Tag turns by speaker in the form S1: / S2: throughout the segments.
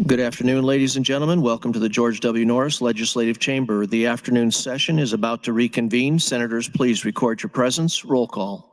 S1: Good afternoon, ladies and gentlemen. Welcome to the George W. Norris Legislative Chamber. The afternoon session is about to reconvene. Senators, please record your presence. Roll call.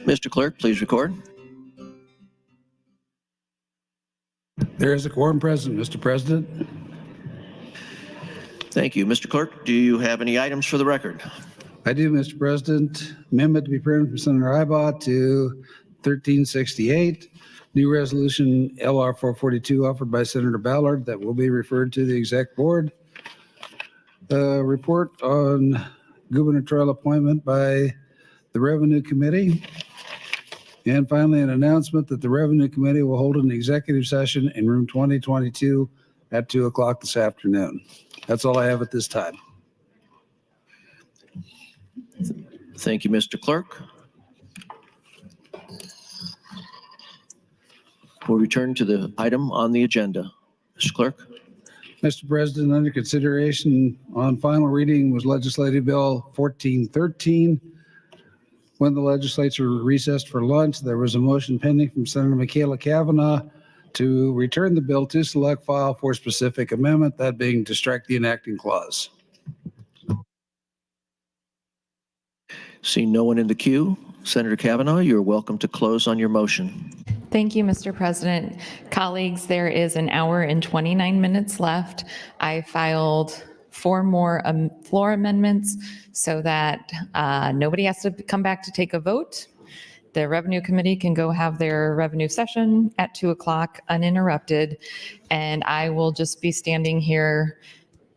S1: Mr. Clerk, please record.
S2: There is a quorum present, Mr. President.
S1: Thank you. Mr. Clerk, do you have any items for the record?
S2: I do, Mr. President. Amendment to be printed from Senator Ibach to 1368. New resolution LR 442 offered by Senator Ballard that will be referred to the exec board. Report on gubernatorial appointment by the Revenue Committee. And finally, an announcement that the Revenue Committee will hold an executive session in room 2022 at 2 o'clock this afternoon. That's all I have at this time.
S1: Thank you, Mr. Clerk. We'll return to the item on the agenda. Mr. Clerk.
S2: Mr. President, under consideration on final reading was Legislative Bill 1413. When the legislature recessed for lunch, there was a motion pending from Senator Michaela Cavanaugh to return the bill to select file for specific amendment, that being to strike the enacting clause.
S1: Seeing no one in the queue, Senator Cavanaugh, you're welcome to close on your motion.
S3: Thank you, Mr. President. Colleagues, there is an hour and 29 minutes left. I filed 4 more floor amendments so that nobody has to come back to take a vote. The Revenue Committee can go have their revenue session at 2 o'clock uninterrupted, and I will just be standing here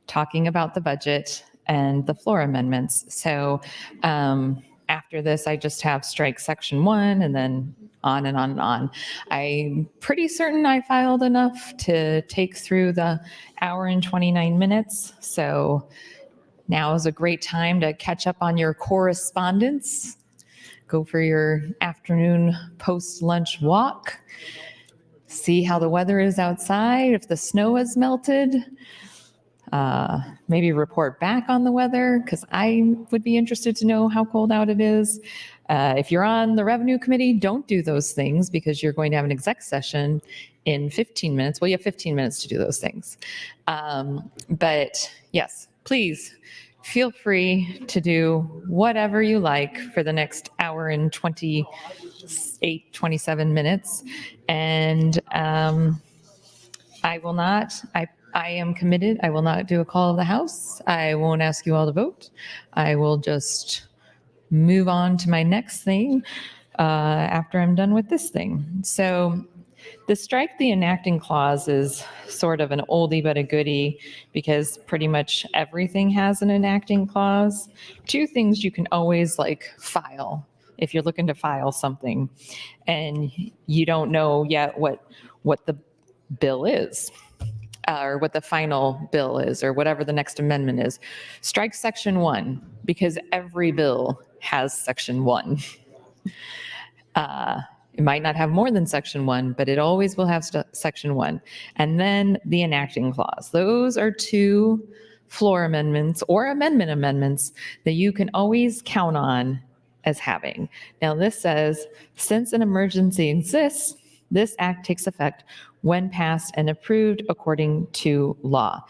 S3: talking about the budget and the floor amendments. So after this, I just have strike section 1 and then on and on and on. I'm pretty certain I filed enough to take through the hour and 29 minutes. So now is a great time to catch up on your correspondence, go for your afternoon post-lunch walk, see how the weather is outside, if the snow has melted, maybe report back on the weather, because I would be interested to know how cold out it is. If you're on the Revenue Committee, don't do those things because you're going to have an exec session in 15 minutes. Well, you have 15 minutes to do those things. But yes, please feel free to do whatever you like for the next hour and 27 minutes. And I will not, I am committed. I will not do a call of the House. I won't ask you all to vote. I will just move on to my next thing after I'm done with this thing. So the strike the enacting clause is sort of an oldie but a goodie because pretty much everything has an enacting clause. 2 things you can always file if you're looking to file something and you don't know yet what the bill is. Or what the final bill is, or whatever the next amendment is. Strike section 1, because every bill has section 1. It might not have more than section 1, but it always will have section 1. And then the enacting clause. Those are 2 floor amendments or amendments that you can always count on as having. Now this says, since an emergency exists, this act takes effect when passed and approved according to law.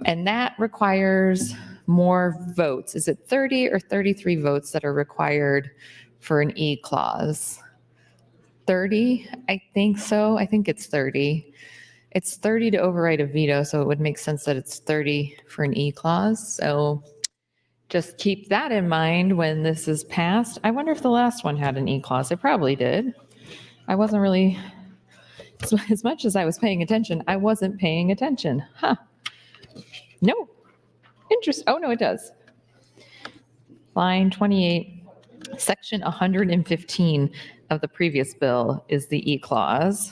S3: And that requires more votes. Is it 30 or 33 votes that are required for an E clause? 30? I think so. I think it's 30. It's 30 to override a veto, so it would make sense that it's 30 for an E clause. So just keep that in mind when this is passed. I wonder if the last one had an E clause. It probably did. I wasn't really... As much as I was paying attention, I wasn't paying attention. No. Oh, no, it does. Line 28, section 115 of the previous bill is the E clause.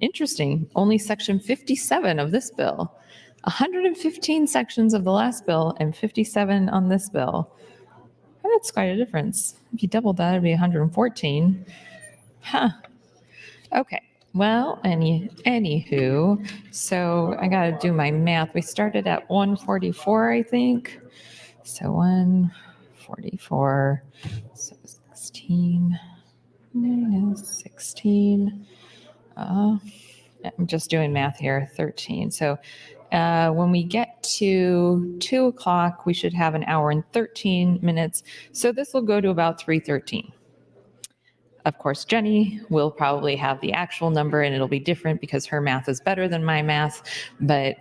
S3: Interesting, only section 57 of this bill. 115 sections of the last bill and 57 on this bill. That's quite a difference. If you doubled that, it'd be 114. Okay, well, anywho, so I gotta do my math. We started at 144, I think. So 144, so 16 minus 16. I'm just doing math here, 13. So When we get to 2 o'clock, we should have an hour and 13 minutes. So this will go to about 3:13. Of course, Jenny will probably have the actual number and it'll be different because her math is better than my math, but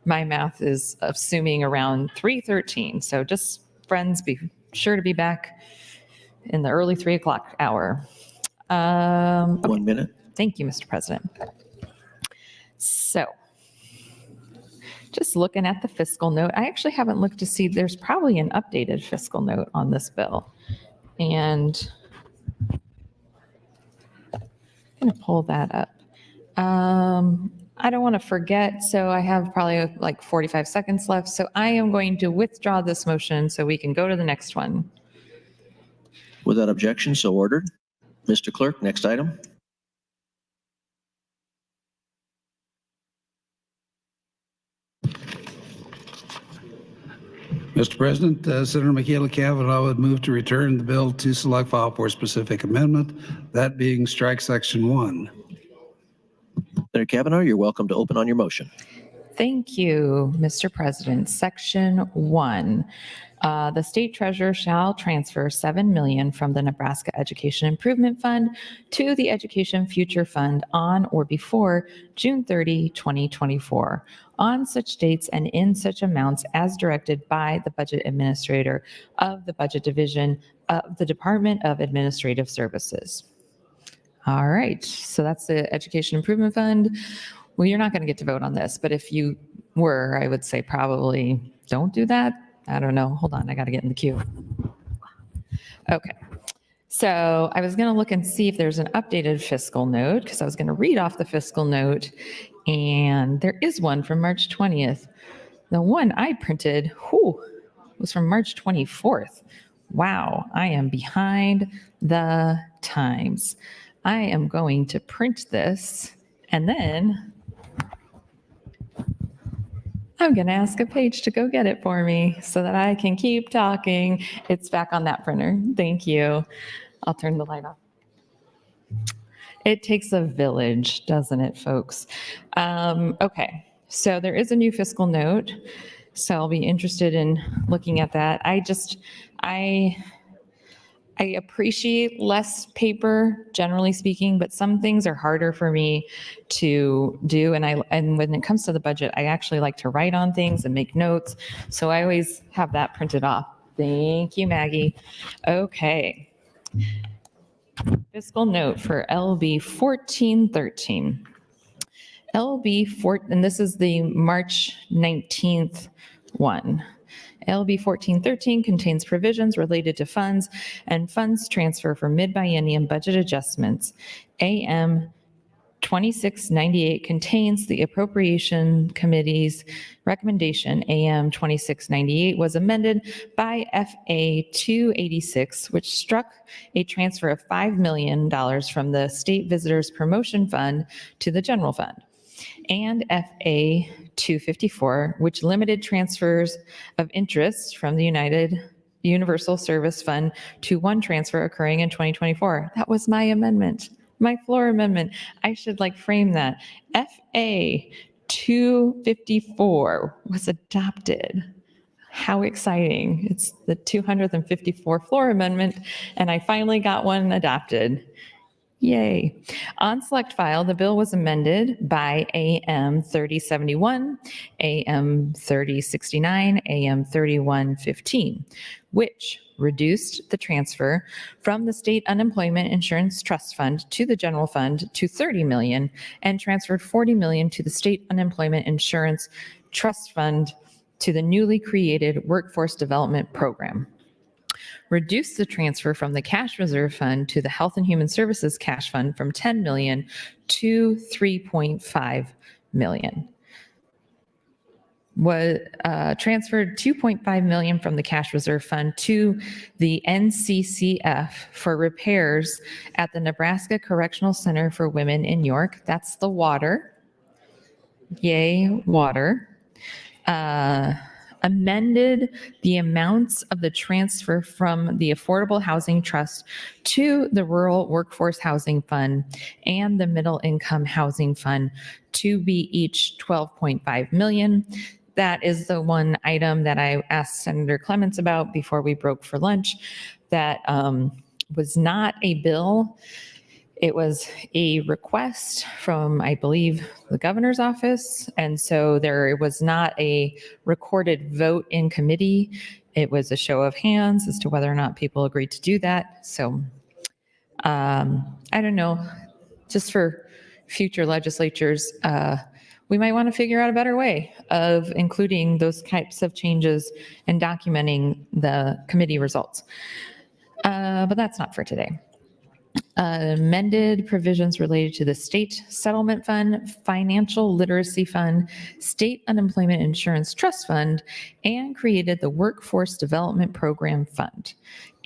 S3: my math is assuming around 3:13. So just friends, be sure to be back in the early 3 o'clock hour.
S1: 1 minute.
S3: Thank you, Mr. President. So just looking at the fiscal note, I actually haven't looked to see, there's probably an updated fiscal note on this bill. And I'm going to pull that up. I don't want to forget, so I have probably like 45 seconds left. So I am going to withdraw this motion so we can go to the next one.
S1: Without objection, so ordered. Mr. Clerk, next item.
S2: Mr. President, Senator Michaela Cavanaugh would move to return the bill to select file for specific amendment, that being strike section 1.
S1: Senator Kavanaugh, you're welcome to open on your motion.
S3: Thank you, Mr. President. Section 1. The state treasurer shall transfer $7 million from the Nebraska Education Improvement Fund to the Education Future Fund on or before June 30, 2024, on such dates and in such amounts as directed by the budget administrator of the Budget Division of the Department of Administrative Services. All right, so that's the Education Improvement Fund. Well, you're not going to get to vote on this, but if you were, I would say probably don't do that. I don't know. Hold on, I got to get in the queue. Okay. So I was going to look and see if there's an updated fiscal note because I was going to read off the fiscal note, and there is one from March 20th. The one I printed was from March 24th. Wow, I am behind the times. I am going to print this, and then I'm going to ask a page to go get it for me so that I can keep talking. It's back on that printer. Thank you. I'll turn the light off. It takes a village, doesn't it, folks? Okay, so there is a new fiscal note, so I'll be interested in looking at that. I appreciate less paper, generally speaking, but some things are harder for me to do. And when it comes to the budget, I actually like to write on things and make notes. So I always have that printed off. Thank you, Maggie. Okay. Fiscal note for LB 1413. And this is the March 19th one. LB 1413 contains provisions related to funds and funds transfer for mid-biennium budget adjustments. AM 2698 contains the Appropriation Committee's recommendation. AM 2698 was amended by FA 286, which struck a transfer of $5 million from the State Visitors Promotion Fund to the General Fund, and FA 254, which limited transfers of interest from the Universal Service Fund to one transfer occurring in 2024. That was my amendment, my floor amendment. I should frame that. FA 254 was adopted. How exciting. It's the 254th floor amendment, and I finally got one adopted. Yay. On select file, the bill was amended by AM 3071, AM 3069, AM 3115, which reduced the transfer from the State Unemployment Insurance Trust Fund to the General Fund to $30 million and transferred $40 million to the State Unemployment Insurance Trust Fund to the newly created Workforce Development Program. Reduced the transfer from the Cash Reserve Fund to the Health and Human Services Cash Fund from $10 million to $3.5 million. Transferred $2.5 million from the Cash Reserve Fund to the NCCF for repairs at the Nebraska Correctional Center for Women in York. That's the water. Yay, water. amended the amounts of the transfer from the Affordable Housing Trust to the Rural Workforce Housing Fund and the Middle Income Housing Fund to be each 12.5 million. That is the one item that I asked Senator Clements about before we broke for lunch. That was not a bill. It was a request from, I believe, the governor's office. And so there was not a recorded vote in committee. It was a show of hands as to whether or not people agreed to do that. So I don't know, just for future legislatures, we might want to figure out a better way of including those types of changes and documenting the committee results. But that's not for today. Amended provisions related to the State Settlement Fund, Financial Literacy Fund, State Unemployment Insurance Trust Fund, and created the Workforce Development Program Fund,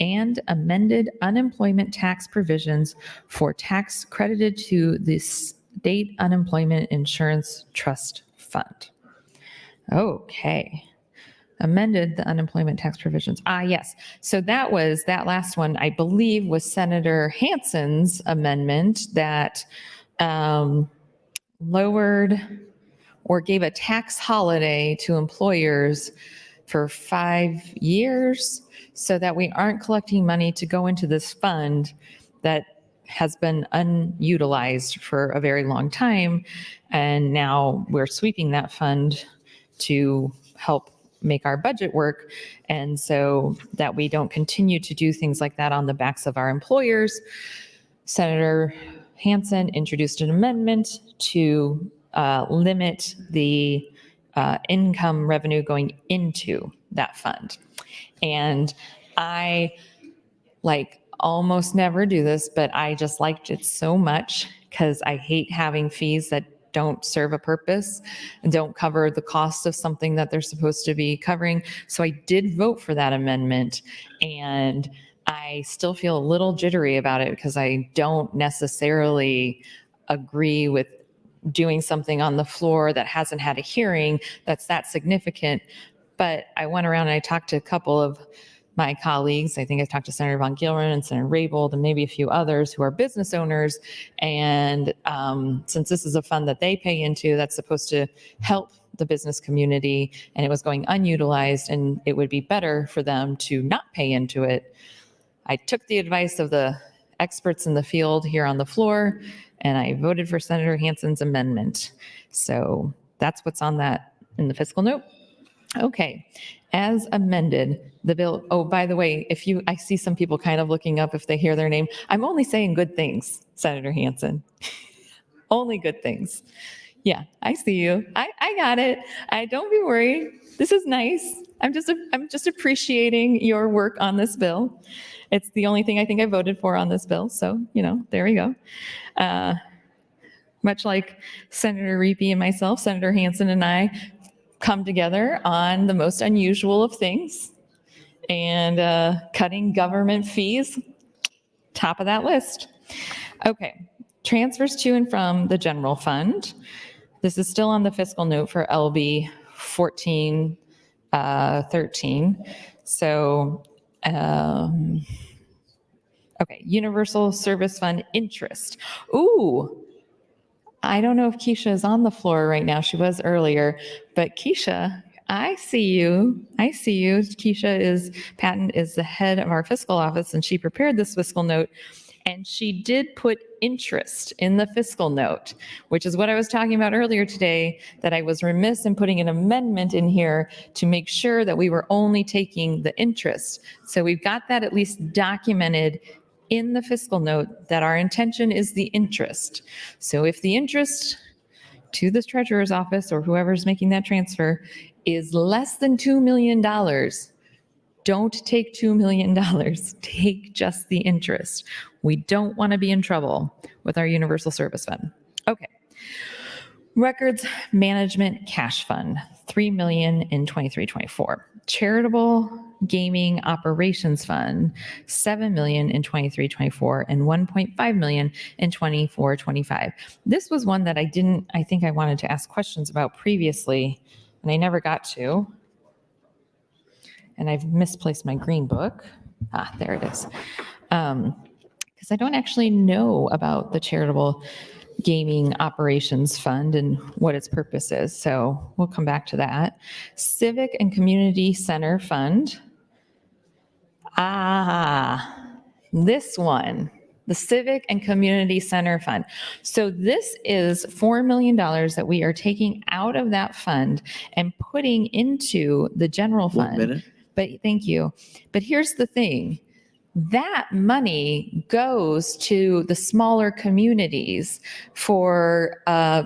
S3: and amended unemployment tax provisions for tax credited to the State Unemployment Insurance Trust Fund. Okay. Amended the unemployment tax provisions. Yes. So that last one, I believe, was Senator Hansen's amendment that lowered or gave a tax holiday to employers for 5 years so that we aren't collecting money to go into this fund that has been unutilized for a very long time. And now we're sweeping that fund to help make our budget work. And so that we don't continue to do things like that on the backs of our employers. Senator Hansen introduced an amendment to limit the income revenue going into that fund. And I almost never do this, but I just liked it so much because I hate having fees that don't serve a purpose and don't cover the cost of something that they're supposed to be covering. So I did vote for that amendment, and I still feel a little jittery about it because I don't necessarily agree with doing something on the floor that hasn't had a hearing that's that significant. But I went around and I talked to a couple of my colleagues. I think I talked to Senator Von Gilren and Senator Raybould and maybe a few others who are business owners. And since this is a fund that they pay into that's supposed to help the business community, and it was going unutilized, and it would be better for them to not pay into it, I took the advice of the experts in the field here on the floor, and I voted for Senator Hansen's amendment. So that's what's on that in the fiscal note. Okay, as amended, the bill, oh, by the way, I see some people kind of looking up if they hear their name. I'm only saying good things, Senator Hansen. Only good things. Yeah, I see you. I got it. Don't be worried. This is nice. I'm just appreciating your work on this bill. It's the only thing I think I voted for on this bill. So, there we go. Much like Senator Reapy and myself, Senator Hansen and I come together on the most unusual of things, and cutting government fees, top of that list. Okay, transfers to and from the general fund. This is still on the fiscal note for LB 1413. So, okay, Universal Service Fund interest. Ooh, I don't know if Keisha is on the floor right now. She was earlier, but Keisha, I see you. Keisha Patton is the head of our fiscal office, and she prepared this fiscal note, and she did put interest in the fiscal note, which is what I was talking about earlier today, that I was remiss in putting an amendment in here to make sure that we were only taking the interest. So we've got that at least documented in the fiscal note that our intention is the interest. So if the interest to the treasurer's office or whoever's making that transfer is less than $2 million, don't take $2 million, take just the interest. We don't want to be in trouble with our Universal Service Fund. Okay. Records Management Cash Fund, $3 million in 23-24. Charitable Gaming Operations Fund, $7 million in 23-24 and $1.5 million in 24-25. This was one that I think I wanted to ask questions about previously, and I never got to. and I've misplaced my green book. There it is. Because I don't actually know about the Charitable Gaming Operations Fund and what its purpose is. So we'll come back to that. Civic and Community Center Fund. This one, the Civic and Community Center Fund. So this is $4 million that we are taking out of that fund and putting into the general fund.
S1: 1 minute.
S3: But thank you. But here's the thing. That money goes to the smaller communities for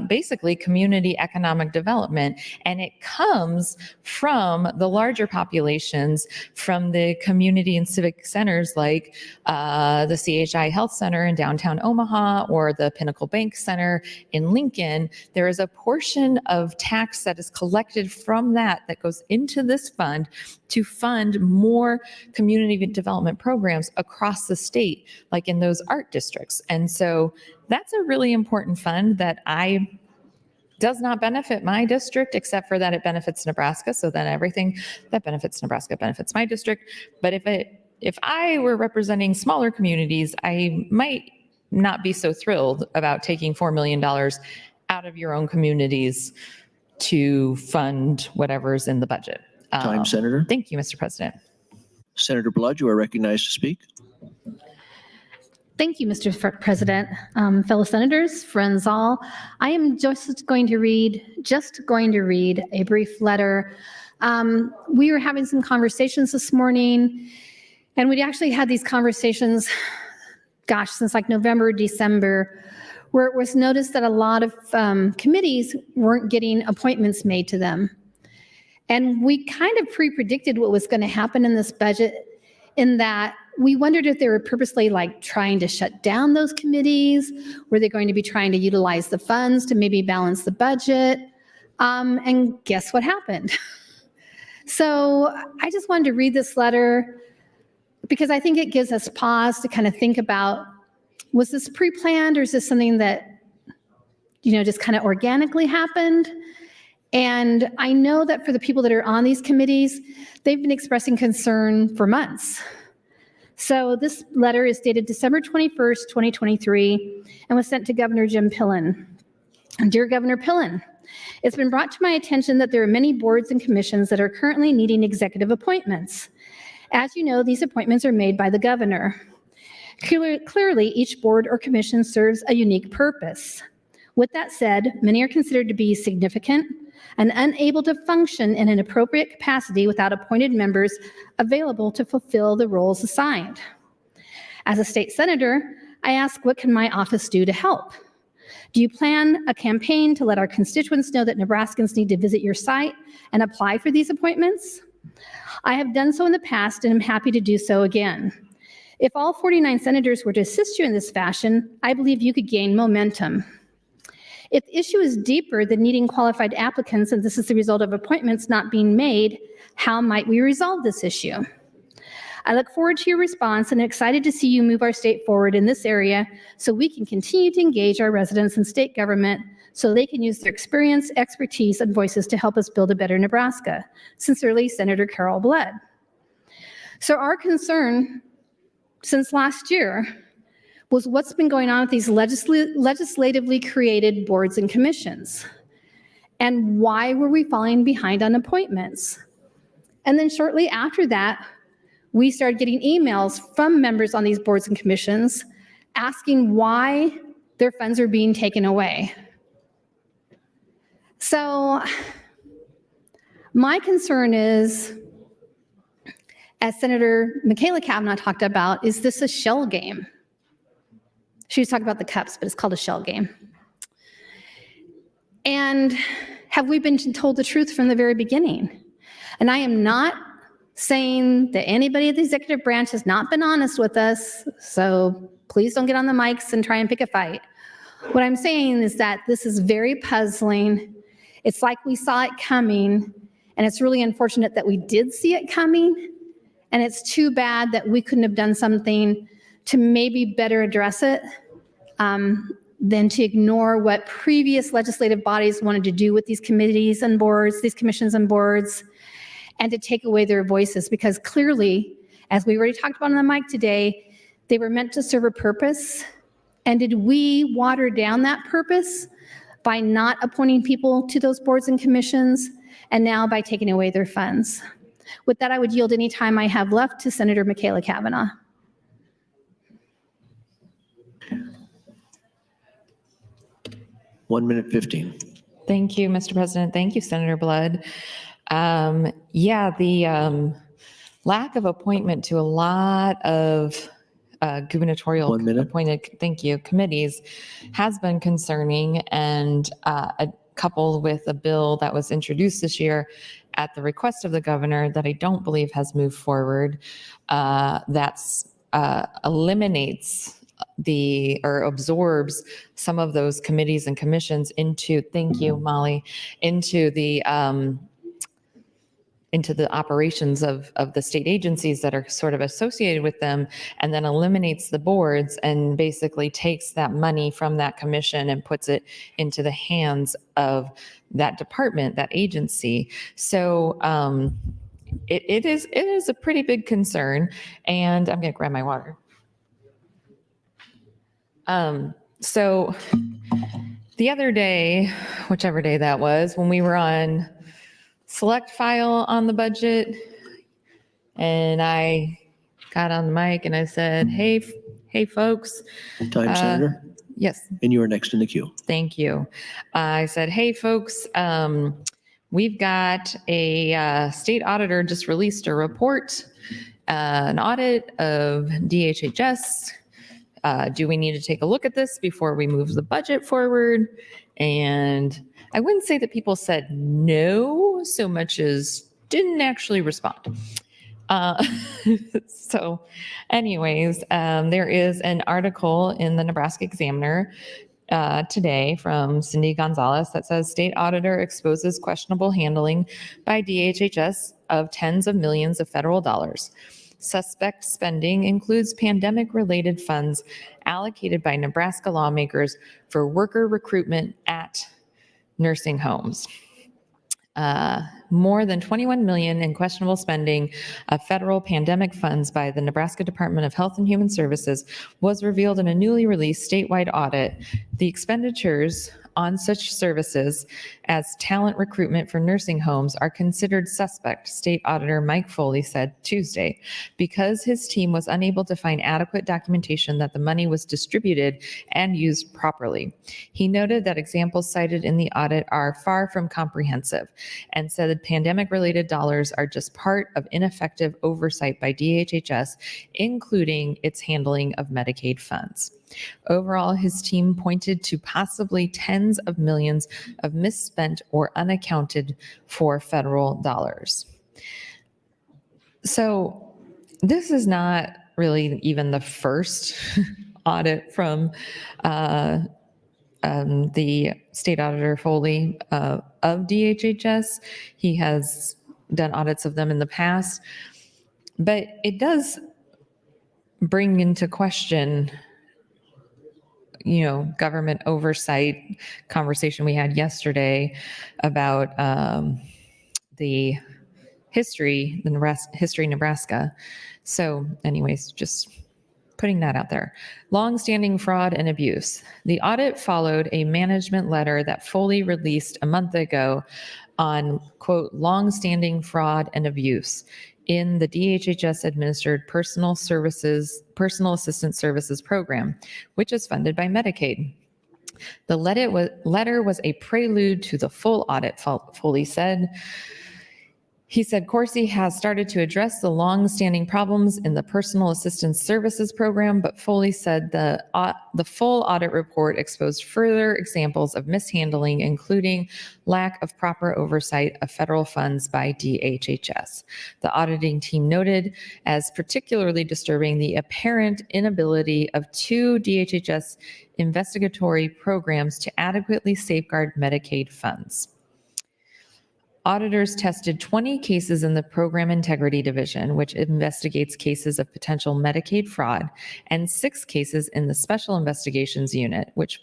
S3: basically community economic development, and it comes from the larger populations from the community and civic centers like the CHI Health Center in downtown Omaha or the Pinnacle Bank Center in Lincoln. There is a portion of tax that is collected from that goes into this fund to fund more community development programs across the state, like in those art districts. And so that's a really important fund that does not benefit my district, except for that it benefits Nebraska. So then everything that benefits Nebraska benefits my district. But if I were representing smaller communities, I might not be so thrilled about taking $4 million out of your own communities to fund whatever's in the budget.
S1: Time, Senator.
S3: Thank you, Mr. President.
S1: Senator Blood, you are recognized to speak.
S4: Thank you, Mr. President. Fellow senators, friends all, I am just going to read a brief letter. We were having some conversations this morning, and we'd actually had these conversations, since like November, December, where it was noticed that a lot of committees weren't getting appointments made to them. And we kind of pre-predicted what was going to happen in this budget, in that we wondered if they were purposely trying to shut down those committees. Were they going to be trying to utilize the funds to maybe balance the budget? And guess what happened? So I just wanted to read this letter because I think it gives us pause to kind of think about, was this pre-planned or is this something that, just kind of organically happened? And I know that for the people that are on these committees, they've been expressing concern for months. So this letter is dated December 21st, 2023, and was sent to Governor Jim Pillen. Dear Governor Pillen, it's been brought to my attention that there are many boards and commissions that are currently needing executive appointments. As you know, these appointments are made by the governor. Clearly, each board or commission serves a unique purpose. With that said, many are considered to be significant and unable to function in an appropriate capacity without appointed members available to fulfill the roles assigned. As a state senator, I ask, what can my office do to help? Do you plan a campaign to let our constituents know that Nebraskans need to visit your site and apply for these appointments? I have done so in the past and am happy to do so again. If all 49 senators were to assist you in this fashion, I believe you could gain momentum. If the issue is deeper than needing qualified applicants and this is the result of appointments not being made, how might we resolve this issue? I look forward to your response and am excited to see you move our state forward in this area so we can continue to engage our residents in state government so they can use their experience, expertise, and voices to help us build a better Nebraska. Sincerely, Senator Carol Blood. So our concern since last year was what's been going on with these legislatively created boards and commissions. And why were we falling behind on appointments? And then shortly after that, we started getting emails from members on these boards and commissions asking why their funds are being taken away. So my concern is, as Senator Michaela Cavanaugh talked about, is this a shell game? She was talking about the cups, but it's called a shell game. And have we been told the truth from the very beginning? And I am not saying that anybody at the executive branch has not been honest with us, so please don't get on the mics and try and pick a fight. What I'm saying is that this is very puzzling. It's like we saw it coming, and it's really unfortunate that we did see it coming, and it's too bad that we couldn't have done something to maybe better address it than to ignore what previous legislative bodies wanted to do with these committees and boards, these commissions and boards. and to take away their voices, because clearly, as we already talked about on the mic today, they were meant to serve a purpose. And did we water down that purpose by not appointing people to those boards and commissions, and now by taking away their funds? With that, I would yield any time I have left to Senator Michaela Cavanaugh.
S1: One minute 15.
S3: Thank you, Mr. President. Thank you, Senator Blood. The lack of appointment to a lot of gubernatorial
S1: 1 minute.
S3: appointed, thank you, committees has been concerning, and coupled with a bill that was introduced this year at the request of the governor that I don't believe has moved forward, that's eliminates or absorbs some of those committees and commissions into, thank you, Molly, into the operations of the state agencies that are sort of associated with them, and then eliminates the boards and basically takes that money from that commission and puts it into the hands of that department, that agency. So it is a pretty big concern, and I'm going to grab my water. So the other day, whichever day that was, when we were on select file on the budget, and I got on the mic and I said, hey folks.
S1: Time, Senator.
S3: Yes.
S1: And you are next in the queue.
S3: Thank you. I said, hey folks, we've got a state auditor just released a report, an audit of DHHS. Do we need to take a look at this before we move the budget forward? And I wouldn't say that people said no so much as didn't actually respond. So anyways, there is an article in the Nebraska Examiner today from Cindy Gonzalez that says state auditor exposes questionable handling by DHHS of tens of millions of federal dollars. Suspect spending includes pandemic-related funds allocated by Nebraska lawmakers for worker recruitment at nursing homes. More than $21 million in questionable spending of federal pandemic funds by the Nebraska Department of Health and Human Services was revealed in a newly released statewide audit. The expenditures on such services as talent recruitment for nursing homes are considered suspect, State Auditor Mike Foley said Tuesday, because his team was unable to find adequate documentation that the money was distributed and used properly. He noted that examples cited in the audit are far from comprehensive and said that pandemic-related dollars are just part of ineffective oversight by DHHS, including its handling of Medicaid funds. Overall, his team pointed to possibly tens of millions of misspent or unaccounted for federal dollars. So this is not really even the first audit from the state auditor Foley of DHHS. He has done audits of them in the past, but it does bring into question, government oversight conversation we had yesterday about the history Nebraska. So anyways, just putting that out there. Long-standing fraud and abuse. The audit followed a management letter that Foley released a month ago on, quote, long-standing fraud and abuse in the DHHS administered personal assistance services program, which is funded by Medicaid. The letter was a prelude to the full audit, Foley said. He said Corsi has started to address the long-standing problems in the personal assistance services program, but Foley said the full audit report exposed further examples of mishandling, including lack of proper oversight of federal funds by DHHS. The auditing team noted as particularly disturbing the apparent inability of two DHHS investigatory programs to adequately safeguard Medicaid funds. Auditors tested 20 cases in the Program Integrity Division, which investigates cases of potential Medicaid fraud, and 6 cases in the Special Investigations Unit, which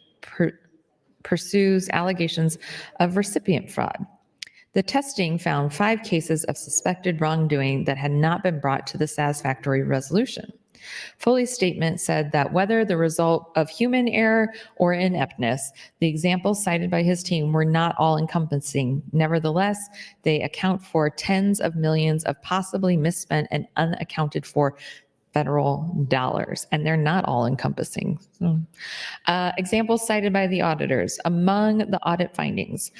S3: pursues allegations of recipient fraud. The testing found 5 cases of suspected wrongdoing that had not been brought to the satisfactory resolution. Foley's statement said that whether the result of human error or ineptness, the examples cited by his team were not all encompassing. Nevertheless, they account for tens of millions of possibly misspent and unaccounted for federal dollars, and they're not all encompassing. Examples cited by the auditors. Among the audit findings,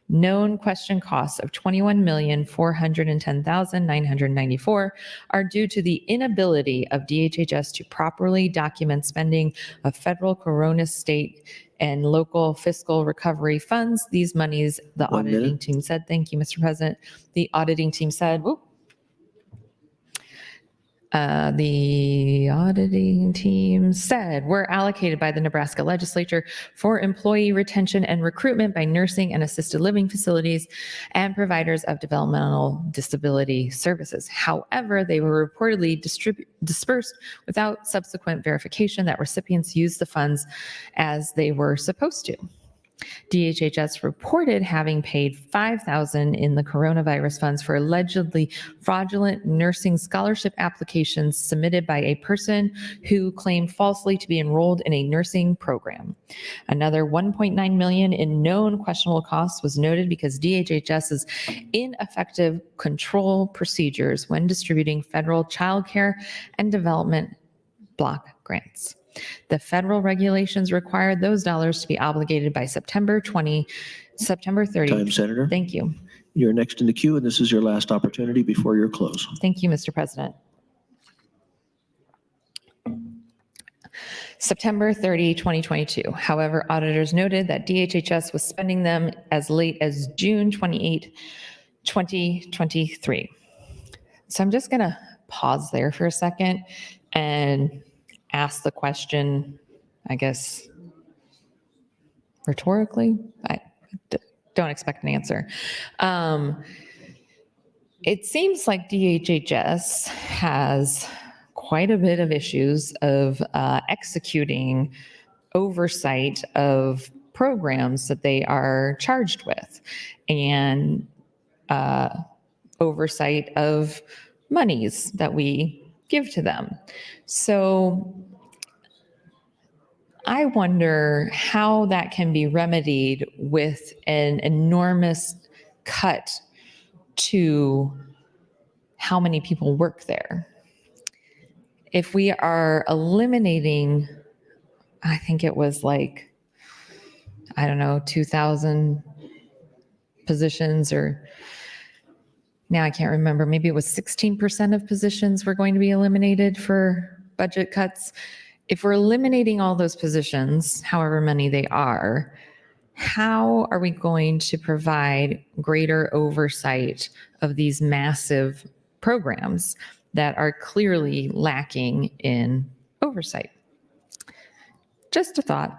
S3: known question costs of $21,410,994 are due to the inability of DHHS to properly document spending of federal, corona, state, and local fiscal recovery funds. These monies, the auditing team said, thank you, Mr. President. The auditing team said, were allocated by the Nebraska Legislature for employee retention and recruitment by nursing and assisted living facilities and providers of developmental disability services. However, they were reportedly dispersed without subsequent verification that recipients used the funds as they were supposed to. DHHS reported having paid $5,000 in the coronavirus funds for allegedly fraudulent nursing scholarship applications submitted by a person who claimed falsely to be enrolled in a nursing program. Another $1.9 million in known questionable costs was noted because DHHS's ineffective control procedures when distributing federal child care and development block grants. The federal regulations required those dollars to be obligated by September 30.
S1: Time, Senator.
S3: Thank you.
S1: You're next in the queue, and this is your last opportunity before your close.
S3: Thank you, Mr. President. September 30, 2022. However, auditors noted that DHHS was spending them as late as June 28, 2023. So I'm just going to pause there for a second and ask the question, I guess, rhetorically. I don't expect an answer. It seems like DHHS has quite a bit of issues of executing oversight of programs that they are charged with and oversight of monies that we give to them. So I wonder how that can be remedied with an enormous cut to how many people work there. If we are eliminating, I think it was like, 2,000 positions, or now I can't remember, maybe it was 16% of positions were going to be eliminated for budget cuts. If we're eliminating all those positions, however many they are, how are we going to provide greater oversight of these massive programs that are clearly lacking in oversight? Just a thought.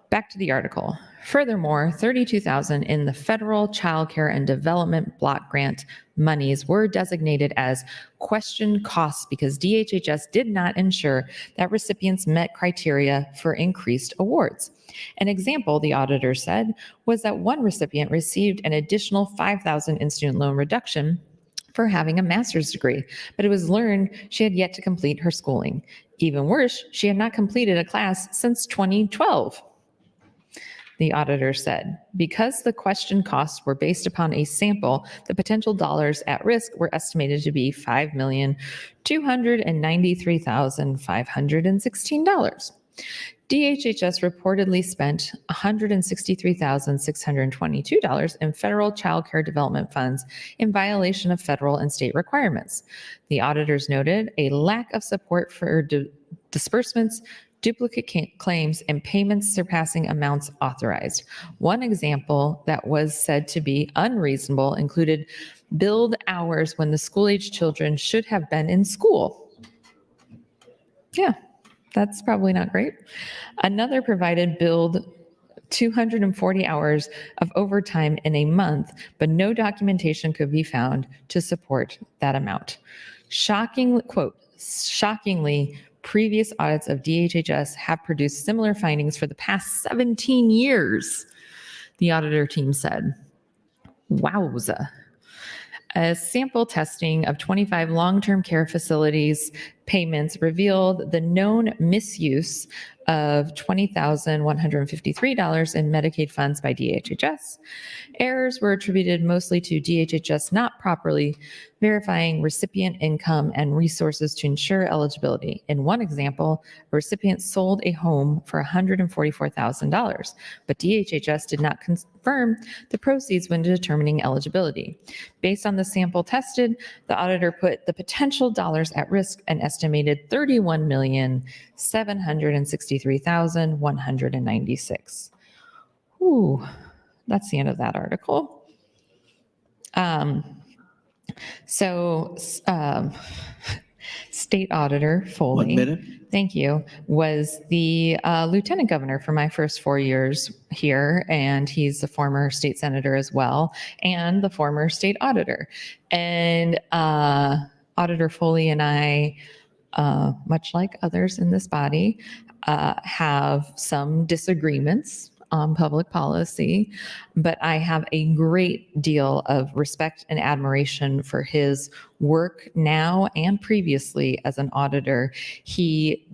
S3: Back to the article. Furthermore, $32,000 in the federal child care and development block grant monies were designated as question costs because DHHS did not ensure that recipients met criteria for increased awards. An example, the auditor said, was that one recipient received an additional $5,000 in student loan reduction for having a master's degree, but it was learned she had yet to complete her schooling. Even worse, she had not completed a class since 2012. The auditor said, because the question costs were based upon a sample, the potential dollars at risk were estimated to be $5,293,516. DHHS reportedly spent $163,622 in federal child care development funds in violation of federal and state requirements. The auditors noted a lack of support for disbursements, duplicate claims, and payments surpassing amounts authorized. One example that was said to be unreasonable included billed hours when the school-age children should have been in school. Yeah, that's probably not great. Another provided billed 240 hours of overtime in a month, but no documentation could be found to support that amount. Shockingly, previous audits of DHHS have produced similar findings for the past 17 years, the auditor team said. Wowza. A sample testing of 25 long-term care facilities payments revealed the known misuse of $20,153 in Medicaid funds by DHHS. Errors were attributed mostly to DHHS not properly verifying recipient income and resources to ensure eligibility. In one example, a recipient sold a home for $144,000, but DHHS did not confirm the proceeds when determining eligibility. Based on the sample tested, the auditor put the potential dollars at risk and estimated $31,763,196. Ooh, that's the end of that article. State Auditor Foley.
S1: 1 minute.
S3: Thank you. Was the lieutenant governor for my first 4 years here, and he's the former state senator as well, and the former state auditor. And Auditor Foley and I, much like others in this body, have some disagreements on public policy, but I have a great deal of respect and admiration for his work now and previously as an auditor. He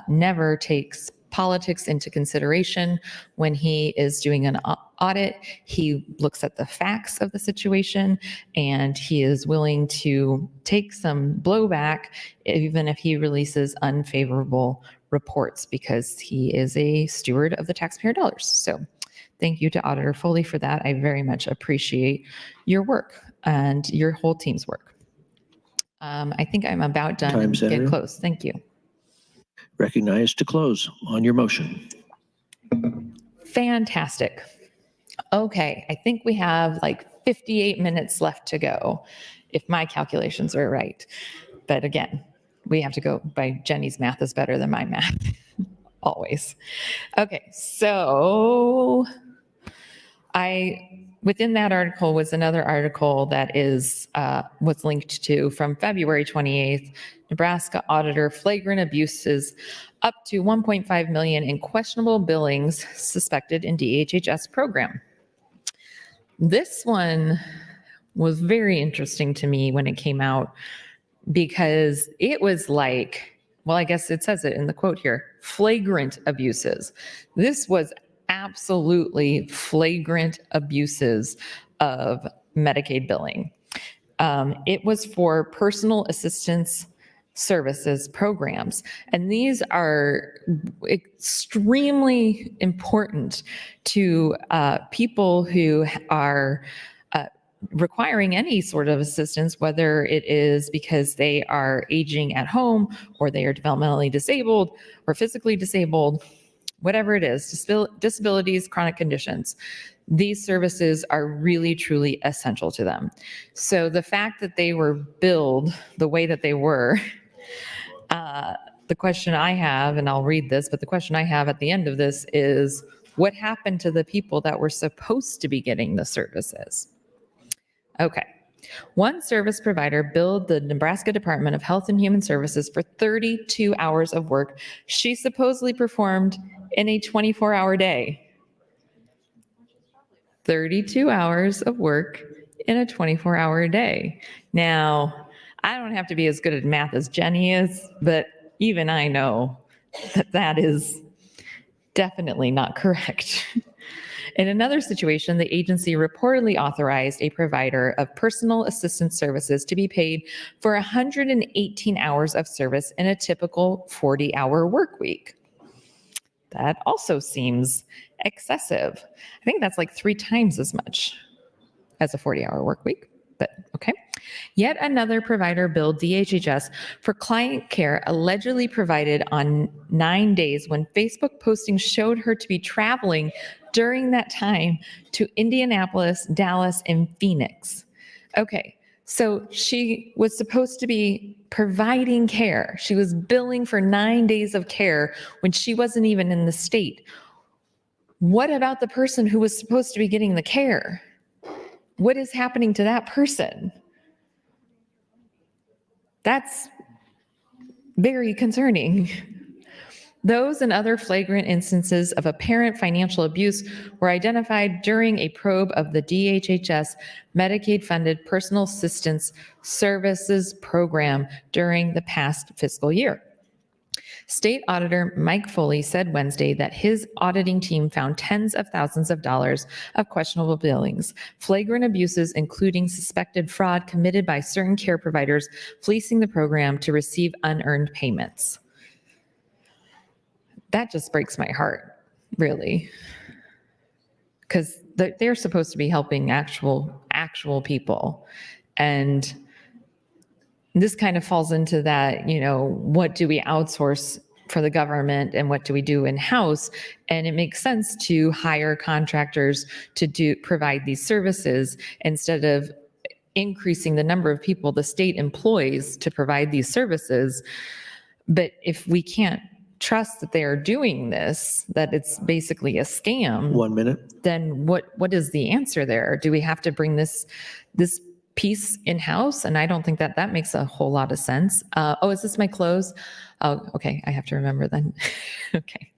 S3: never takes politics into consideration when he is doing an audit. He looks at the facts of the situation, and he is willing to take some blowback even if he releases unfavorable reports, because he is a steward of the taxpayer dollars. So thank you to Auditor Foley for that. I very much appreciate your work and your whole team's work. I think I'm about done.
S1: Time,
S3: and
S1: Senator.
S3: get close. Thank you.
S1: Recognized to close on your motion.
S3: Fantastic. Okay, I think we have like 58 minutes left to go, if my calculations are right. But again, we have to go by Jenny's math is better than my math, always. Okay, so within that article was another article that was linked to from February 28th, Nebraska auditor flagrant abuses up to 1.5 million in questionable billings suspected in DHHS program. This one was very interesting to me when it came out, because it was like, well, I guess it says it in the quote here, flagrant abuses. This was absolutely flagrant abuses of Medicaid billing. It was for personal assistance services programs. And these are extremely important to people who are requiring any sort of assistance, whether it is because they are aging at home or they are developmentally disabled or physically disabled, whatever it is, disabilities, chronic conditions. These services are really, truly essential to them. So the fact that they were billed the way that they were, the question I have, and I'll read this, but the question I have at the end of this is, what happened to the people that were supposed to be getting the services? Okay. One service provider billed the Nebraska Department of Health and Human Services for 32 hours of work she supposedly performed in a 24-hour day. 32 hours of work in a 24-hour day. Now, I don't have to be as good at math as Jenny is, but even I know that that is definitely not correct. In another situation, the agency reportedly authorized a provider of personal assistance services to be paid for 118 hours of service in a typical 40-hour work week. That also seems excessive. I think that's like 3 times as much as a 40-hour work week, but okay. Yet another provider billed DHHS for client care allegedly provided on 9 days when Facebook postings showed her to be traveling during that time to Indianapolis, Dallas, and Phoenix. Okay, so she was supposed to be providing care. She was billing for 9 days of care when she wasn't even in the state. What about the person who was supposed to be getting the care? What is happening to that person? That's very concerning. Those and other flagrant instances of apparent financial abuse were identified during a probe of the DHHS Medicaid-funded Personal Assistance Services Program during the past fiscal year. State Auditor Mike Foley said Wednesday that his auditing team found tens of thousands of dollars of questionable billings, flagrant abuses, including suspected fraud committed by certain care providers fleecing the program to receive unearned payments. That just breaks my heart, really, because they're supposed to be helping actual people. And this kind of falls into that, what do we outsource for the government and what do we do in-house? And it makes sense to hire contractors to provide these services instead of increasing the number of people the state employs to provide these services. But if we can't trust that they are doing this, that it's basically a scam.
S1: 1 minute.
S3: Then what is the answer there? Do we have to bring this piece in-house? And I don't think that makes a whole lot of sense. Is this my close? Oh, okay. I have to remember then. Okay.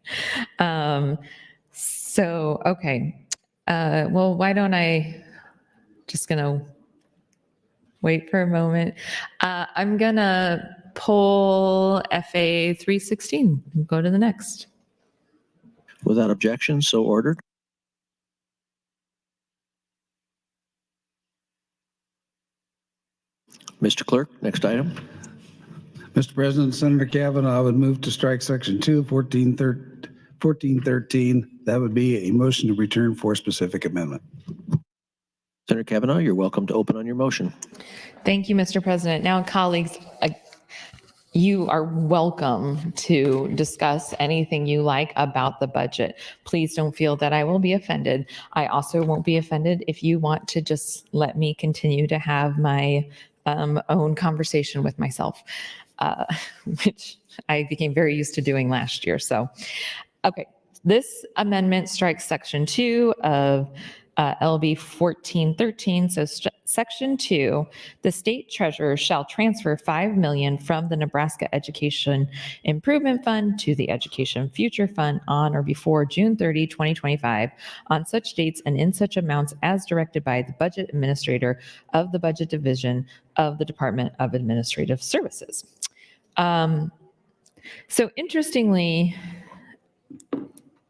S3: Why don't I just gonna wait for a moment. I'm gonna pull FA 316 and go to the next.
S1: Without objection, so ordered. Mr. Clerk, next item.
S2: Mr. President, Senator Kavanaugh would move to strike Section 2, 1413. That would be a motion to return for specific amendment.
S1: Senator Kavanaugh, you're welcome to open on your motion.
S3: Thank you, Mr. President. Now, colleagues, you are welcome to discuss anything you like about the budget. Please don't feel that I will be offended. I also won't be offended if you want to just let me continue to have my own conversation with myself, which I became very used to doing last year. So, okay, this amendment strikes Section 2 of LB 1413. So Section 2, the state treasurer shall transfer $5 million from the Nebraska Education Improvement Fund to the Education Future Fund on or before June 30, 2025, on such dates and in such amounts as directed by the budget administrator of the budget division of the Department of Administrative Services. So interestingly,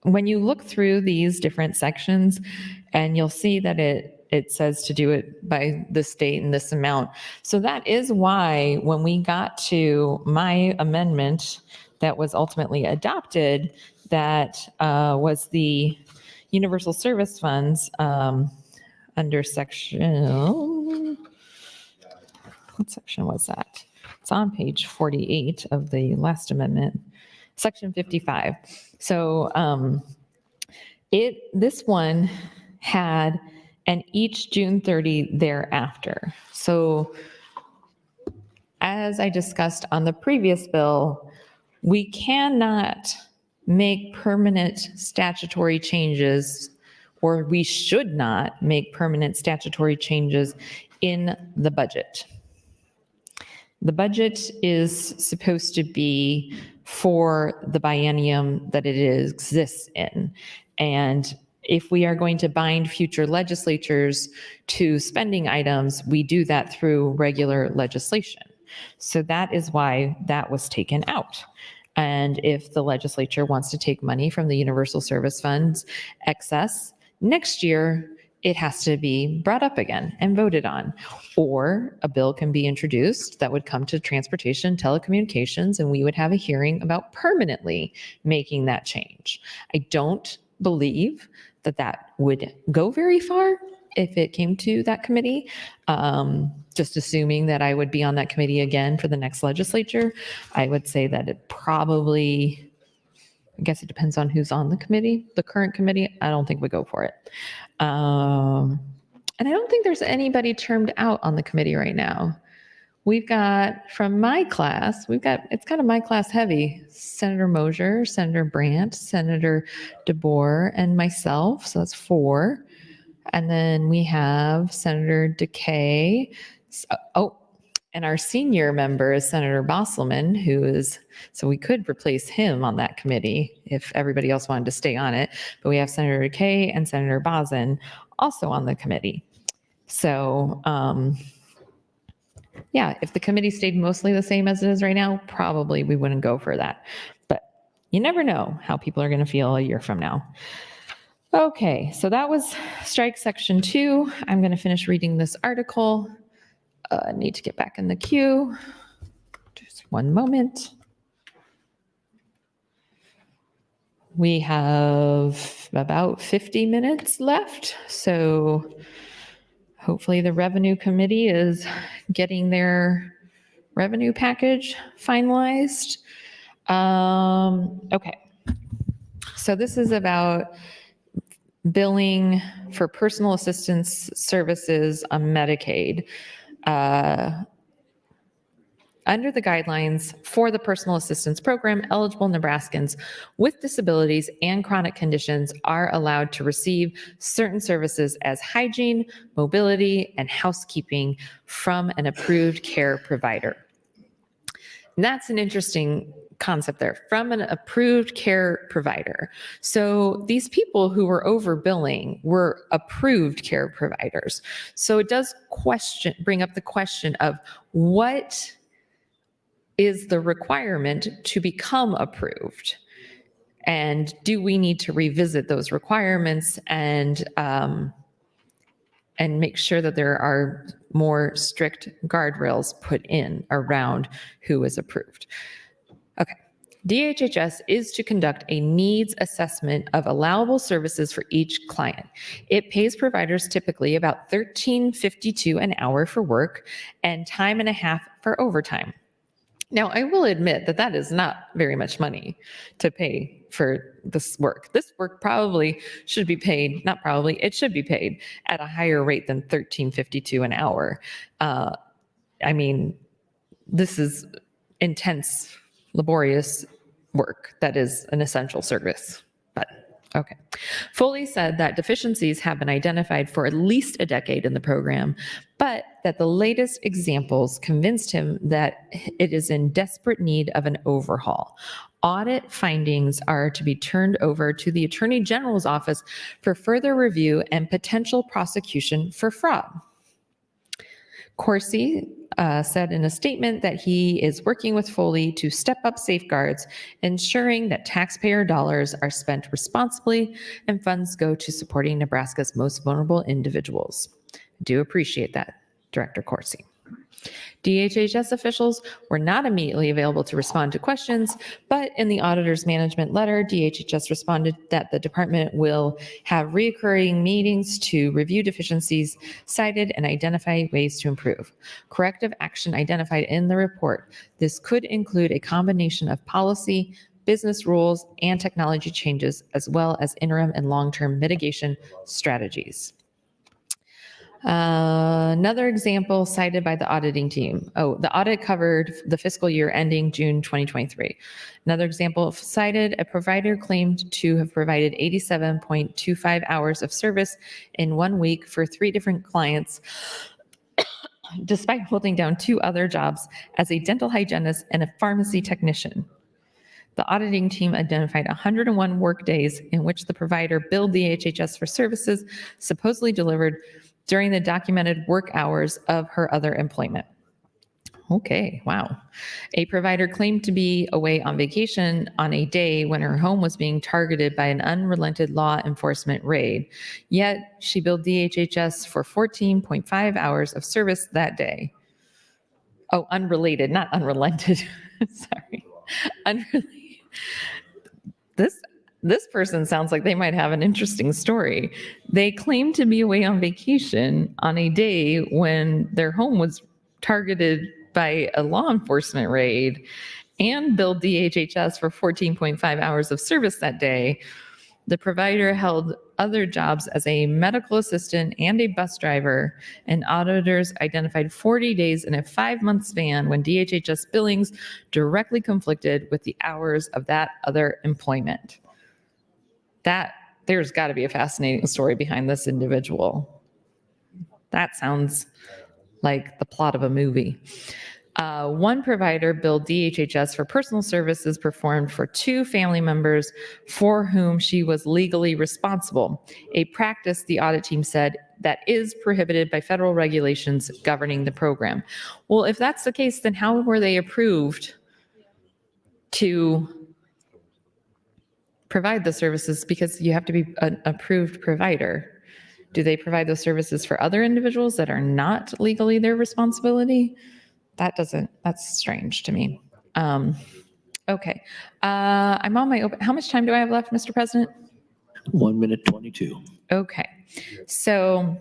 S3: when you look through these different sections, and you'll see that it says to do it by this date and this amount. So that is why when we got to my amendment that was ultimately adopted, that was the universal service funds under section, what section was that? It's on page 48 of the last amendment, section 55. So this one had an each June 30 thereafter. So as I discussed on the previous bill, we cannot make permanent statutory changes, or we should not make permanent statutory changes in the budget. The budget is supposed to be for the biennium that it exists in. And if we are going to bind future legislatures to spending items, we do that through regular legislation. So that is why that was taken out. And if the legislature wants to take money from the Universal Service Fund's excess, next year it has to be brought up again and voted on. Or a bill can be introduced that would come to transportation, telecommunications, and we would have a hearing about permanently making that change. I don't believe that would go very far if it came to that committee. Just assuming that I would be on that committee again for the next legislature, I would say that it probably, I guess it depends on who's on the committee. The current committee, I don't think would go for it. And I don't think there's anybody termed out on the committee right now. We've got, from my class, it's kind of my class heavy, Senator Mosier, Senator Brandt, Senator DeBoer, and myself, so that's 4. And then we have Senator DeKay. And our senior member is Senator Bosselman, so we could replace him on that committee if everybody else wanted to stay on it. But we have Senator Kay and Senator Bozen also on the committee. So, yeah, if the committee stayed mostly the same as it is right now, probably we wouldn't go for that. But you never know how people are going to feel a year from now. Okay, so that was strike section 2. I'm going to finish reading this article. I need to get back in the queue. Just one moment. We have about 50 minutes left, so hopefully the Revenue Committee is getting their revenue package finalized. Okay, so this is about billing for personal assistance services on Medicaid. Under the guidelines for the personal assistance program, eligible Nebraskans with disabilities and chronic conditions are allowed to receive certain services as hygiene, mobility, and housekeeping from an approved care provider. And that's an interesting concept there, from an approved care provider. So these people who were overbilling were approved care providers. So it does bring up the question of what is the requirement to become approved? And do we need to revisit those requirements and make sure that there are more strict guardrails put in around who is approved? Okay. DHHS is to conduct a needs assessment of allowable services for each client. It pays providers typically about $13.52 an hour for work and time and a half for overtime. Now, I will admit that that is not very much money to pay for this work. This work probably should be paid, not probably, it should be paid at a higher rate than $13.52 an hour. I mean, this is intense, laborious work that is an essential service. But okay. Foley said that deficiencies have been identified for at least a decade in the program, but that the latest examples convinced him that it is in desperate need of an overhaul. Audit findings are to be turned over to the Attorney General's office for further review and potential prosecution for fraud. Corsi said in a statement that he is working with Foley to step up safeguards, ensuring that taxpayer dollars are spent responsibly and funds go to supporting Nebraska's most vulnerable individuals. I do appreciate that, Director Corsi. DHHS officials were not immediately available to respond to questions, but in the auditor's management letter, DHHS responded that the department will have recurring meetings to review deficiencies cited and identify ways to improve. Corrective action identified in the report. This could include a combination of policy, business rules, and technology changes, as well as interim and long-term mitigation strategies. Another example cited by the auditing team. Oh, the audit covered the fiscal year ending June 2023. Another example cited, a provider claimed to have provided 87.25 hours of service in 1 week for 3 different clients, despite holding down 2 other jobs as a dental hygienist and a pharmacy technician. The auditing team identified 101 work days in which the provider billed the HHS for services supposedly delivered during the documented work hours of her other employment. Okay, wow. A provider claimed to be away on vacation on a day when her home was being targeted by an unrelenting law enforcement raid, yet she billed DHHS for 14.5 hours of service that day. Oh, unrelated, not unrelented. Sorry. Unrelated. This person sounds like they might have an interesting story. They claimed to be away on vacation on a day when their home was targeted by a law enforcement raid and billed DHHS for 14.5 hours of service that day. The provider held other jobs as a medical assistant and a bus driver, and auditors identified 40 days in a 5-month span when DHHS billings directly conflicted with the hours of that other employment. There's got to be a fascinating story behind this individual. That sounds like the plot of a movie. One provider billed DHHS for personal services performed for 2 family members for whom she was legally responsible, a practice the audit team said that is prohibited by federal regulations governing the program. Well, if that's the case, then how were they approved to provide the services? Because you have to be an approved provider. Do they provide those services for other individuals that are not legally their responsibility? That's strange to me. Okay. I'm on my how much time do I have left, Mr. President?
S1: 1 minute 22.
S3: Okay. So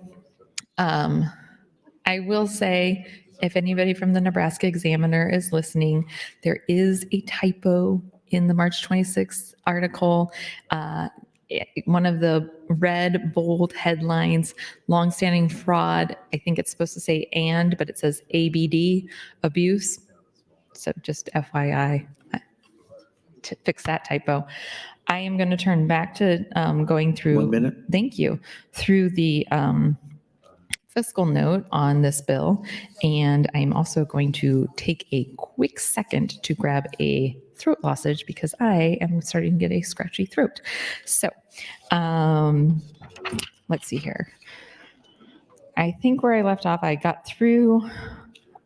S3: I will say, if anybody from the Nebraska Examiner is listening, there is a typo in the March 26th article. One of the red bold headlines, longstanding fraud, I think it's supposed to say and, but it says ABD, abuse. So just FYI, to fix that typo. I am going to turn back to going through.
S1: 1 minute.
S3: Thank you. Through the fiscal note on this bill. And I'm also going to take a quick second to grab a throat lozenge because I am starting to get a scratchy throat. So let's see here. I think where I left off, I got through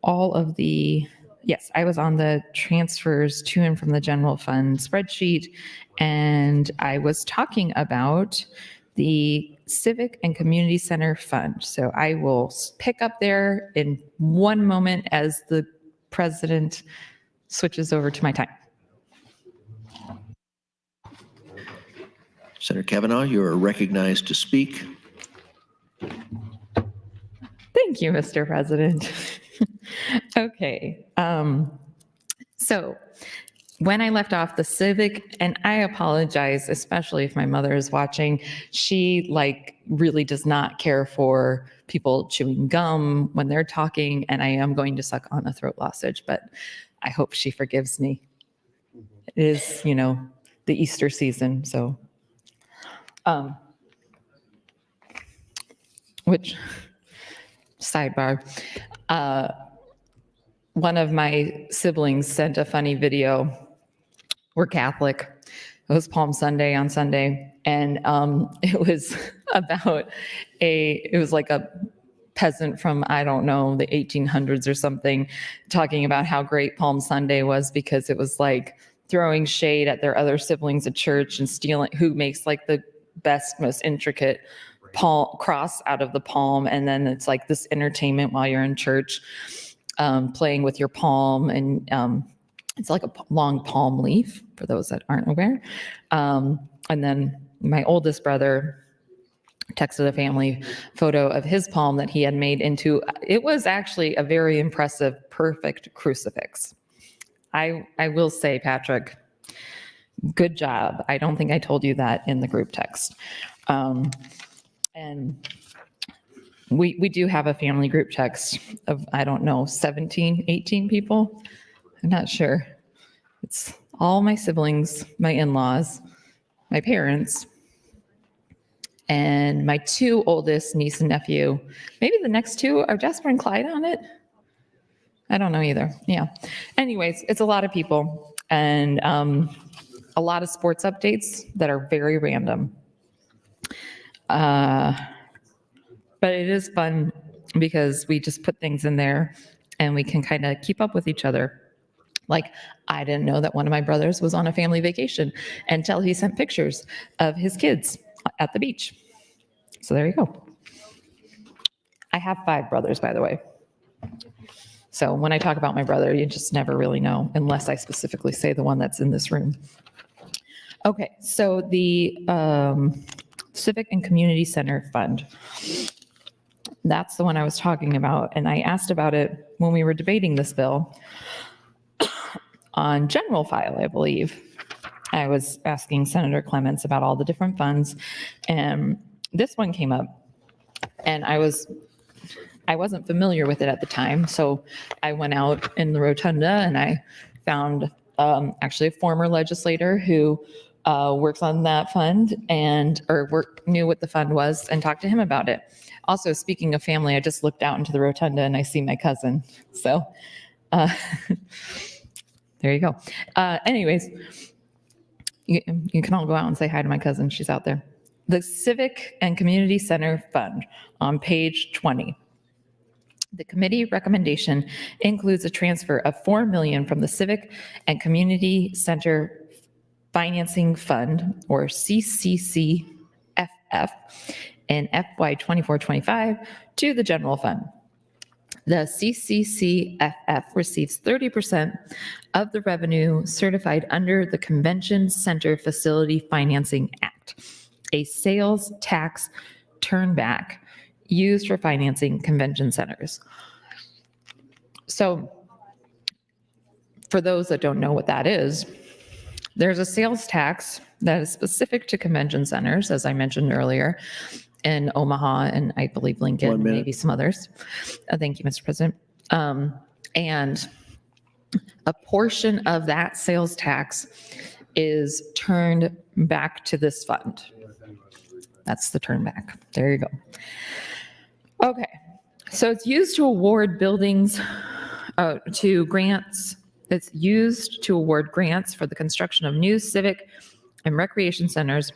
S3: all of the, yes, I was on the transfers to and from the general fund spreadsheet, and I was talking about the Civic and Community Center Fund. So I will pick up there in one moment as the president switches over to my time.
S1: Senator Kavanaugh, you are recognized to speak.
S3: Thank you, Mr. President. Okay. So when I left off the Civic, and I apologize, especially if my mother is watching, she really does not care for people chewing gum when they're talking, and I am going to suck on a throat lozenge, but I hope she forgives me. It is, the Easter season, so. Which, sidebar, one of my siblings sent a funny video. We're Catholic. It was Palm Sunday on Sunday, and it was about it was like a peasant from, I don't know, the 1800s or something, talking about how great Palm Sunday was because it was like throwing shade at their other siblings at church and stealing who makes like the best, most intricate cross out of the palm. And then it's like this entertainment while you're in church, playing with your palm. And it's like a long palm leaf for those that aren't aware. And then my oldest brother texted a family photo of his palm that he had made into, it was actually a very impressive, perfect crucifix. I will say, Patrick, good job. I don't think I told you that in the group text. And we do have a family group text of, I don't know, 17, 18 people. I'm not sure. It's all my siblings, my in-laws, my parents, and my 2 oldest niece and nephew. Maybe the next 2 are Jasper and Clyde on it. I don't know either. Yeah. Anyways, it's a lot of people and a lot of sports updates that are very random. But it is fun because we just put things in there and we can kind of keep up with each other. Like, I didn't know that one of my brothers was on a family vacation until he sent pictures of his kids at the beach. So there you go. I have 5 brothers, by the way. So when I talk about my brother, you just never really know unless I specifically say the one that's in this room. Okay, so the Civic and Community Center Fund. That's the one I was talking about. And I asked about it when we were debating this bill on general file, I believe. I was asking Senator Clements about all the different funds, and this one came up, and I wasn't familiar with it at the time, so I went out in the rotunda and I found actually a former legislator who works on that fund knew what the fund was and talked to him about it. Also, speaking of family, I just looked out into the rotunda and I see my cousin. So there you go. Anyways, you can all go out and say hi to my cousin. She's out there. The Civic and Community Center Fund on page 20. The committee recommendation includes a transfer of $4 million from the Civic and Community Center Financing Fund, or CCCFF, in FY 24-25 to the general fund. The CCCFF receives 30% of the revenue certified under the Convention Center Facility Financing Act, a sales tax turnback used for financing convention centers. So for those that don't know what that is, there's a sales tax that is specific to convention centers, as I mentioned earlier, in Omaha and I believe Lincoln, and maybe some others. Thank you, Mr. President. And a portion of that sales tax is turned back to this fund. That's the turn back. There you go. Okay, so it's used to award buildings to grants. It's used to award grants for the construction of new civic and recreation centers,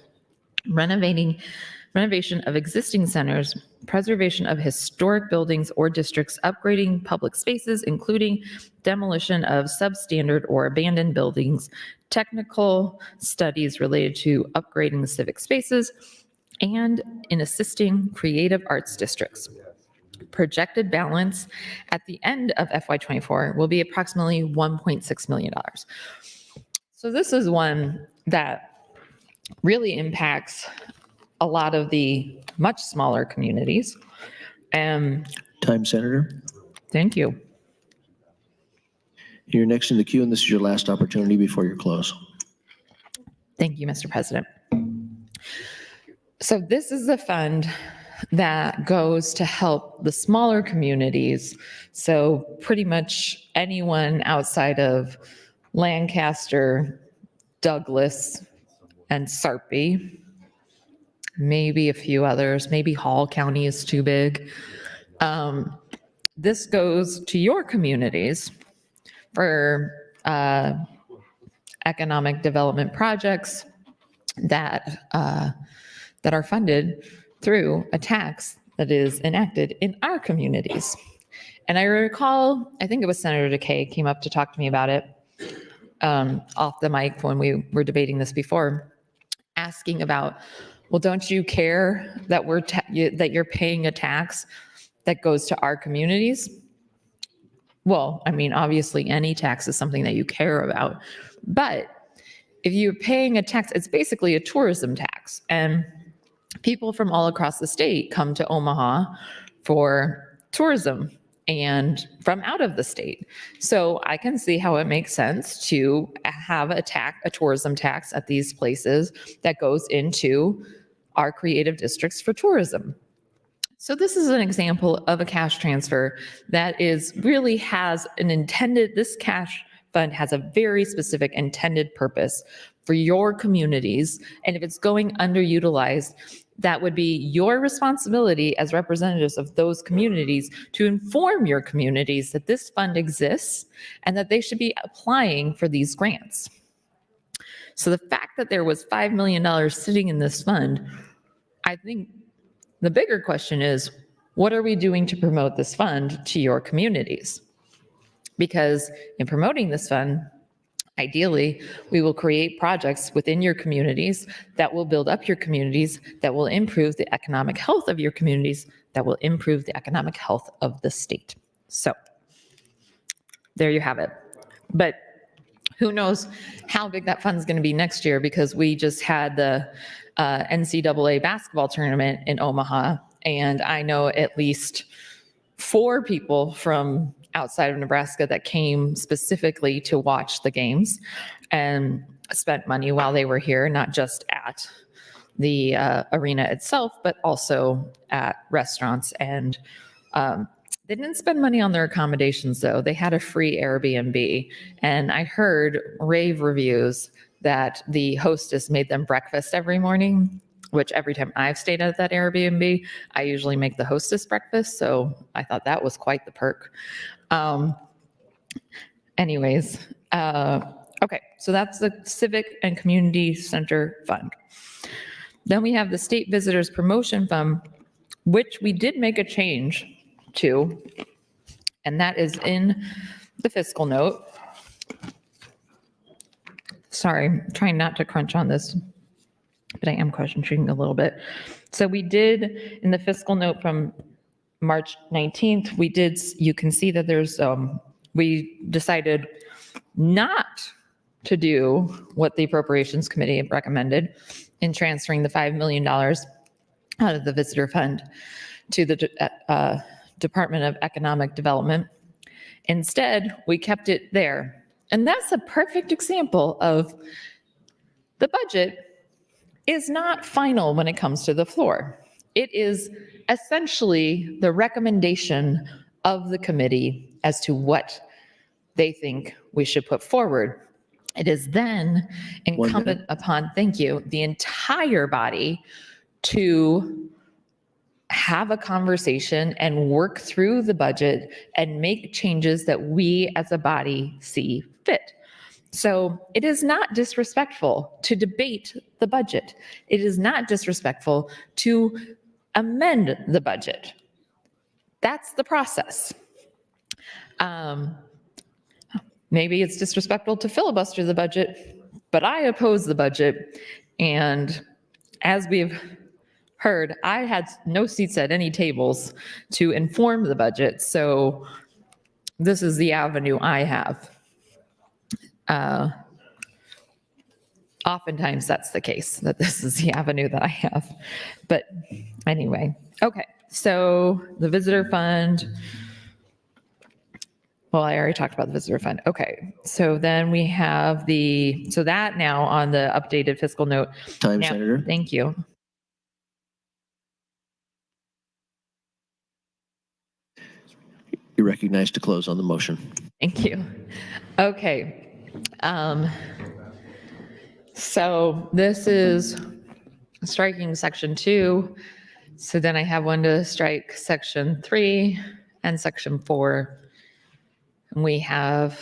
S3: renovation of existing centers, preservation of historic buildings or districts, upgrading public spaces, including demolition of substandard or abandoned buildings, technical studies related to upgrading the civic spaces, and in assisting creative arts districts. Projected balance at the end of FY24 will be approximately $1.6 million. So this is one that really impacts a lot of the much smaller communities.
S1: Time, Senator.
S3: Thank you.
S1: You're next in the queue, and this is your last opportunity before you close.
S3: Thank you, Mr. President. So this is the fund that goes to help the smaller communities. So pretty much anyone outside of Lancaster, Douglas, and Sarpy, maybe a few others, maybe Hall County is too big. This goes to your communities for economic development projects that are funded through a tax that is enacted in our communities. And I recall, I think it was Senator DeKay came up to talk to me about it off the mic when we were debating this before, asking about, well, don't you care that that you're paying a tax that goes to our communities? Well, I mean, obviously any tax is something that you care about, but if you're paying a tax, it's basically a tourism tax, and people from all across the state come to Omaha for tourism and from out of the state. So I can see how it makes sense to have a tourism tax at these places that goes into our creative districts for tourism. So this is an example of a cash transfer that really has this cash fund has a very specific intended purpose for your communities. And if it's going underutilized, that would be your responsibility as representatives of those communities to inform your communities that this fund exists and that they should be applying for these grants. So the fact that there was $5 million sitting in this fund, I think the bigger question is, what are we doing to promote this fund to your communities? Because in promoting this fund, ideally, we will create projects within your communities that will build up your communities, that will improve the economic health of your communities, that will improve the economic health of the state. So there you have it. But who knows how big that fund is going to be next year, because we just had the NCAA basketball tournament in Omaha, and I know at least 4 people from outside of Nebraska that came specifically to watch the games and spent money while they were here, not just at the arena itself, but also at restaurants. And they didn't spend money on their accommodations, though. They had a free Airbnb, and I heard rave reviews that the hostess made them breakfast every morning, which every time I've stayed at that Airbnb, I usually make the hostess breakfast. So I thought that was quite the perk. Anyways, okay, so that's the Civic and Community Center Fund. Then we have the State Visitors Promotion Fund, which we did make a change to, and that is in the fiscal note. Sorry, I'm trying not to crunch on this, but I am crunching a little bit. So we did, in the fiscal note from March 19th, you can see that there's, we decided not to do what the Appropriations Committee recommended in transferring the $5 million out of the visitor fund to the Department of Economic Development. Instead, we kept it there. And that's a perfect example of the budget is not final when it comes to the floor. It is essentially the recommendation of the committee as to what they think we should put forward. It is then incumbent upon, thank you, the entire body to have a conversation and work through the budget and make changes that we as a body see fit. So it is not disrespectful to debate the budget. It is not disrespectful to amend the budget. That's the process. Maybe it's disrespectful to filibuster the budget, but I oppose the budget. And as we've heard, I had no seats at any tables to inform the budget. So this is the avenue I have. Oftentimes that's the case, that this is the avenue that I have. But anyway, okay. So the visitor fund. Well, I already talked about the visitor fund. Okay. So then we have so that now on the updated fiscal note.
S1: Time,
S3: now,
S1: Senator.
S3: Thank you.
S1: You're recognized to close on the motion.
S3: Thank you. Okay. So this is striking section 2. So then I have one to strike section 3 and section 4. And we have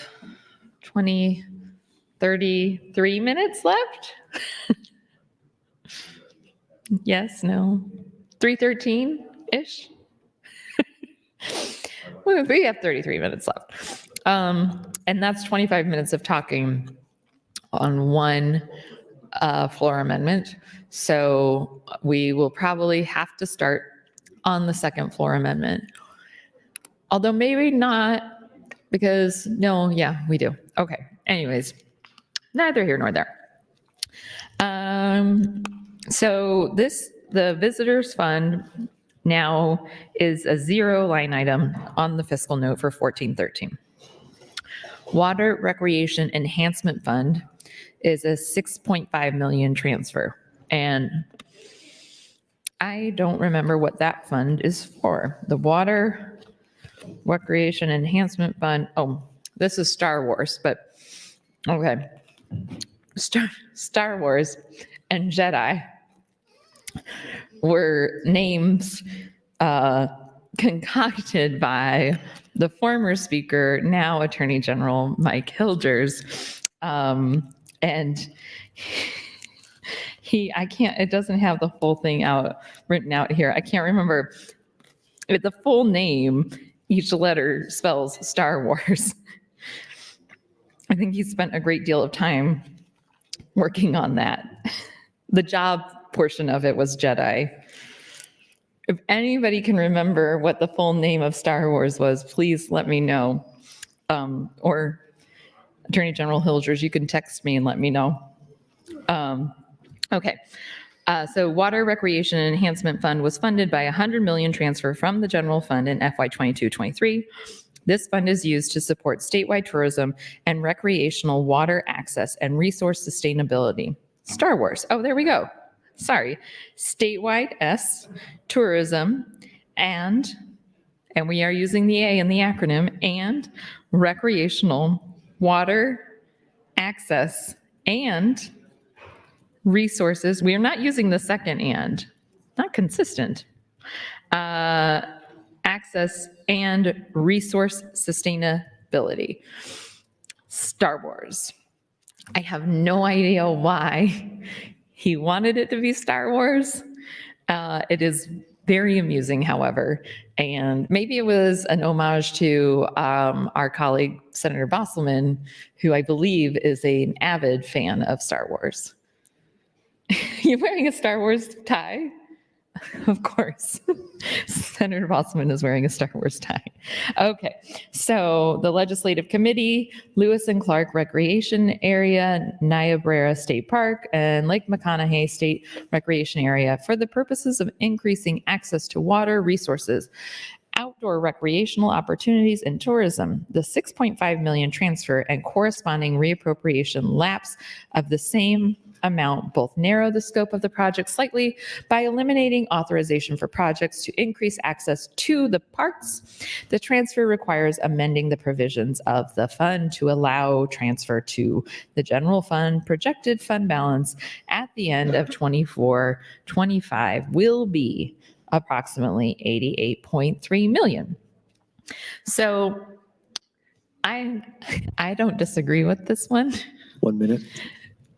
S3: 33 minutes left. Yes, no, 3:13-ish. We have 33 minutes left. And that's 25 minutes of talking on one floor amendment. So we will probably have to start on the second floor amendment. Although maybe not, because we do. Okay, anyways, neither here nor there. So the visitors fund now is a 0 line item on the fiscal note for 1413. Water Recreation Enhancement Fund is a 6.5 million transfer. And I don't remember what that fund is for. The Water Recreation Enhancement Fund. Oh, this is Star Wars, but okay. Star Wars and Jedi were names concocted by the former speaker, now Attorney General Mike Hilgers. And it doesn't have the full thing written out here. I can't remember the full name. Each letter spells Star Wars. I think he spent a great deal of time working on that. The job portion of it was Jedi. If anybody can remember what the full name of Star Wars was, please let me know. Or Attorney General Hilgers, you can text me and let me know. Okay. So Water Recreation and Enhancement Fund was funded by $100 million transfer from the general fund in FY 22-23. This fund is used to support statewide tourism and recreational water access and resource sustainability. Star Wars. Oh, there we go. Sorry. Statewide tourism and we are using the A in the acronym, and recreational water access and resources. We are not using the second and, not consistent. Access and resource sustainability. Star Wars. I have no idea why he wanted it to be Star Wars. It is very amusing, however, and maybe it was an homage to our colleague, Senator Bosselman, who I believe is an avid fan of Star Wars. You're wearing a Star Wars tie? Of course. Senator Bosselman is wearing a Star Wars tie. Okay, so the Legislative Committee, Lewis and Clark Recreation Area, Niobrara State Park, and Lake McConaughey State Recreation Area for the purposes of increasing access to water resources, outdoor recreational opportunities, and tourism. The $6.5 million transfer and corresponding reappropriation lapse of the same amount both narrow the scope of the project slightly by eliminating authorization for projects to increase access to the parks. The transfer requires amending the provisions of the fund to allow transfer to the general fund. Projected fund balance at the end of 24-25 will be approximately $88.3 million. So I don't disagree with this one.
S1: 1 minute.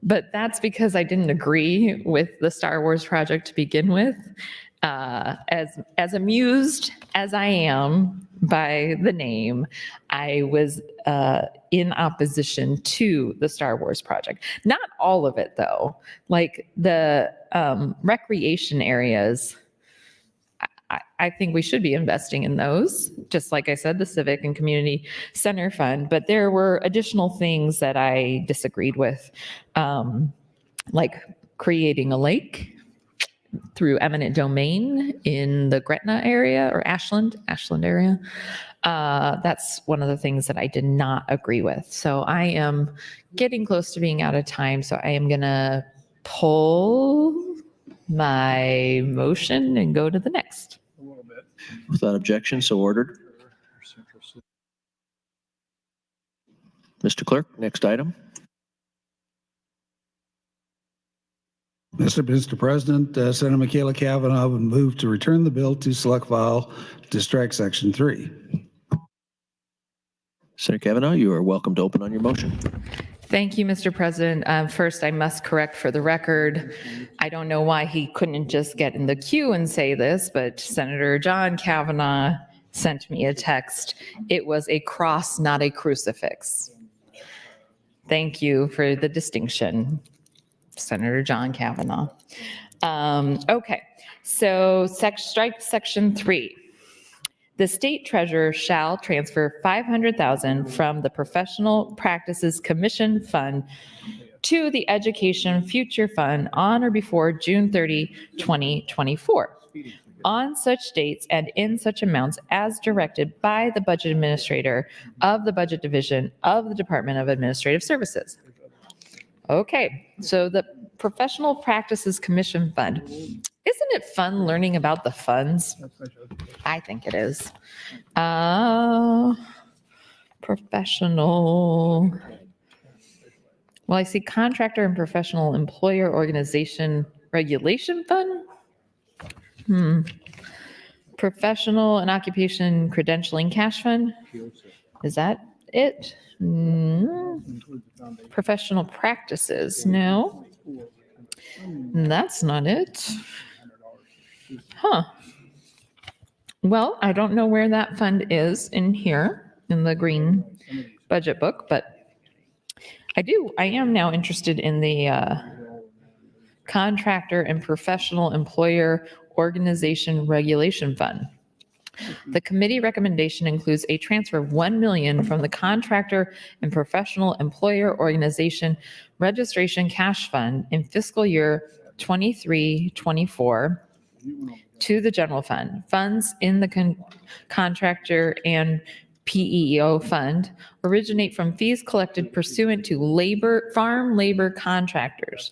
S3: But that's because I didn't agree with the Star Wars project to begin with. As amused as I am by the name, I was in opposition to the Star Wars project. Not all of it, though. Like the recreation areas, I think we should be investing in those, just like I said, the Civic and Community Center Fund. But there were additional things that I disagreed with, like creating a lake through eminent domain in the Gretna area or Ashland area. That's one of the things that I did not agree with. So I am getting close to being out of time. So I am going to pull my motion and go to the next.
S1: Without objection, so ordered. Mr. Clerk, next item.
S2: Mr. President, Senator Michaela Cavanaugh would move to return the bill to select file to strike Section 3.
S1: Senator Kavanaugh, you are welcome to open on your motion.
S3: Thank you, Mr. President. First, I must correct for the record. I don't know why he couldn't just get in the queue and say this, but Senator John Kavanaugh sent me a text. It was a cross, not a crucifix. Thank you for the distinction, Senator John Kavanaugh. Okay, so strike Section 3. The state treasurer shall transfer $500,000 from the Professional Practices Commission Fund to the Education Future Fund on or before June 30, 2024, on such dates and in such amounts as directed by the budget administrator of the Budget Division of the Department of Administrative Services. Okay, so the Professional Practices Commission Fund. Isn't it fun learning about the funds? I think it is. Professional. Well, I see Contractor and Professional Employer Organization Regulation Fund. Professional and Occupation Credentialing Cash Fund. Is that it? Professional Practices. No. That's not it. Huh. Well, I don't know where that fund is in here in the green budget book, but I am now interested in the Contractor and Professional Employer Organization Regulation Fund. The committee recommendation includes a transfer of $1 million from the Contractor and Professional Employer Organization Registration Cash Fund in fiscal year 23-24 to the general fund. Funds in the Contractor and PEO fund originate from fees collected pursuant to farm labor contractors,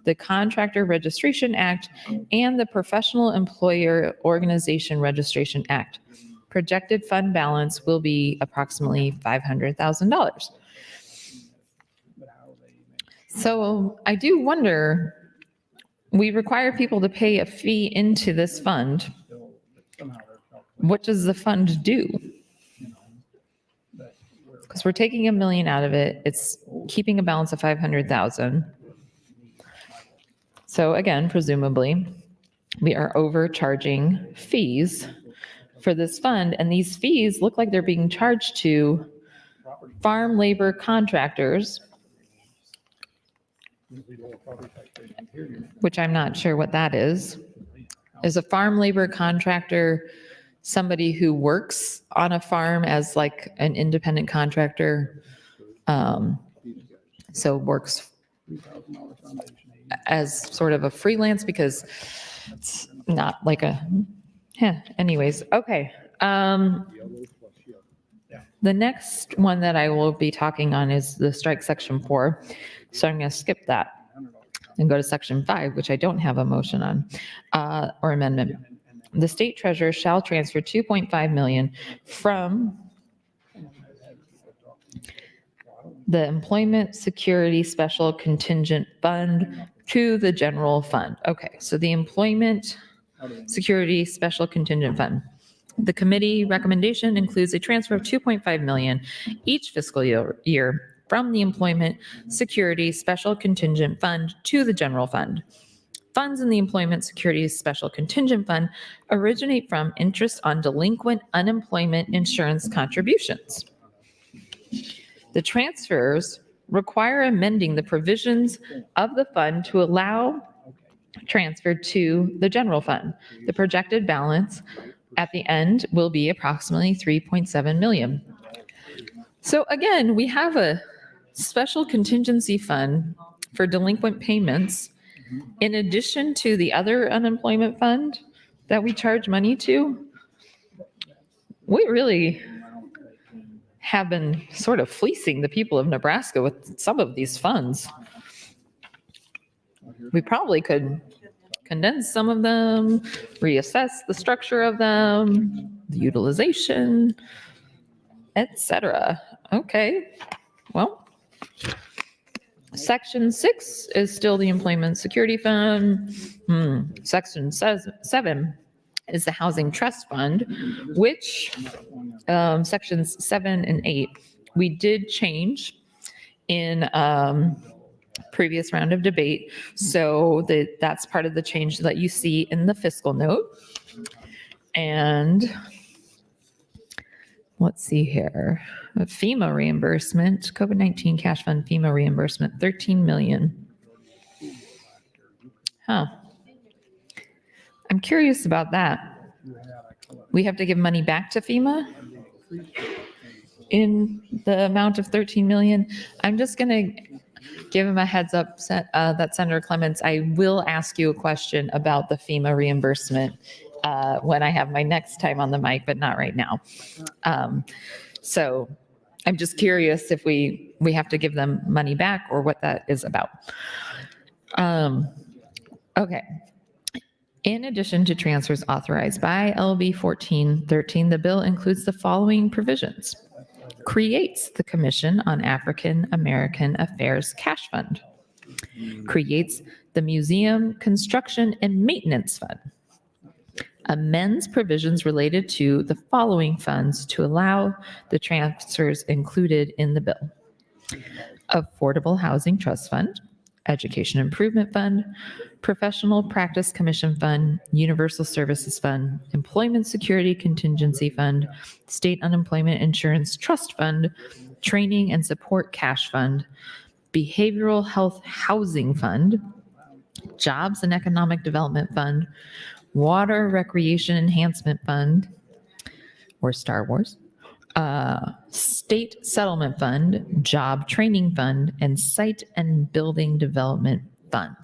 S3: the Contractor Registration Act, and the Professional Employer Organization Registration Act. Projected fund balance will be approximately $500,000. So I do wonder, we require people to pay a fee into this fund. What does the fund do? Because we're taking $1 million out of it. It's keeping a balance of 500,000. So again, presumably, we are overcharging fees for this fund, and these fees look like they're being charged to farm labor contractors, which I'm not sure what that is. Is a farm labor contractor somebody who works on a farm as like an independent contractor? So works as sort of a freelance, because it's not like a, anyways, okay. The next one that I will be talking on is the strike section 4. So I'm going to skip that and go to section 5, which I don't have a motion on, or amendment. The state treasurer shall transfer 2.5 million from the Employment Security Special Contingent Fund to the general fund. Okay, so the Employment Security Special Contingent Fund. The committee recommendation includes a transfer of 2.5 million each fiscal year from the Employment Security Special Contingent Fund to the general fund. Funds in the Employment Security Special Contingent Fund originate from interest on delinquent unemployment insurance contributions. The transfers require amending the provisions of the fund to allow transfer to the general fund. The projected balance at the end will be approximately 3.7 million. So again, we have a special contingency fund for delinquent payments in addition to the other unemployment fund that we charge money to. We really have been sort of fleecing the people of Nebraska with some of these funds. We probably could condense some of them, reassess the structure of them, the utilization, etc. Okay, well, section 6 is still the Employment Security Fund. Section 7 is the Housing Trust Fund, which sections 7 and 8 we did change in previous round of debate. So that's part of the change that you see in the fiscal note. And let's see here. FEMA reimbursement, COVID-19 cash fund FEMA reimbursement, 13 million. I'm curious about that. We have to give money back to FEMA in the amount of 13 million. I'm just going to give him a heads up that Senator Clements, I will ask you a question about the FEMA reimbursement when I have my next time on the mic, but not right now. So I'm just curious if we have to give them money back or what that is about. Okay. In addition to transfers authorized by LB 1413, the bill includes the following provisions. Creates the Commission on African American Affairs Cash Fund. Creates the Museum Construction and Maintenance Fund. Amends provisions related to the following funds to allow the transfers included in the bill. Affordable Housing Trust Fund, Education Improvement Fund, Professional Practice Commission Fund, Universal Services Fund, Employment Security Contingency Fund, State Unemployment Insurance Trust Fund, Training and Support Cash Fund, Behavioral Health Housing Fund, Jobs and Economic Development Fund, Water Recreation Enhancement Fund, or Star Wars, State Settlement Fund, Job Training Fund, and Site and Building Development Fund.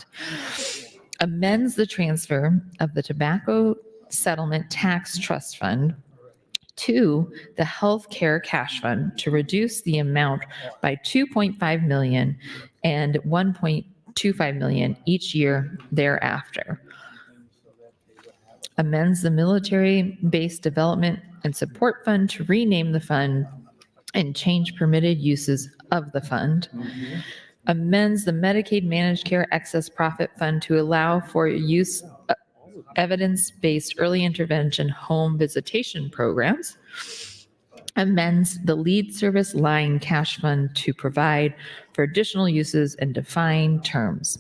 S3: Amends the transfer of the Tobacco Settlement Tax Trust Fund to the Health Care Cash Fund to reduce the amount by 2.5 million and 1.25 million each year thereafter. Amends the Military Base Development and Support Fund to rename the fund and change permitted uses of the fund. amends the Medicaid Managed Care Excess Profit Fund to allow for use of evidence-based early intervention home visitation programs, amends the lead service line cash fund to provide for additional uses and define terms,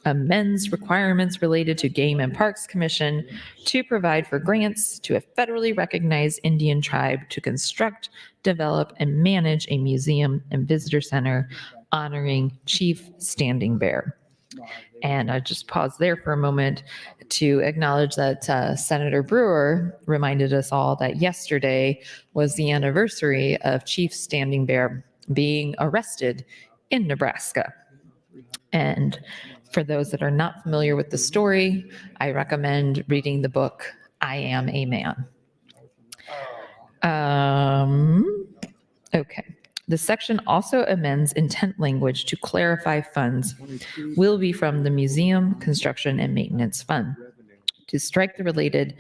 S3: amends requirements related to Game and Parks Commission to provide for grants to a federally recognized Indian tribe to construct, develop, and manage a museum and visitor center honoring Chief Standing Bear. And I just pause there for a moment to acknowledge that Senator Brewer reminded us all that yesterday was the anniversary of Chief Standing Bear being arrested in Nebraska. And for those that are not familiar with the story, I recommend reading the book, I Am a Man. Okay. The section also amends intent language to clarify funds will be from the Museum Construction and Maintenance Fund, to strike the related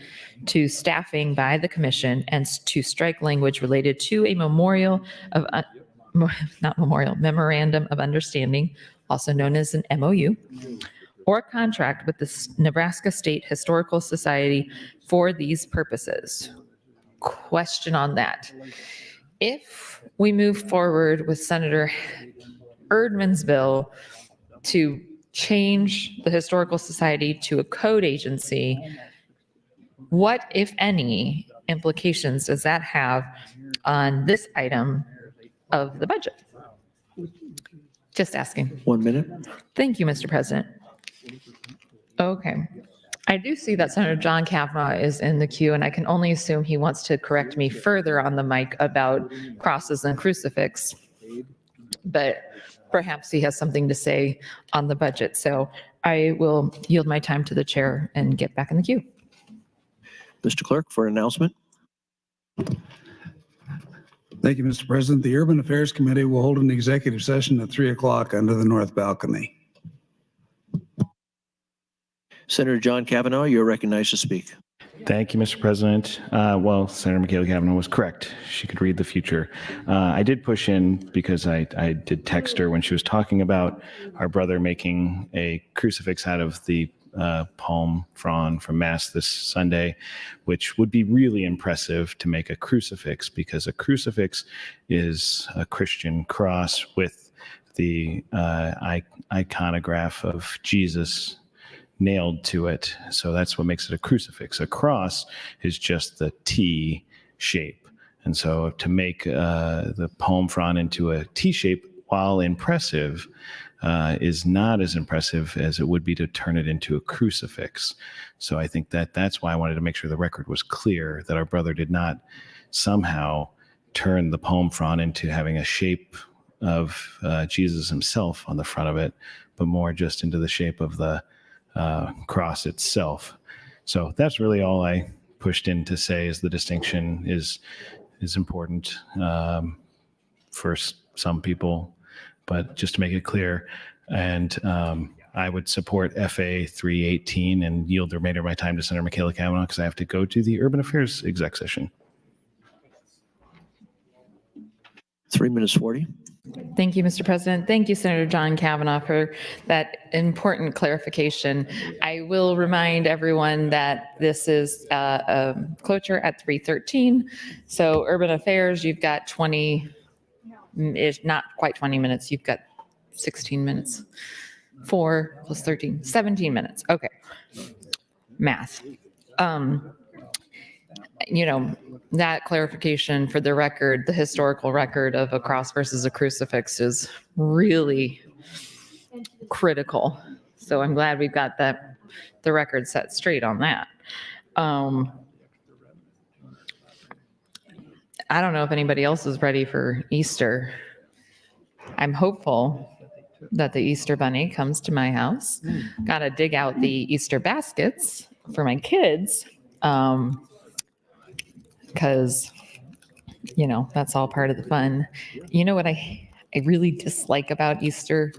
S3: to staffing by the commission, and to strike language related to a memoriam of understanding, also known as an MOU, or contract with the Nebraska State Historical Society for these purposes. Question on that. If we move forward with Senator Erdman's bill to change the Historical Society to a code agency, what, if any, implications does that have on this item of the budget? Just asking.
S1: 1 minute.
S3: Thank you, Mr. President. Okay. I do see that Senator John Kavanaugh is in the queue, and I can only assume he wants to correct me further on the mic about crosses and crucifix. But perhaps he has something to say on the budget. So I will yield my time to the chair and get back in the queue.
S1: Mr. Clerk, for an announcement.
S2: Thank you, Mr. President. The Urban Affairs Committee will hold an executive session at 3 o'clock under the north balcony.
S1: Senator John Kavanaugh, you're recognized to speak.
S5: Thank you, Mr. President. Well, Senator Michaela Kavanaugh was correct. She could read the future. I did push in because I did text her when she was talking about our brother making a crucifix out of the palm frond from Mass this Sunday, which would be really impressive to make a crucifix, because a crucifix is a Christian cross with the iconograph of Jesus nailed to it. So that's what makes it a crucifix. A cross is just the T shape. And so to make the palm frond into a T shape, while impressive, is not as impressive as it would be to turn it into a crucifix. So I think that's why I wanted to make sure the record was clear that our brother did not somehow turn the palm frond into having a shape of Jesus himself on the front of it, but more just into the shape of the cross itself. So that's really all I pushed in to say, is the distinction is important for some people, but just to make it clear. And I would support FA 318 and yield the remainder of my time to Senator Michaela Kavanaugh, because I have to go to the Urban Affairs exec session.
S1: 3 minutes 40.
S3: Thank you, Mr. President. Thank you, Senator John Kavanaugh, for that important clarification. I will remind everyone that this is a cloture at 3:13. So Urban Affairs, you've got 20, if not quite 20 minutes, you've got 16 minutes. 4 plus 13, 17 minutes. Okay. Math. That clarification for the record, the historical record of a cross versus a crucifix, is really critical. So I'm glad we've got the record set straight on that. I don't know if anybody else is ready for Easter. I'm hopeful that the Easter bunny comes to my house. Got to dig out the Easter baskets for my kids. Because, that's all part of the fun. You know what I really dislike about Easter?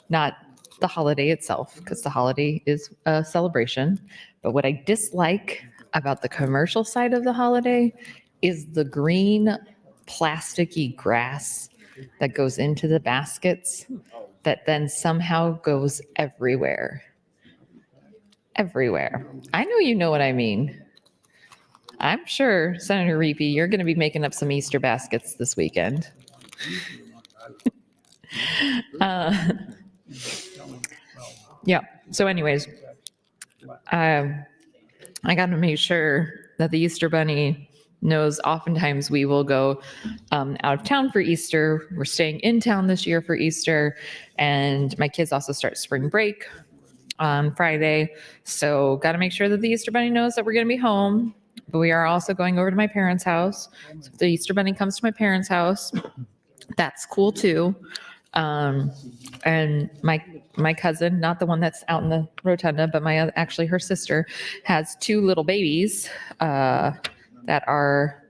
S3: Not the holiday itself, because the holiday is a celebration. But what I dislike about the commercial side of the holiday is the green plasticky grass that goes into the baskets. that then somehow goes everywhere. Everywhere. I know you know what I mean. I'm sure, Senator Reapy, you're going to be making up some Easter baskets this weekend. Yeah. So anyways, I got to make sure that the Easter Bunny knows oftentimes we will go out of town for Easter. We're staying in town this year for Easter. And my kids also start spring break on Friday. So got to make sure that the Easter Bunny knows that we're going to be home. But we are also going over to my parents' house. So if the Easter Bunny comes to my parents' house, that's cool too. And my cousin, not the one that's out in the rotunda, but actually her sister, has 2 little babies that are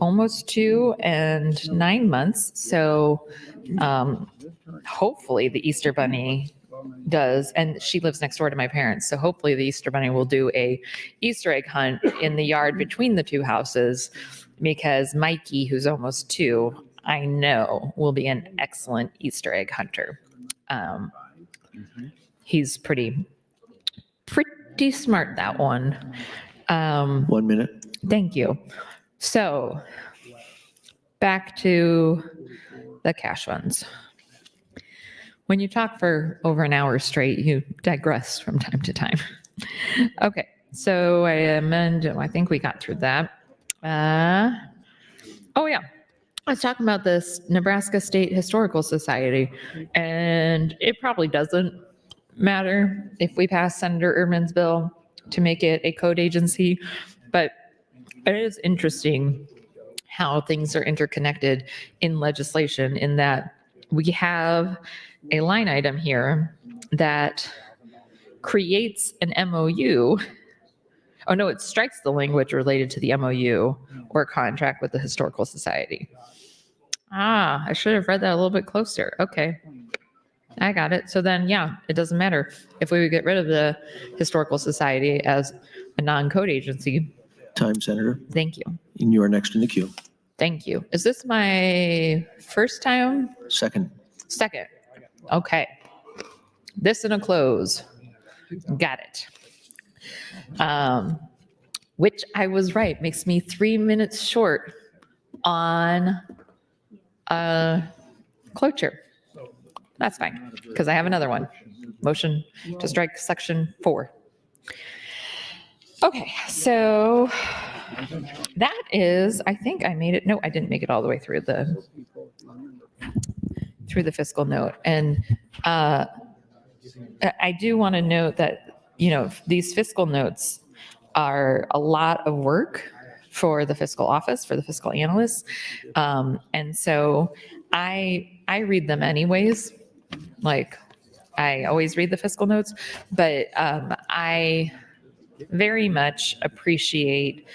S3: almost 2 and 9 months. So hopefully the Easter Bunny does, and she lives next door to my parents. So hopefully the Easter Bunny will do a Easter egg hunt in the yard between the 2 houses, because Mikey, who's almost 2, I know will be an excellent Easter egg hunter. He's pretty smart, that one.
S1: 1 minute.
S3: Thank you. So back to the cash funds. When you talk for over an hour straight, you digress from time to time. Okay, so I think we got through that. Oh yeah, I was talking about this Nebraska State Historical Society, and it probably doesn't matter if we pass Senator Erman's bill to make it a code agency, but it is interesting how things are interconnected in legislation, in that we have a line item here that creates an MOU. Oh no, it strikes the language related to the MOU or contract with the Historical Society. I should have read that a little bit closer. Okay, I got it. So then, yeah, it doesn't matter if we would get rid of the Historical Society as a non-code agency.
S1: Time, Senator.
S3: Thank you.
S1: And you are next in the queue.
S3: Thank you. Is this my first time?
S1: Second.
S3: Second. Okay. This in a close. Got it. Which I was right, makes me 3 minutes short on cloture. That's fine, because I have another one. Motion to strike section 4. Okay, so that is, I think I made it. No, I didn't make it all the way through the fiscal note. And I do want to note that, these fiscal notes are a lot of work for the fiscal office, for the fiscal analysts. And so I read them anyways. Like, I always read the fiscal notes, but I very much appreciate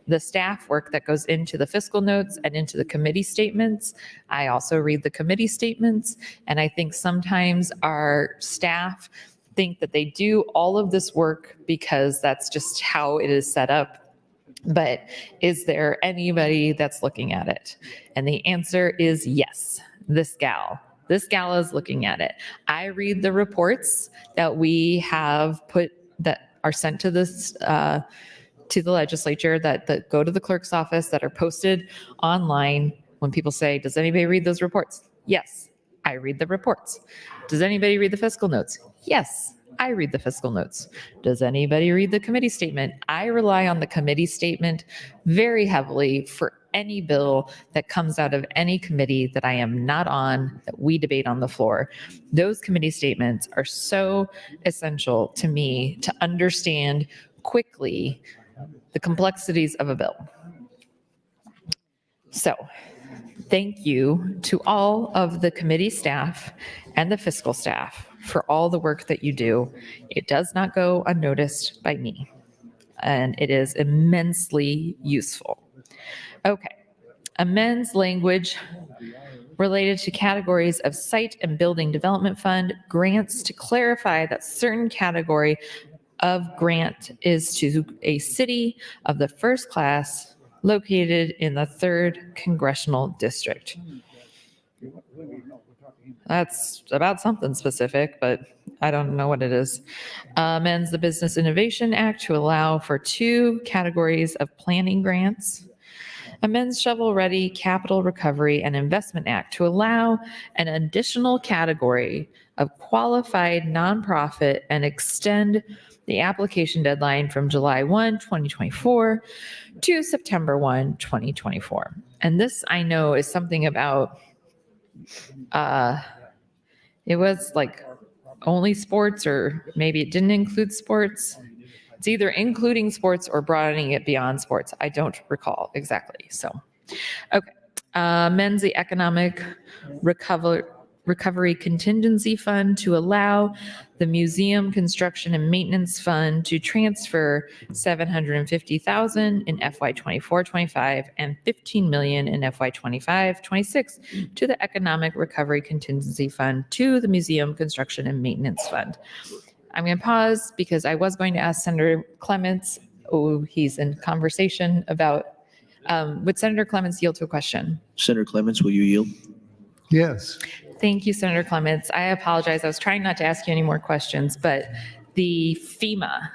S3: the staff work that goes into the fiscal notes and into the committee statements. I also read the committee statements, and I think sometimes our staff think that they do all of this work because that's just how it is set up. But is there anybody that's looking at it? And the answer is yes, this gal. This gal is looking at it. I read the reports that we have put, that are sent to this, to the legislature, that go to the clerk's office, that are posted online. When people say, does anybody read those reports? Yes, I read the reports. Does anybody read the fiscal notes? Yes, I read the fiscal notes. Does anybody read the committee statement? I rely on the committee statement very heavily for any bill that comes out of any committee that I am not on, that we debate on the floor. Those committee statements are so essential to me to understand quickly the complexities of a bill. So, thank you to all of the committee staff and the fiscal staff for all the work that you do. It does not go unnoticed by me, and it is immensely useful. Okay, amends language related to categories of site and building development fund grants to clarify that certain category of grant is to a city of the first class located in the 3rd congressional district. That's about something specific, but I don't know what it is. Amends the Business Innovation Act to allow for 2 categories of planning grants. Amends Shovel-Ready Capital Recovery and Investment Act to allow an additional category of qualified nonprofit and extend the application deadline from July 1, 2024 to September 1, 2024. And this I know is something about, it was like only sports, or maybe it didn't include sports. It's either including sports or broadening it beyond sports. I don't recall exactly. So, okay. Amends the Economic Recovery Contingency Fund to allow the Museum Construction and Maintenance Fund to transfer $750,000 in FY 24-25 and $15 million in FY 25-26 to the Economic Recovery Contingency Fund to the Museum Construction and Maintenance Fund. I'm going to pause because I was going to ask Senator Clements. Oh, he's in conversation about, would Senator Clements yield to a question?
S1: Senator Clements, will you yield?
S2: Yes.
S3: Thank you, Senator Clements. I apologize. I was trying not to ask you any more questions, but the FEMA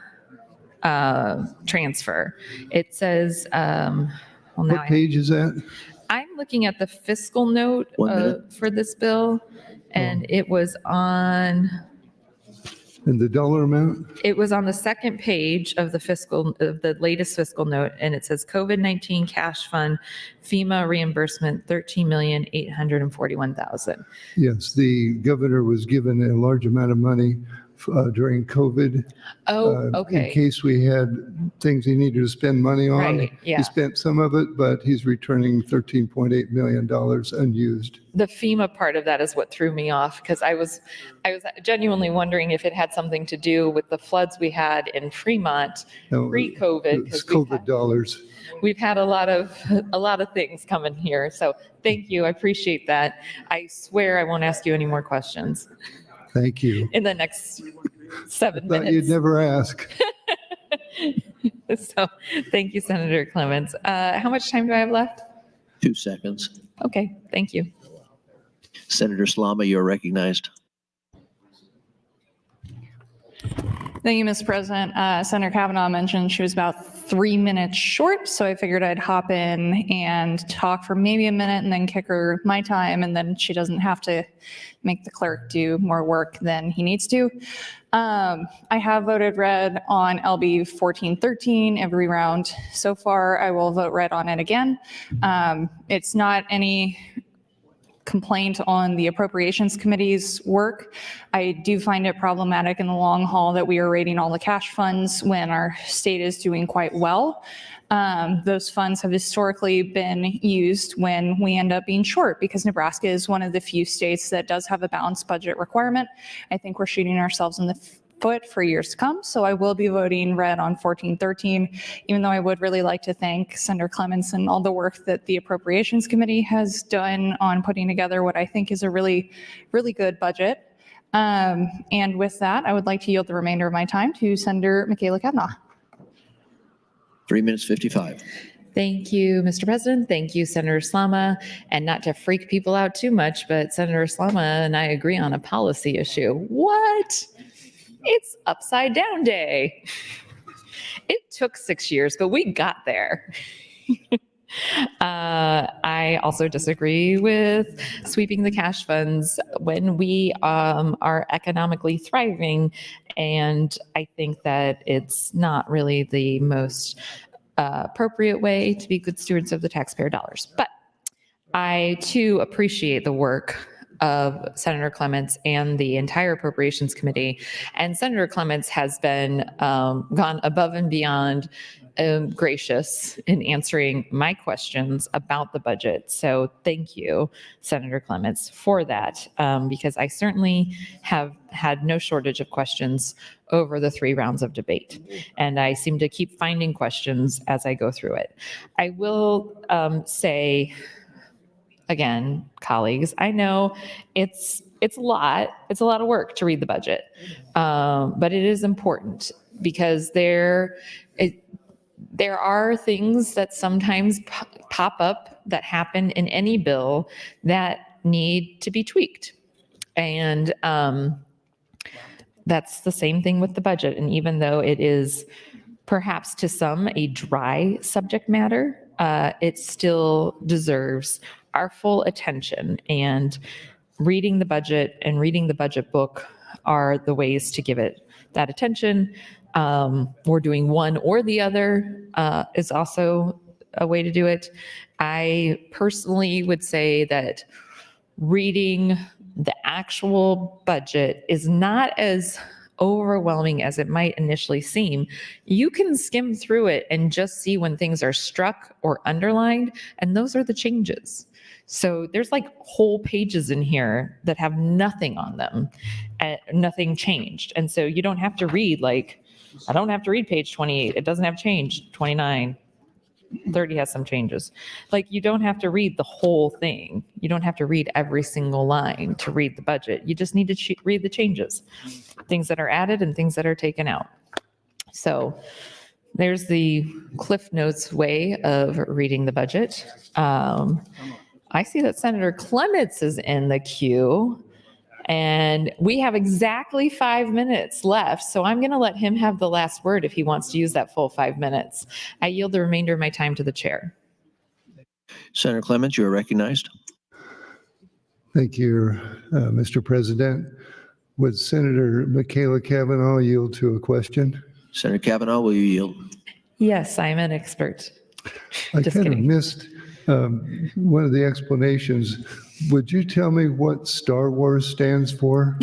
S3: transfer, it says, well, now
S6: What page is that?
S3: I'm looking at the fiscal note
S1: 1 minute.
S3: for this bill, and it was on
S6: And the dollar amount?
S3: It was on the second page of the latest fiscal note, and it says COVID-19 cash fund, FEMA reimbursement, $13,841,000.
S6: Yes, the governor was given a large amount of money during COVID.
S3: Oh,
S6: In
S3: okay.
S6: case we had things he needed to spend money on.
S3: Right, yeah.
S6: He spent some of it, but he's returning $13.8 million unused.
S3: The FEMA part of that is what threw me off, because I was genuinely wondering if it had something to do with the floods we had in Fremont
S6: No,
S3: pre-COVID.
S6: It's
S3: 'cause
S6: COVID dollars.
S3: we've had a lot of things coming here. So thank you. I appreciate that. I swear I won't ask you any more questions
S6: Thank you.
S3: in the next 7
S6: Thought you'd
S3: minutes.
S6: never ask.
S3: So thank you, Senator Clements. How much time do I have left?
S1: 2 seconds.
S3: Okay, thank you.
S1: Senator Slama, you're recognized.
S7: Thank you, Mr. President. Senator Kavanaugh mentioned she was about 3 minutes short, so I figured I'd hop in and talk for maybe a minute and then kick her my time, and then she doesn't have to make the clerk do more work than he needs to. I have voted red on LB 1413 every round so far. I will vote red on it again. It's not any complaint on the Appropriations Committee's work. I do find it problematic in the long haul that we are raiding all the cash funds when our state is doing quite well. Those funds have historically been used when we end up being short, because Nebraska is one of the few states that does have a balanced budget requirement. I think we're shooting ourselves in the foot for years to come. So I will be voting red on 1413, even though I would really like to thank Senator Clements and all the work that the Appropriations Committee has done on putting together what I think is a really, really good budget. And with that, I would like to yield the remainder of my time to Senator Michaela Kavanaugh.
S1: 3 minutes 55.
S3: Thank you, Mr. President. Thank you, Senator Slama. And not to freak people out too much, but Senator Slama and I agree on a policy issue. What? It's upside down day. It took 6 years, but we got there. I also disagree with sweeping the cash funds when we are economically thriving. And I think that it's not really the most appropriate way to be good stewards of the taxpayer dollars. But I too appreciate the work of Senator Clements and the entire Appropriations Committee. And Senator Clements has been gone above and beyond gracious in answering my questions about the budget. So thank you, Senator Clements, for that, because I certainly have had no shortage of questions over the 3 rounds of debate. And I seem to keep finding questions as I go through it. I will say, again, colleagues, I know it's a lot of work to read the budget, but it is important because there are things that sometimes pop up that happen in any bill that need to be tweaked. And that's the same thing with the budget. And even though it is perhaps to some a dry subject matter, it still deserves our full attention. And reading the budget and reading the budget book are the ways to give it that attention. We're doing one or the other is also a way to do it. I personally would say that reading the actual budget is not as overwhelming as it might initially seem. You can skim through it and just see when things are struck or underlined, and those are the changes. So there's like whole pages in here that have nothing on them, nothing changed. And so you don't have to read I don't have to read page 28. It doesn't have change. 29. 30 has some changes. You don't have to read the whole thing. You don't have to read every single line to read the budget. You just need to read the changes, things that are added and things that are taken out. So there's the Cliff Notes way of reading the budget. I see that Senator Clements is in the queue. And we have exactly 5 minutes left, so I'm going to let him have the last word if he wants to use that full 5 minutes. I yield the remainder of my time to the chair.
S1: Senator Clements, you are recognized.
S6: Thank you, Mr. President. Would Senator Michaela Cavanaugh yield to a question?
S1: Senator Kavanaugh, will you yield?
S3: Yes, I'm an expert.
S6: I
S3: Just
S6: kind of
S3: kidding.
S6: missed one of the explanations. Would you tell me what Star Wars stands for?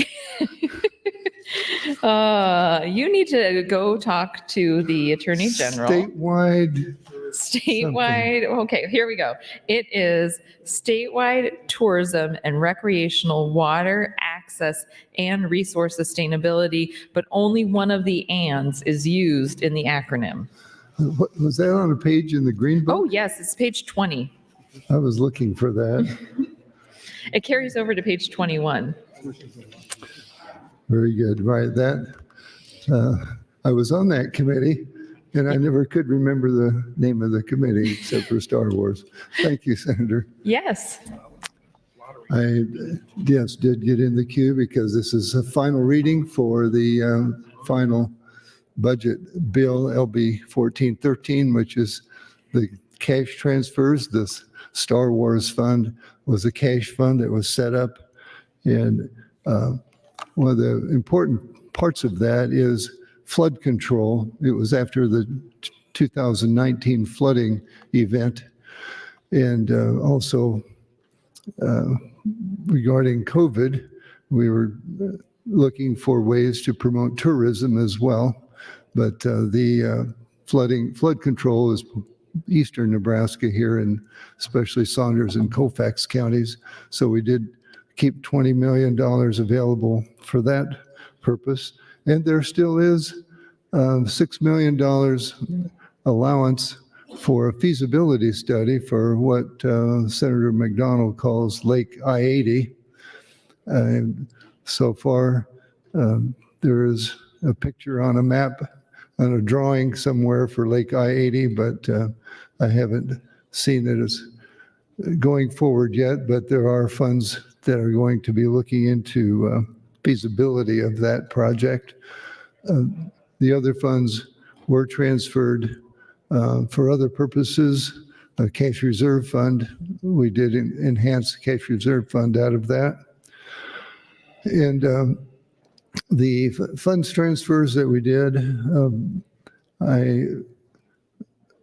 S3: You need to go talk to the Attorney General. Statewide. Okay, here we go. It is statewide tourism and recreational water access and resource sustainability, but only one of the ands is used in the acronym.
S6: What, was that on a page in the Green Book?
S3: Oh, yes, it's page 20.
S6: I was looking for that.
S3: It carries over to page 21.
S6: Very good. Right. I was on that committee, and I never could remember the name of the committee except for Star Wars. Thank you, Senator.
S3: Yes.
S6: I, did get in the queue because this is a final reading for the final budget bill, LB 1413, which is the cash transfers. This Star Wars fund was a cash fund that was set up. And one of the important parts of that is flood control. It was after the 2019 flooding event. And also regarding COVID, we were looking for ways to promote tourism as well. But the flood control is eastern Nebraska here, and especially Saunders and Colfax counties. So we did keep $20 million available for that purpose. And there still is $6 million allowance for a feasibility study for what Senator McDonald calls Lake I-80. And so far, there is a picture on a map, on a drawing somewhere for Lake I-80, but I haven't seen that it's going forward yet, but there are funds that are going to be looking into feasibility of that project. The other funds were transferred for other purposes. A cash reserve fund, we did enhance the cash reserve fund out of that. And the funds transfers that we did, I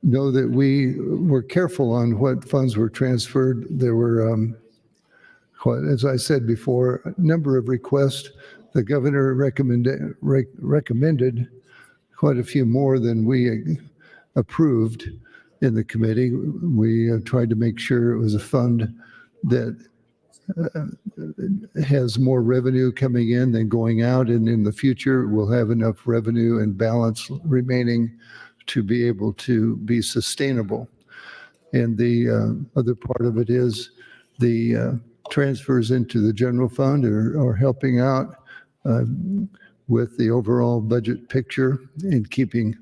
S6: know that we were careful on what funds were transferred. There were, as I said before, a number of requests. The governor recommended quite a few more than we approved in the committee. We tried to make sure it was a fund that has more revenue coming in than going out, and in the future we'll have enough revenue and balance remaining to be able to be sustainable. And the other part of it is the transfers into the general fund are helping out with the overall budget picture and keeping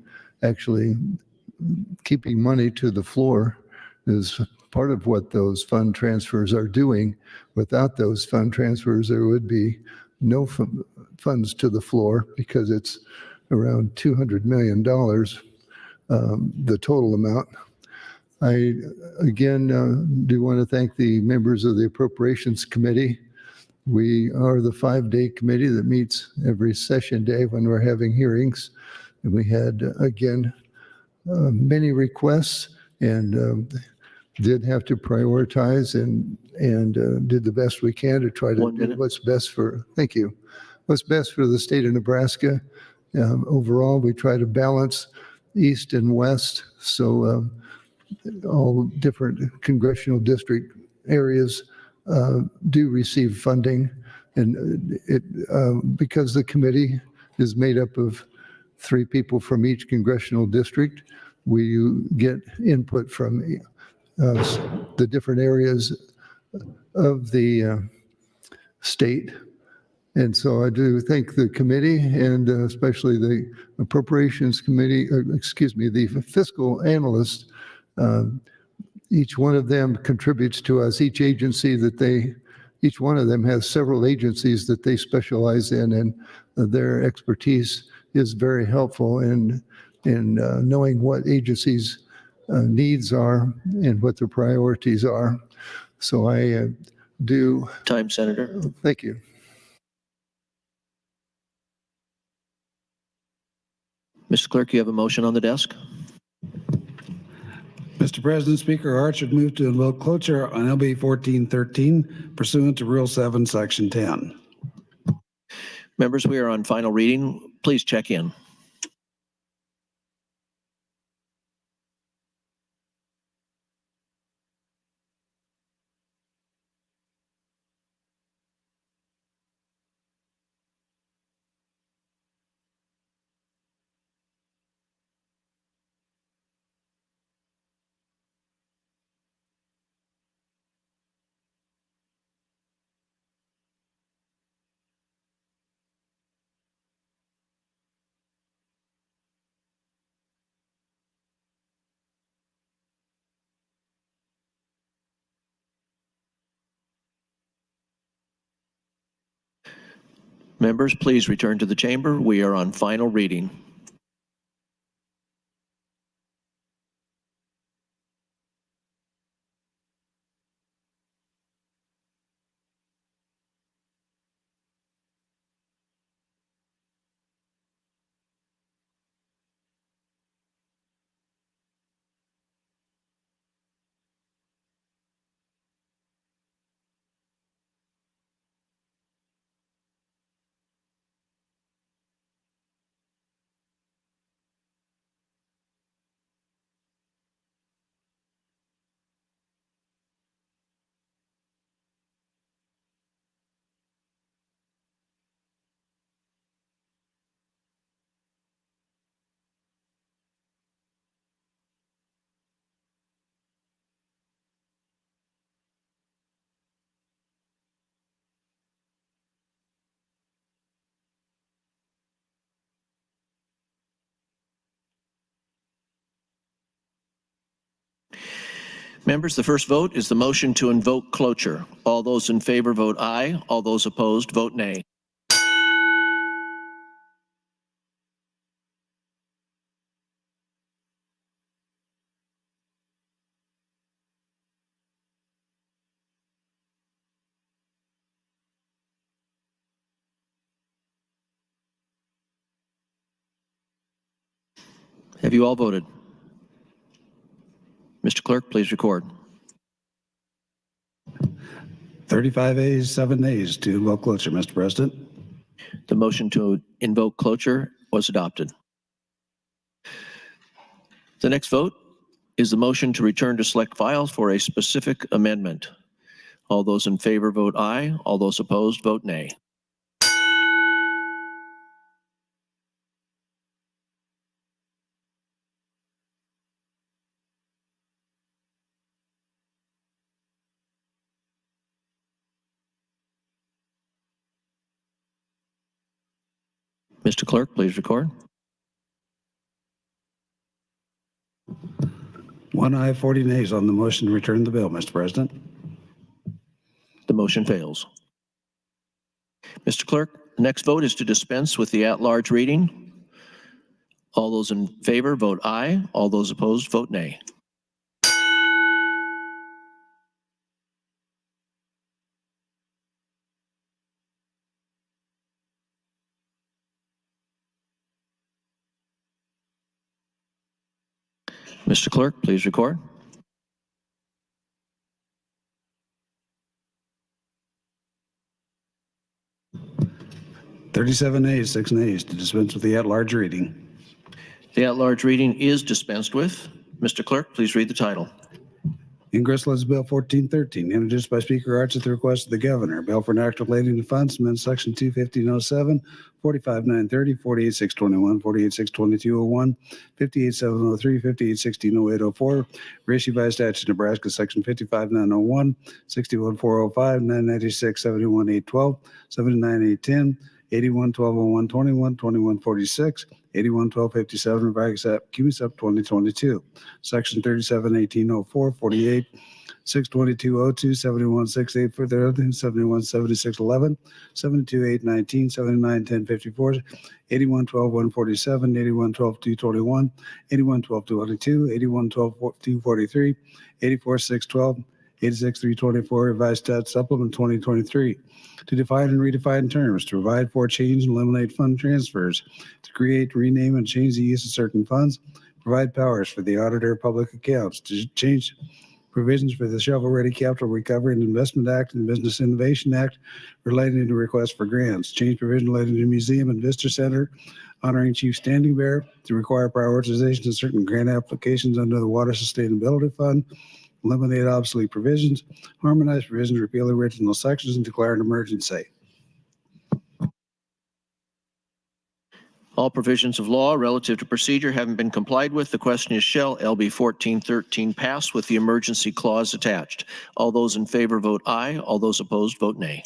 S6: money to the floor is part of what those fund transfers are doing. Without those fund transfers, there would be no funds to the floor because it's around $200 million, the total amount. I, again, do want to thank the members of the Appropriations Committee. We are the 5-day committee that meets every session day when we're having hearings. And we had, again, many requests and did have to prioritize and did the best we can to try to
S1: 1
S6: do
S1: minute.
S6: what's best for, thank you, what's best for the state of Nebraska. Overall, we try to balance east and west. So all different congressional district areas do receive funding. And because the committee is made up of 3 people from each congressional district, we get input from the different areas of the state. And so I do thank the committee and especially the Appropriations Committee, the fiscal analysts. Each one of them contributes to us. Each one of them has several agencies that they specialize in, and their expertise is very helpful in knowing what agencies' needs are and what their priorities are. So I do.
S1: Time, Senator.
S6: Thank you.
S1: Mr. Clerk, you have a motion on the desk.
S2: Mr. President, Speaker Arch would move to invoke cloture on LB 1413 pursuant to Rule 7, Section 10.
S1: Members, we are on final reading. Please check in. Members, please return to the chamber. We are on final reading. Members, the first vote is the motion to invoke cloture. All those in favor vote aye. All those opposed vote nay. Have you all voted? Mr. Clerk, please record.
S2: 35 ayes, 7 nays to invoke cloture, Mr. President.
S1: The motion to invoke cloture was adopted. The next vote is the motion to return to select files for a specific amendment. All those in favor vote aye. All those opposed vote nay. Mr. Clerk, please record.
S2: 1 aye, 40 nays on the motion to return the bill, Mr. President.
S1: The motion fails. Mr. Clerk, the next vote is to dispense with the at-large reading. All those in favor vote aye. All those opposed vote nay. Mr. Clerk, please record.
S2: Thirty-seven ayes, 6 nays to dispense with the at-large reading.
S1: The at-large reading is dispensed with. Mr. Clerk, please read the title.
S2: Ingress Legislative Bill 1413, introduced by Speaker Arts at the request of the Governor. Bill for an act relating to funds, amend Section 21507, 45930, 48621, 4862201, 58703, 581600804, ratio by statute Nebraska Section 55901, 61405, 996, 71812, 79810, 811201, 21, 2146, 811257, revised up, QSUP 2022. Section 371804, 48, 62202, 7168 for the other, 717611, 72819, 791054, 8112 8112 8112 8112 84612, 86324, revised stat supplement 2023, to define and redefine terms, to provide for change and eliminate fund transfers, to create, rename, and change the use of certain funds, provide powers for the auditor of public accounts, to change provisions for the Shovel-Ready Capital Recovery and Investment Act and Business Innovation Act relating to requests for grants, change provision relating to Museum and Visitor Center, honoring Chief Standing Bearer, to require prioritization of certain grant applications under the Water Sustainability Fund, eliminate obsolete provisions, harmonize provisions, repeal original sections, and declare an emergency.
S1: All provisions of law relative to procedure having been complied with, the question is, shall LB 1413 pass with the emergency clause attached? All those in favor vote aye. All those opposed vote nay.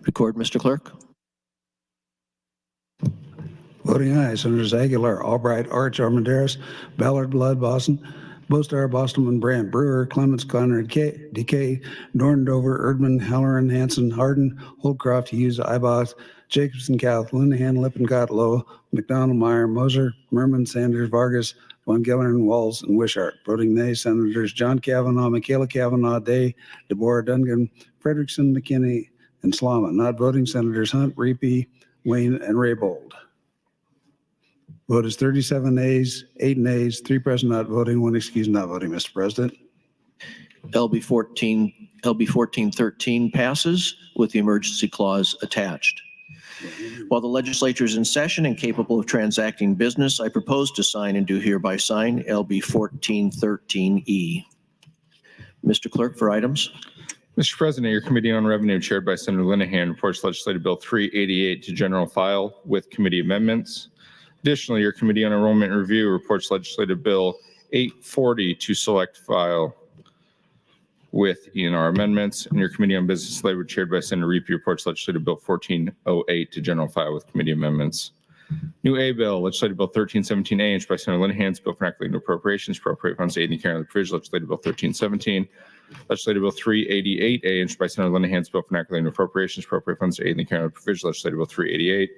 S1: Record, Mr. Clerk.
S2: Voting aye, Senators Aguilar, Albright, Arch, Armendariz, Ballard, Blood, Boston, Bostar, Bostelman, Brandt, Brewer, Clements, Conrad, DK, Dorndover, Erdman, Halloran, Hanson, Hardin, Holdcroft, Hughes, Ibach, Jacobson, South, Linehan, Lippincott, Lowe, McDonald, Meyer, Moser, Merman, Sanders, Vargas, Von Gellern, Walls, and Wishart. Voting nay, Senators John Kavanaugh, Michaela Kavanaugh, Day, Deborah Dungan, Frederickson, McKinney, and Slama. Not voting, Senators Hunt, Reapy, Wayne, and Raybold. Vote is 37 nays, 8 nays, 3 present not voting, 1 excused not voting, Mr. President.
S1: LB 1413 passes with the emergency clause attached. While the legislature is in session and capable of transacting business, I propose to sign and do hereby sign LB 1413E. Mr. Clerk, for items.
S8: Mr. President, your Committee on Revenue, chaired by Senator Linehan, reports Legislative Bill 388 to general file with committee amendments. Additionally, your Committee on Enrollment Review reports Legislative Bill 840 to select file with ENR amendments. And your Committee on Business and Labor, chaired by Senator Reapy, reports Legislative Bill 1408 to general file with committee amendments. New A bill, Legislative Bill 1317A, introduced by Senator Linehan, bill for enacting appropriations, appropriate funds to aid in the care of the provision, Legislative Bill 1317. Legislative Bill 388A, introduced by Senator Linehan, bill for enacting appropriations, appropriate funds to aid in the care of the provision, Legislative Bill 388.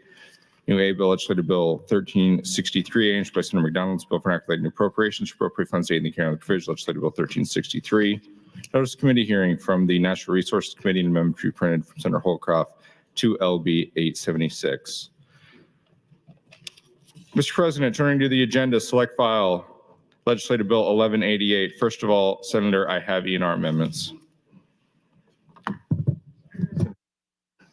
S8: New A bill, Legislative Bill 1363A, introduced by Senator McDonald's bill for enacting appropriations, appropriate funds to aid in the care of the provision, Legislative Bill 1363. Notice of committee hearing from the Natural Resources Committee and amendment to be printed from Senator Holcroft to LB 876. Mr. President, turning to the agenda, select file Legislative Bill 1188. First of all, Senator, I have E&R amendments.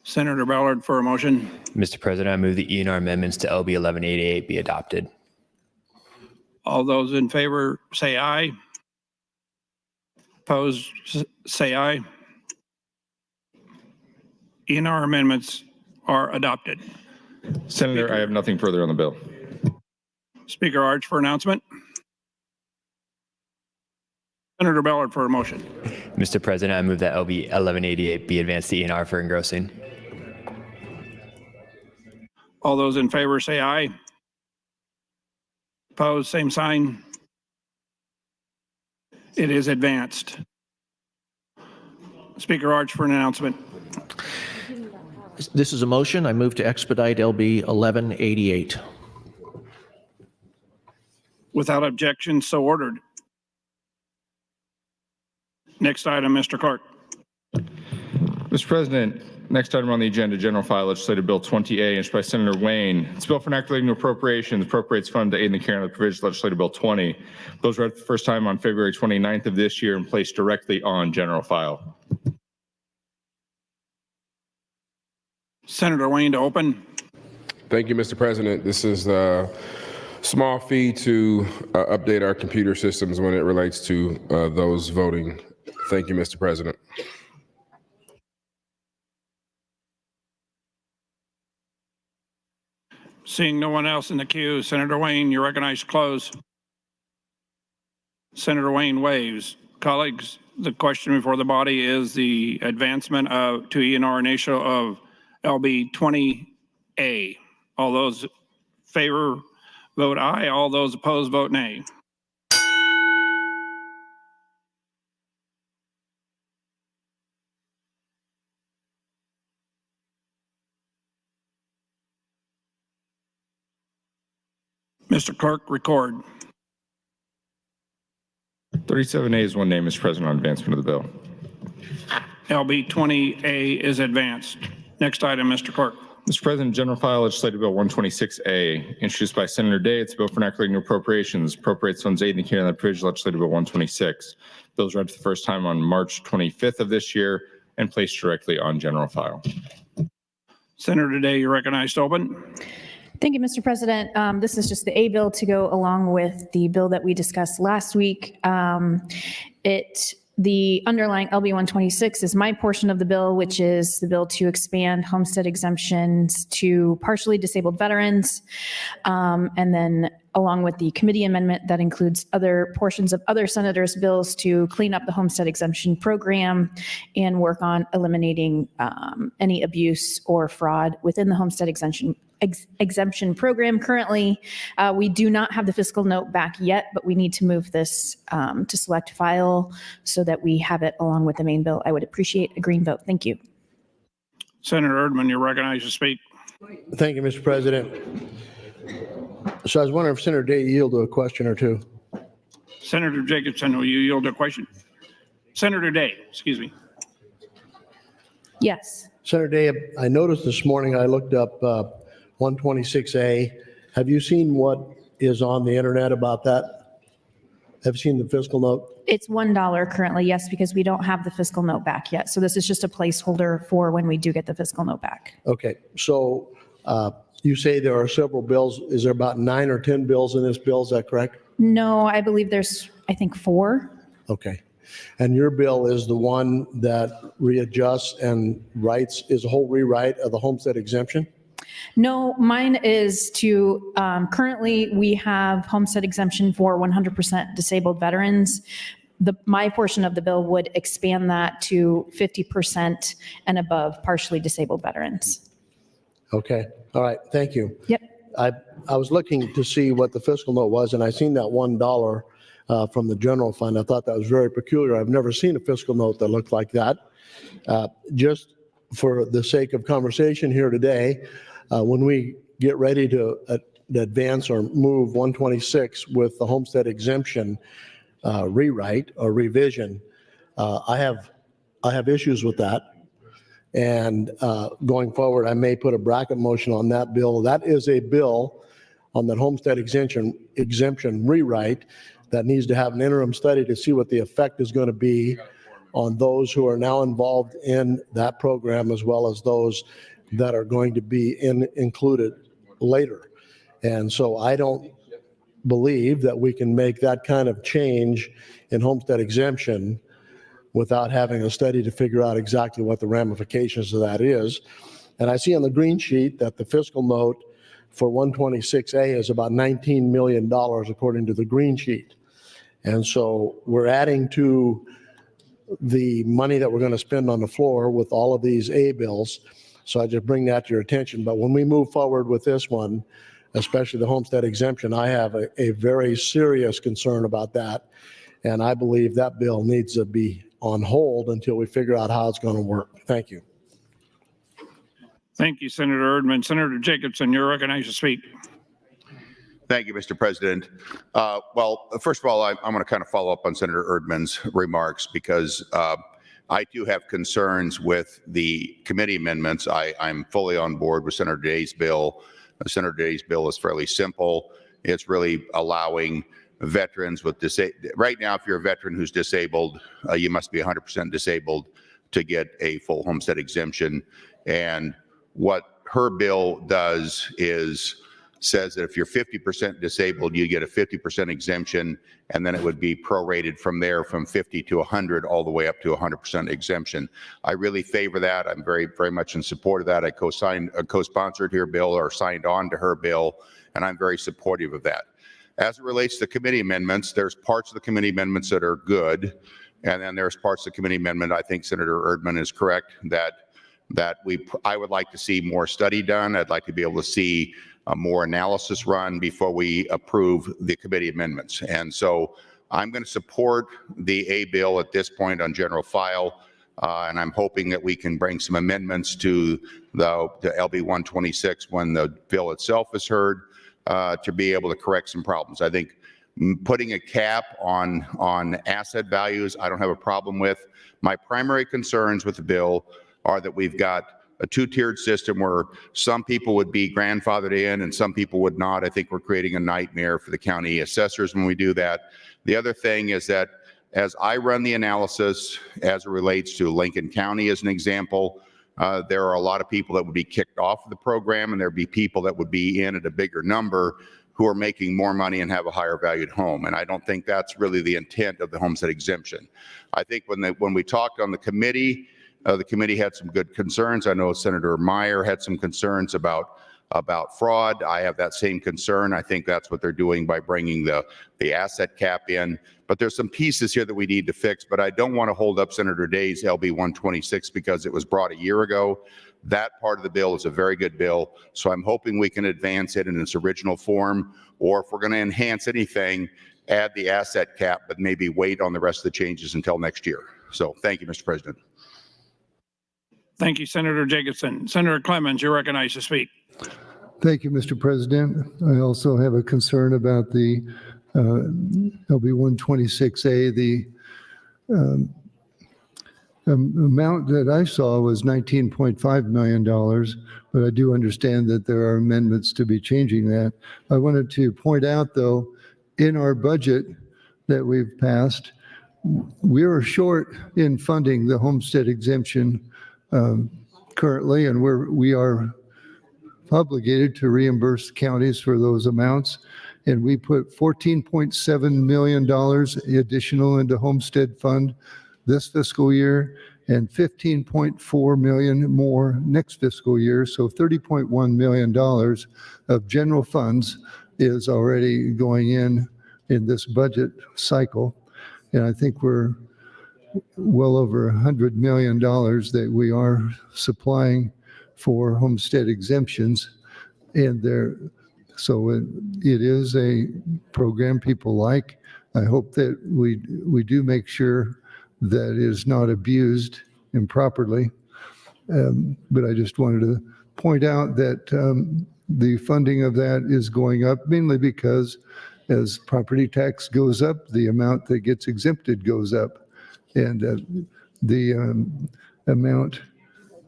S9: Senator Ballard for a motion.
S10: Mr. President, I move the E&R amendments to LB 1188 be adopted.
S9: All those in favor say aye. Opposed, say aye. E&R amendments are adopted.
S8: Senator, I have nothing further on the bill.
S9: Speaker Arch for announcement. Senator Ballard for a motion.
S10: Mr. President, I move that LB 1188 be advanced to E&R for engrossing.
S9: All those in favor say aye. Opposed, same sign. It is advanced. Speaker Arch for an announcement.
S1: This is a motion. I move to expedite LB 1188.
S9: Without objection, so ordered. Next item, Mr. Clark.
S8: Mr. President, next item on the agenda, General File Legislative Bill 20A, introduced by Senator Wayne. It's a bill for enacting appropriations, appropriates fund to aid in the care of the provision, Legislative Bill 20. Those read for the first time on February 29th of this year and placed directly on General File.
S9: Senator Wayne to open.
S11: Thank you, Mr. President. This is a small fee to update our computer systems when it relates to those voting. Thank you, Mr. President.
S9: Seeing no one else in the queue, Senator Wayne, you're recognized to close. Senator Wayne waves. Colleagues, the question before the body is the advancement to E&R initial of LB 20A. All those in favor vote aye. All those opposed vote nay. Mr. Clerk, record.
S8: 37 ayes, 1 nay, Mr. President, on advancement of the bill.
S9: LB 20A is advanced. Next item, Mr. Clerk.
S8: Mr. President, General File Legislative Bill 126A, introduced by Senator Day. It's a bill for enacting appropriations, appropriates funds aid in the care of the provision, Legislative Bill 126. Bills read for the first time on March 25th of this year and placed directly on General File.
S9: Senator Day, you're recognized to open.
S12: Thank you, Mr. President. This is just the A bill to go along with the bill that we discussed last week. The underlying LB 126 is my portion of the bill, which is the bill to expand homestead exemptions to partially disabled veterans. And then along with the committee amendment that includes other portions of other senators' bills to clean up the homestead exemption program and work on eliminating any abuse or fraud within the homestead exemption program. Currently, we do not have the fiscal note back yet, but we need to move this to select file so that we have it along with the main bill. I would appreciate a green vote. Thank you.
S9: Senator Erdman, you're recognized to speak.
S13: Thank you, Mr. President. So I was wondering if Senator Day yield to a question or two.
S9: Senator Jacobson, will you yield a question? Senator Day, excuse me.
S12: Yes.
S13: Senator Day, I noticed this morning, I looked up 126A. Have you seen what is on the internet about that? Have you seen the fiscal note?
S12: It's $1 currently, yes, because we don't have the fiscal note back yet. So this is just a placeholder for when we do get the fiscal note back.
S13: Okay, so you say there are several bills. Is there about 9 or 10 bills in this bill? Is that correct?
S12: No, I believe there's, I think, 4.
S13: Okay. And your bill is the one that readjusts and writes, is a whole rewrite of the homestead exemption?
S12: No, mine is to, currently we have homestead exemption for 100% disabled veterans. My portion of the bill would expand that to 50% and above partially disabled veterans.
S13: Okay. All right. Thank you.
S12: Yep.
S13: I was looking to see what the fiscal note was, and I seen that $1 from the general fund. I thought that was very peculiar. I've never seen a fiscal note that looked like that. Just for the sake of conversation here today, when we get ready to advance or move 126 with the homestead exemption rewrite or revision, I have issues with that. And going forward, I may put a bracket motion on that bill. That is a bill on that homestead exemption rewrite that needs to have an interim study to see what the effect is going to be on those who are now involved in that program, as well as those that are going to be included later. And so I don't believe that we can make that kind of change in homestead exemption without having a study to figure out exactly what the ramifications of that is. And I see on the green sheet that the fiscal note for 126A is about $19 million according to the green sheet. And so we're adding to the money that we're going to spend on the floor with all of these A bills. So I just bring that to your attention. But when we move forward with this one, especially the homestead exemption, I have a very serious concern about that. And I believe that bill needs to be on hold until we figure out how it's going to work. Thank you.
S9: Thank you, Senator Erdman. Senator Jacobson, you're recognized to speak.
S14: Thank you, Mr. President. Well, first of all, I'm going to kind of follow up on Senator Erdman's remarks because I do have concerns with the committee amendments. I'm fully on board with Senator Day's bill. Senator Day's bill is fairly simple. It's really allowing veterans with right now, if you're a veteran who's disabled, you must be 100% disabled to get a full homestead exemption. And what her bill does is says that if you're 50% disabled, you get a 50% exemption, and then it would be prorated from there from 50 to 100 all the way up to 100% exemption. I really favor that. I'm very, very much in support of that. I co-sponsored her bill or signed on to her bill, and I'm very supportive of that. As it relates to committee amendments, there's parts of the committee amendments that are good, and then there's parts of the committee amendment, I think Senator Erdman is correct, that I would like to see more study done. I'd like to be able to see more analysis run before we approve the committee amendments. And so I'm going to support the A bill at this point on general file, and I'm hoping that we can bring some amendments to the LB 126 when the bill itself is heard, to be able to correct some problems. I think putting a cap on asset values, I don't have a problem with. My primary concerns with the bill are that we've got a two-tiered system where some people would be grandfathered in and some people would not. I think we're creating a nightmare for the county assessors when we do that. The other thing is that as I run the analysis as it relates to Lincoln County as an example, there are a lot of people that would be kicked off of the program, and there'd be people that would be in at a bigger number who are making more money and have a higher valued home. And I don't think that's really the intent of the homestead exemption. I think when we talked on the committee had some good concerns. I know Senator Meyer had some concerns about fraud. I have that same concern. I think that's what they're doing by bringing the asset cap in. But there's some pieces here that we need to fix, but I don't want to hold up Senator Day's LB 126 because it was brought a year ago. That part of the bill is a very good bill, so I'm hoping we can advance it in its original form, or if we're going to enhance anything, add the asset cap, but maybe wait on the rest of the changes until next year. So thank you, Mr. President.
S9: Thank you, Senator Jacobson. Senator Clemens, you're recognized to speak.
S6: Thank you, Mr. President. I also have a concern about the LB 126A. The amount that I saw was $19.5 million, but I do understand that there are amendments to be changing that. I wanted to point out, though, in our budget that we've passed, we are short in funding the homestead exemption currently, and we are obligated to reimburse counties for those amounts. And we put $14.7 million additional into homestead fund this fiscal year and $15.4 million more next fiscal year. So $30.1 million of general funds is already going in this budget cycle. And I think we're well over $100 million that we are supplying for homestead exemptions. And So it is a program people like. I hope that we do make sure that it is not abused improperly. But I just wanted to point out that the funding of that is going up mainly because as property tax goes up, the amount that gets exempted goes up. And the amount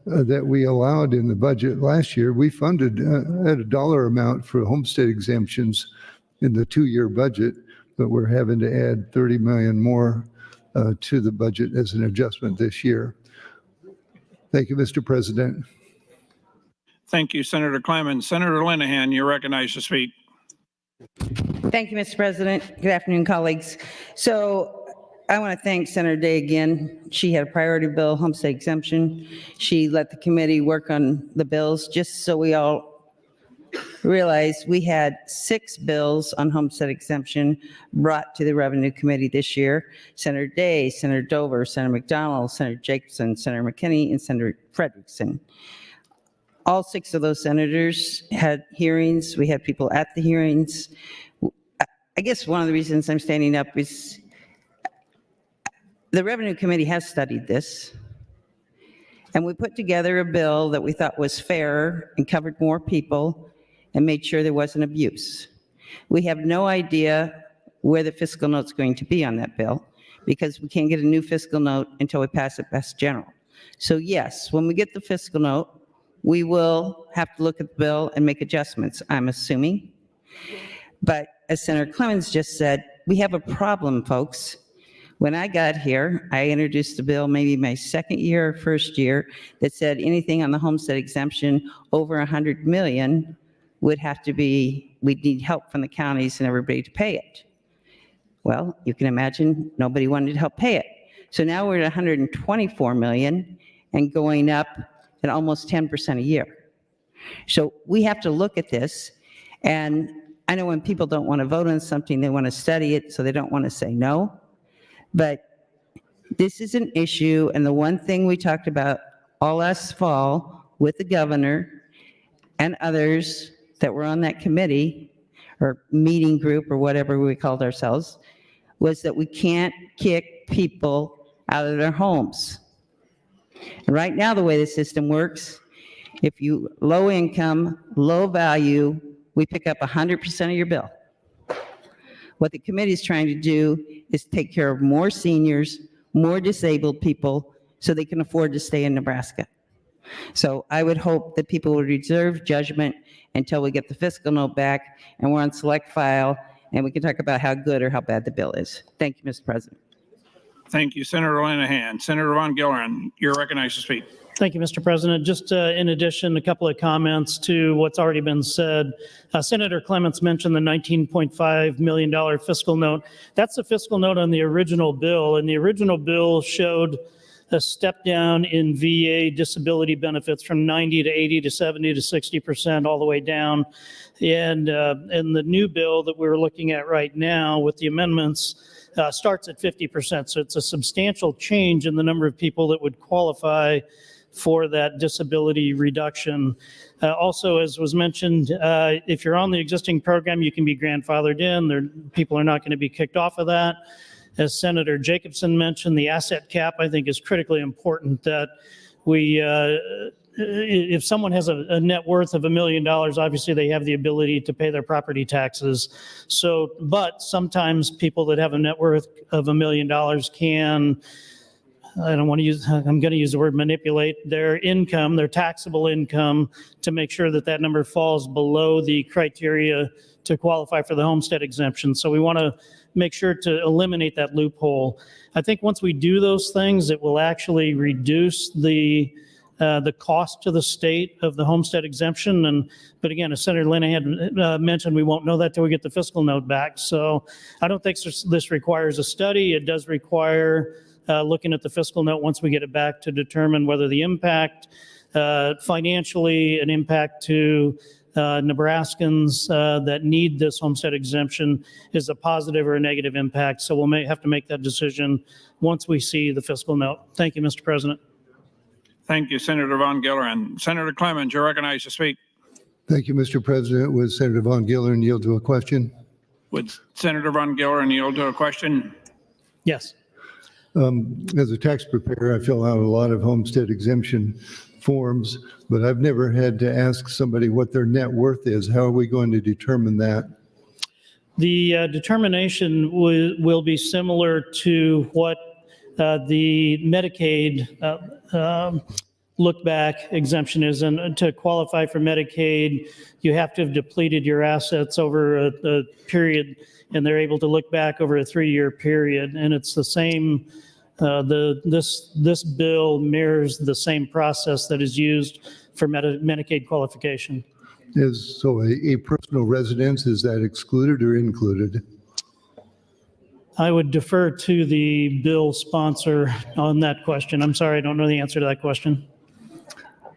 S6: that we allowed in the budget last year, we funded at a dollar amount for homestead exemptions in the 2-year budget, but we're having to add 30 million more to the budget as an adjustment this year. Thank you, Mr. President.
S9: Thank you, Senator Clemens. Senator Linehan, you're recognized to speak.
S15: Thank you, Mr. President. Good afternoon, colleagues. So I want to thank Senator Day again. She had a priority bill, homestead exemption. She let the committee work on the bills. Just so we all realize, we had 6 bills on homestead exemption brought to the Revenue Committee this year. Senator Day, Senator Dover, Senator McDonald, Senator Jacobson, Senator McKinney, and Senator Frederickson. All 6 of those senators had hearings. We had people at the hearings. I guess one of the reasons I'm standing up is the Revenue Committee has studied this, and we put together a bill that we thought was fair and covered more people and made sure there wasn't abuse. We have no idea where the fiscal note's going to be on that bill because we can't get a new fiscal note until we pass it past general. So yes, when we get the fiscal note, we will have to look at the bill and make adjustments, I'm assuming. But as Senator Clemens just said, we have a problem, folks. When I got here, I introduced a bill, maybe my second year or first year, that said anything on the homestead exemption over 100 million would have to be, we'd need help from the counties and everybody to pay it. Well, you can imagine nobody wanted to help pay it. So now we're at 124 million and going up at almost 10% a year. So we have to look at this, and I know when people don't want to vote on something, they want to study it, so they don't want to say no. But this is an issue, and the one thing we talked about all last fall with the governor and others that were on that committee or meeting group or whatever we called ourselves was that we can't kick people out of their homes. And right now, the way the system works, if you low income, low value, we pick up 100% of your bill. What the committee is trying to do is take care of more seniors, more disabled people, so they can afford to stay in Nebraska. So I would hope that people would reserve judgment until we get the fiscal note back and we're on select file and we can talk about how good or how bad the bill is. Thank you, Mr. President.
S9: Thank you, Senator Linehan. Senator Von Gilliland, you're recognized to speak.
S16: Thank you, Mr. President. Just in addition, a couple of comments to what's already been said. Senator Clements mentioned the $19.5 million fiscal note. That's the fiscal note on the original bill, and the original bill showed a step down in VA disability benefits from 90 to 80 to 70 to 60%, all the way down. And the new bill that we're looking at right now with the amendments starts at 50%. So it's a substantial change in the number of people that would qualify for that disability reduction. Also, as was mentioned, if you're on the existing program, you can be grandfathered in. People are not going to be kicked off of that. As Senator Jacobson mentioned, the asset cap, I think, is critically important, that we, if someone has a net worth of $1 million, obviously they have the ability to pay their property taxes. So, but sometimes people that have a net worth of $1 million can, I'm going to use the word manipulate their income, their taxable income, to make sure that that number falls below the criteria to qualify for the homestead exemption. So we want to make sure to eliminate that loophole. I think once we do those things, it will actually reduce the cost to the state of the homestead exemption. But again, as Senator Linehan had mentioned, we won't know that till we get the fiscal note back. So I don't think this requires a study. It does require looking at the fiscal note once we get it back to determine whether the impact financially, an impact to Nebraskans that need this homestead exemption is a positive or a negative impact. So we'll have to make that decision once we see the fiscal note. Thank you, Mr. President.
S9: Thank you, Senator Von Gilliland. Senator Clemens, you're recognized to speak.
S6: Thank you, Mr. President. Would Senator Von Gillern yield to a question?
S9: Would Senator Von Gillern yield to a question?
S16: Yes.
S6: As a tax preparer, I fill out a lot of homestead exemption forms, but I've never had to ask somebody what their net worth is. How are we going to determine that?
S16: The determination will be similar to what the Medicaid look-back exemption is. And to qualify for Medicaid, you have to have depleted your assets over a period, and they're able to look back over a 3-year period. And it's the same, this bill mirrors the same process that is used for Medicaid qualification.
S6: So a personal residence, is that excluded or included?
S16: I would defer to the bill sponsor on that question. I'm sorry, I don't know the answer to that question.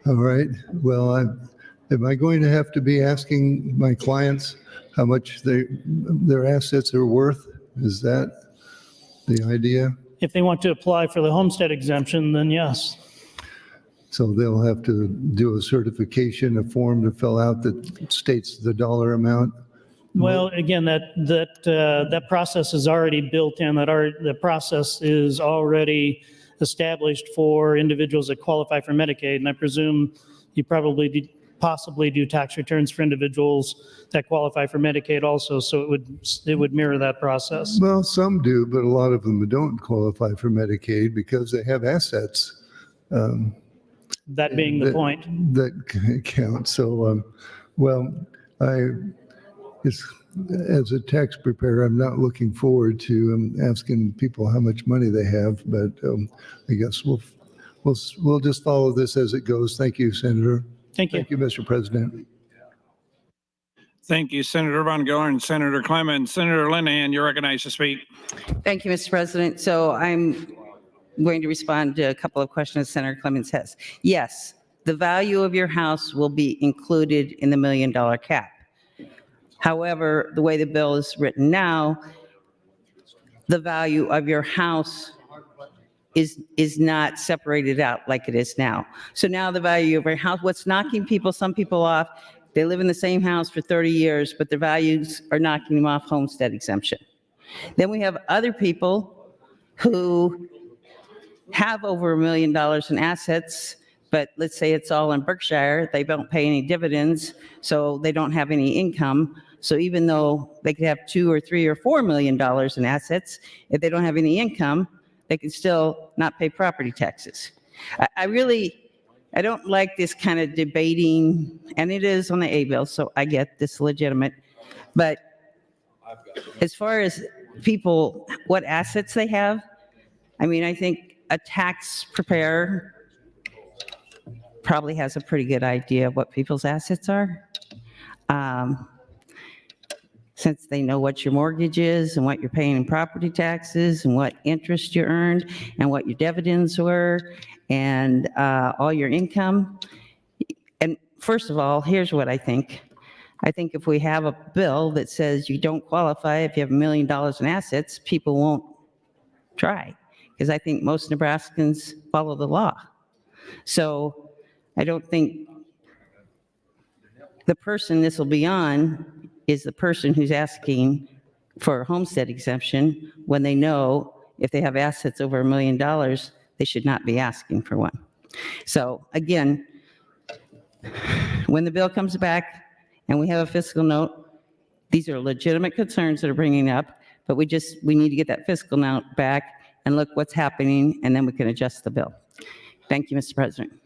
S6: All right. Well, am I going to have to be asking my clients how much their assets are worth? Is that the idea?
S16: If they want to apply for the homestead exemption, then yes.
S6: So they'll have to do a certification, a form to fill out that states the dollar amount?
S16: Well, again, that process is already built in, the process is already established for individuals that qualify for Medicaid. And I presume you possibly do tax returns for individuals that qualify for Medicaid also. So it would mirror that process.
S6: Well, some do, but a lot of them don't qualify for Medicaid because they have assets.
S16: That being the point.
S6: That counts. So, as a tax preparer, I'm not looking forward to asking people how much money they have, but I guess we'll just follow this as it goes. Thank you, Senator.
S16: Thank you.
S6: Thank you, Mr. President.
S9: Thank you, Senator Von Gillern, Senator Clemens. Senator Linehan, you're recognized to speak.
S15: Thank you, Mr. President. So I'm going to respond to a couple of questions Senator Clemens has. Yes, the value of your house will be included in the $1 million cap. However, the way the bill is written now, the value of your house is not separated out like it is now. So now the value of your house, what's knocking some people off, they live in the same house for 30 years, but their values are knocking them off homestead exemption. Then we have other people who have over $1 million in assets, but let's say it's all in Berkshire, they don't pay any dividends, so they don't have any income. So even though they could have $2 or $3 or $4 million in assets, if they don't have any income, they can still not pay property taxes. I don't like this kind of debating, and it is on the A bill, so I get this legitimate. But as far as people, what assets they have, I mean, I think a tax preparer probably has a pretty good idea of what people's assets are. Since they know what your mortgage is and what you're paying in property taxes and what interest you earned and what your dividends were and all your income. And first of all, here's what I think. I think if we have a bill that says you don't qualify if you have $1 million in assets, people won't try, because I think most Nebraskans follow the law. So I don't think the person this will be on is the person who's asking for a homestead exemption when they know if they have assets over $1 million, they should not be asking for one. So again, when the bill comes back and we have a fiscal note, these are legitimate concerns that are bringing up, but we need to get that fiscal note back and look what's happening, and then we can adjust the bill. Thank you, Mr. President.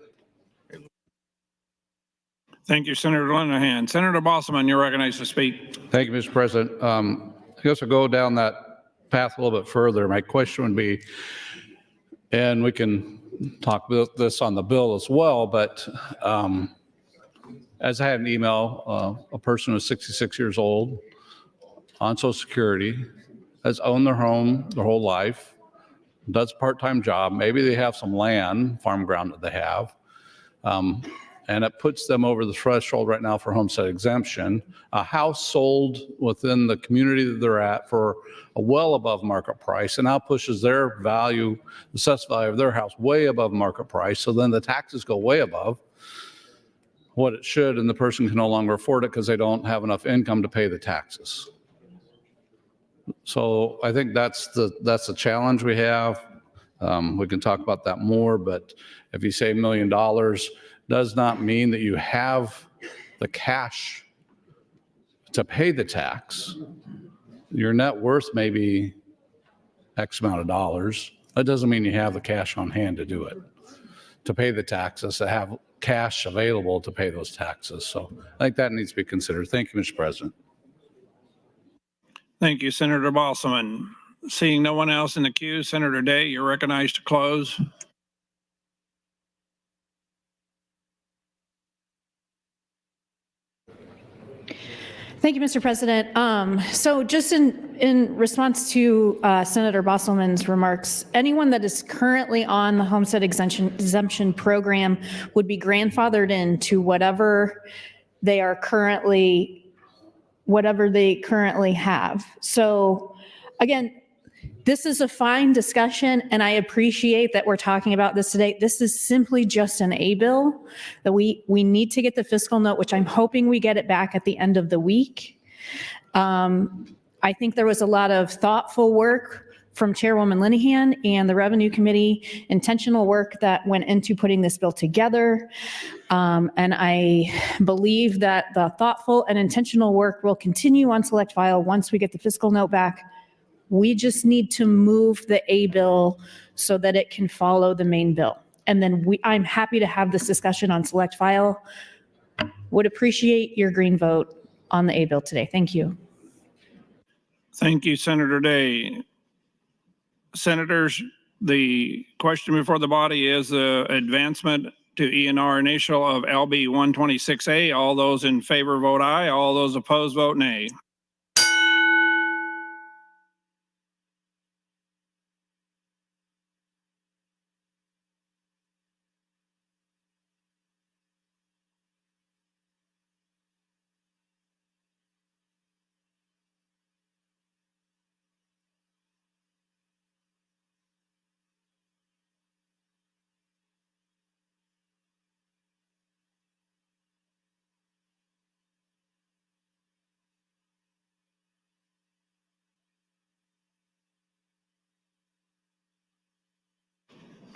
S9: Thank you, Senator Linehan. Senator Bosselman, you're recognized to speak.
S17: Thank you, Mr. President. I guess I'll go down that path a little bit further. My question would be, and we can talk about this on the bill as well, but as I had an email, a person who's 66 years old on Social Security, has owned their home their whole life, does a part-time job, maybe they have some land, farm ground that they have, and it puts them over the threshold right now for homestead exemption. A house sold within the community that they're at for a well above market price, and now pushes their value, the assessed value of their house way above market price, so then the taxes go way above. what it should, and the person can no longer afford it because they don't have enough income to pay the taxes. So I think that's the challenge we have. We can talk about that more, but if you say $1 million, does not mean that you have the cash to pay the tax. Your net worth may be X amount of dollars. That doesn't mean you have the cash on hand to do it, to pay the taxes, to have cash available to pay those taxes. So I think that needs to be considered. Thank you, Mr. President.
S9: Thank you, Senator Bosselman. Seeing no one else in the queue, Senator Day, you're recognized to close.
S12: Thank you, Mr. President. So just in response to Senator Bosselman's remarks, anyone that is currently on the homestead exemption program would be grandfathered into whatever they currently have. So again, this is a fine discussion, and I appreciate that we're talking about this today. This is simply just an A bill that we need to get the fiscal note, which I'm hoping we get it back at the end of the week. I think there was a lot of thoughtful work from Chairwoman Linehan and the Revenue Committee, intentional work that went into putting this bill together. And I believe that the thoughtful and intentional work will continue on select file once we get the fiscal note back. We just need to move the A bill so that it can follow the main bill. And then I'm happy to have this discussion on select file. Would appreciate your green vote on the A bill today. Thank you.
S9: Thank you, Senator Day. Senators, the question before the body is the advancement to ENR initial of LB 126A. All those in favor vote aye. All those opposed vote nay.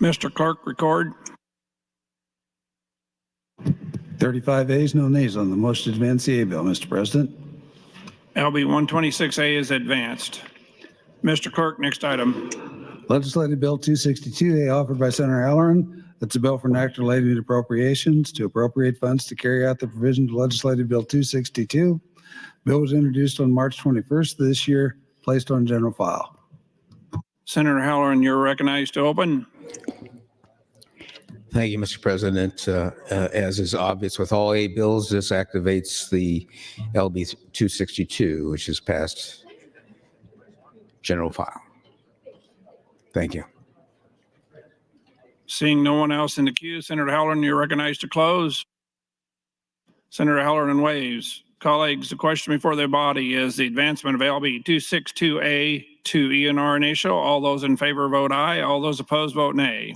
S9: Mr. Clerk, record.
S2: 35 ayes, no nays on the motion to advance the A bill, Mr. President.
S9: LB 126A is advanced. Mr. Clerk, next item.
S2: Legislative Bill 262A offered by Senator Halloran. That's a bill for an act relating to appropriations to appropriate funds to carry out the provisions of Legislative Bill 262. Bill was introduced on March 21st this year, placed on general file.
S9: Senator Halloran, you're recognized to open.
S18: Thank you, Mr. President. As is obvious with all A bills, this activates the LB 262, which is passed general file. Thank you.
S9: Seeing no one else in the queue, Senator Halloran, you're recognized to close. Senator Halloran waves. Colleagues, the question before the body is the advancement of LB 262A to ENR initial. All those in favor vote aye. All those opposed vote nay.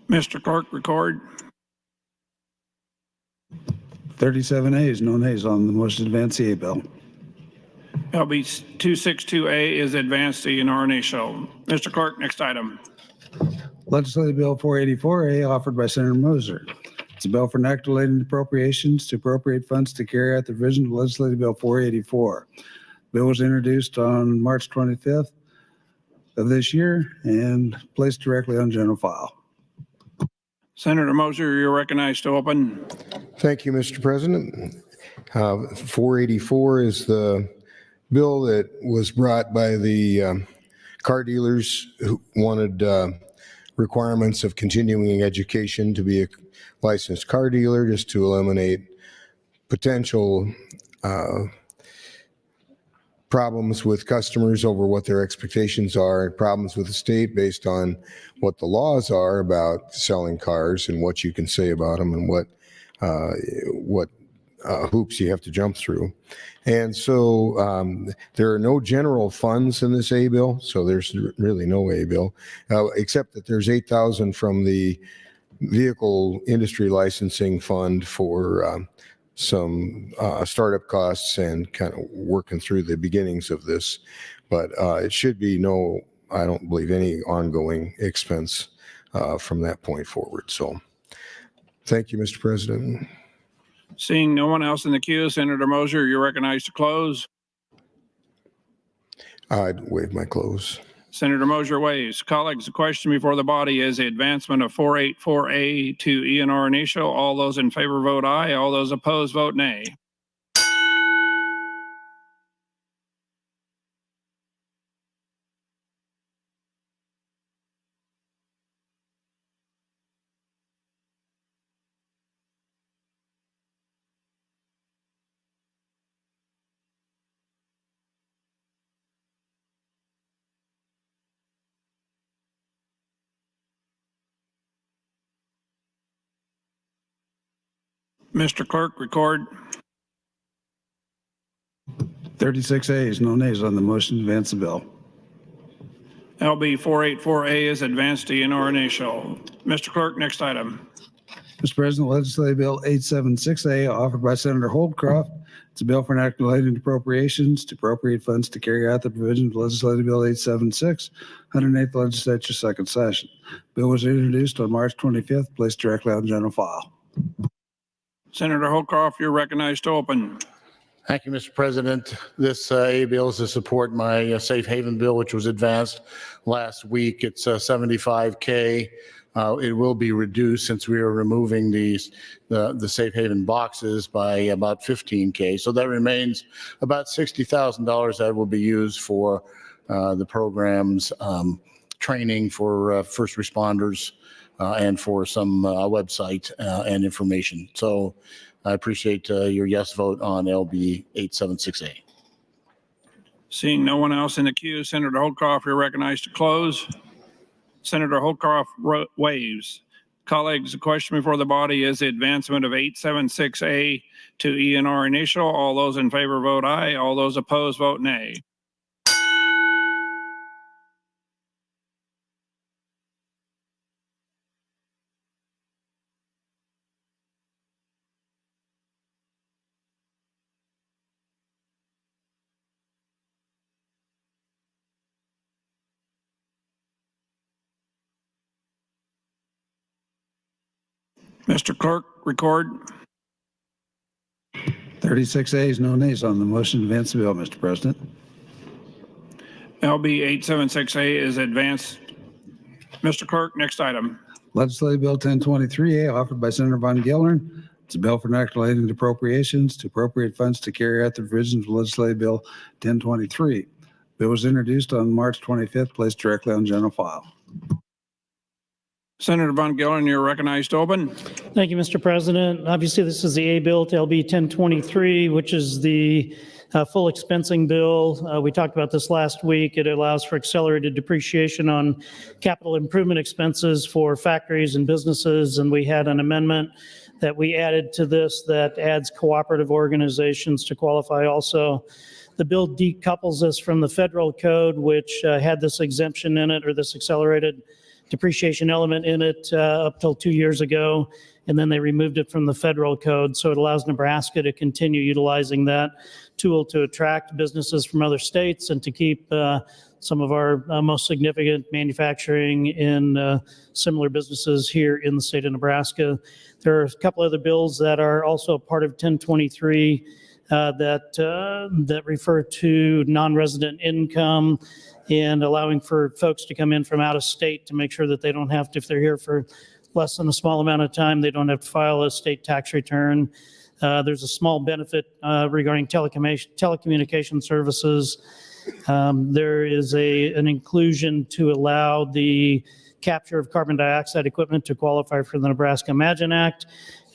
S9: Mr. Clerk, record.
S2: 37 ayes, no nays on the motion to advance the A bill.
S9: LB 262A is advanced to ENR initial. Mr. Clerk, next item.
S2: Legislative Bill 484A offered by Senator Moser. It's a bill for an act relating to appropriations to appropriate funds to carry out the provision of Legislative Bill 484. Bill was introduced on March 25th of this year and placed directly on general file.
S9: Senator Moser, you're recognized to open.
S19: Thank you, Mr. President. 484 is the bill that was brought by the car dealers who wanted requirements of continuing education to be a licensed car dealer, just to eliminate potential problems with customers over what their expectations are, and problems with the state based on what the laws are about selling cars and what you can say about them and what hoops you have to jump through. And so there are no general funds in this A bill, so there's really no A bill, except that there's $8,000 from the vehicle industry licensing fund for some startup costs and kind of working through the beginnings of this. But it should be no, I don't believe, any ongoing expense from that point forward. So thank you, Mr. President.
S9: Seeing no one else in the queue, Senator Moser, you're recognized to close.
S19: I'd waive my close.
S9: Senator Moser waives. Colleagues, the question before the body is the advancement of 484A to ENR initial. All those in favor vote aye. All those opposed vote nay. Mr. Clerk, record.
S2: 36 ayes, no nays on the motion to advance the bill.
S9: LB 484A is advanced to ENR initial. Mr. Clerk, next item.
S2: Mr. President, Legislative Bill 876A, offered by Senator Holdcroft. It's a bill for an act relating to appropriations to appropriate funds to carry out the provisions of Legislative Bill 876, 108th Legislature, second session. Bill was introduced on March 25th, placed directly on general file.
S9: Senator Holdcroft, you're recognized to open.
S20: Thank you, Mr. President. This A bill is to support my safe haven bill, which was advanced last week. It's $75K. It will be reduced since we are removing the safe haven boxes by about $15K. So that remains about $60,000 that will be used for the program's training for first responders and for some website and information. So I appreciate your yes vote on LB 876A.
S9: Seeing no one else in the queue, Senator Holdcroft, you're recognized to close. Senator Holdcroft waives. Colleagues, the question before the body is the advancement of 876A to ENR initial. All those in favor vote aye. All those opposed vote nay. Mr. Clerk, record.
S2: 36 ayes, no nays on the motion to advance the bill, Mr. President.
S9: LB 876A is advanced. Mr. Clerk, next item.
S2: Legislative Bill 1023A, offered by Senator Von Gillern. It's a bill for an act relating to appropriations to appropriate funds to carry out the provisions of Legislative Bill 1023. Bill was introduced on March 25th, placed directly on general file.
S9: Senator Von Gillern, you're recognized to open.
S16: Thank you, Mr. President. Obviously, this is the A bill to LB 1023, which is the full expensing bill. We talked about this last week. It allows for accelerated depreciation on capital improvement expenses for factories and businesses. And we had an amendment that we added to this that adds cooperative organizations to qualify also. The bill decouples this from the federal code, which had this exemption in it, or this accelerated depreciation element in it up till 2 years ago, and then they removed it from the federal code. So it allows Nebraska to continue utilizing that tool to attract businesses from other states and to keep some of our most significant manufacturing in similar businesses here in the state of Nebraska. There are a couple other bills that are also part of 1023 that refer to non-resident income and allowing for folks to come in from out of state to make sure that they don't have to, if they're here for less than a small amount of time, they don't have to file a state tax return. There's a small benefit regarding telecommunication services. There is an inclusion to allow the capture of carbon dioxide equipment to qualify for the Nebraska Imagine Act.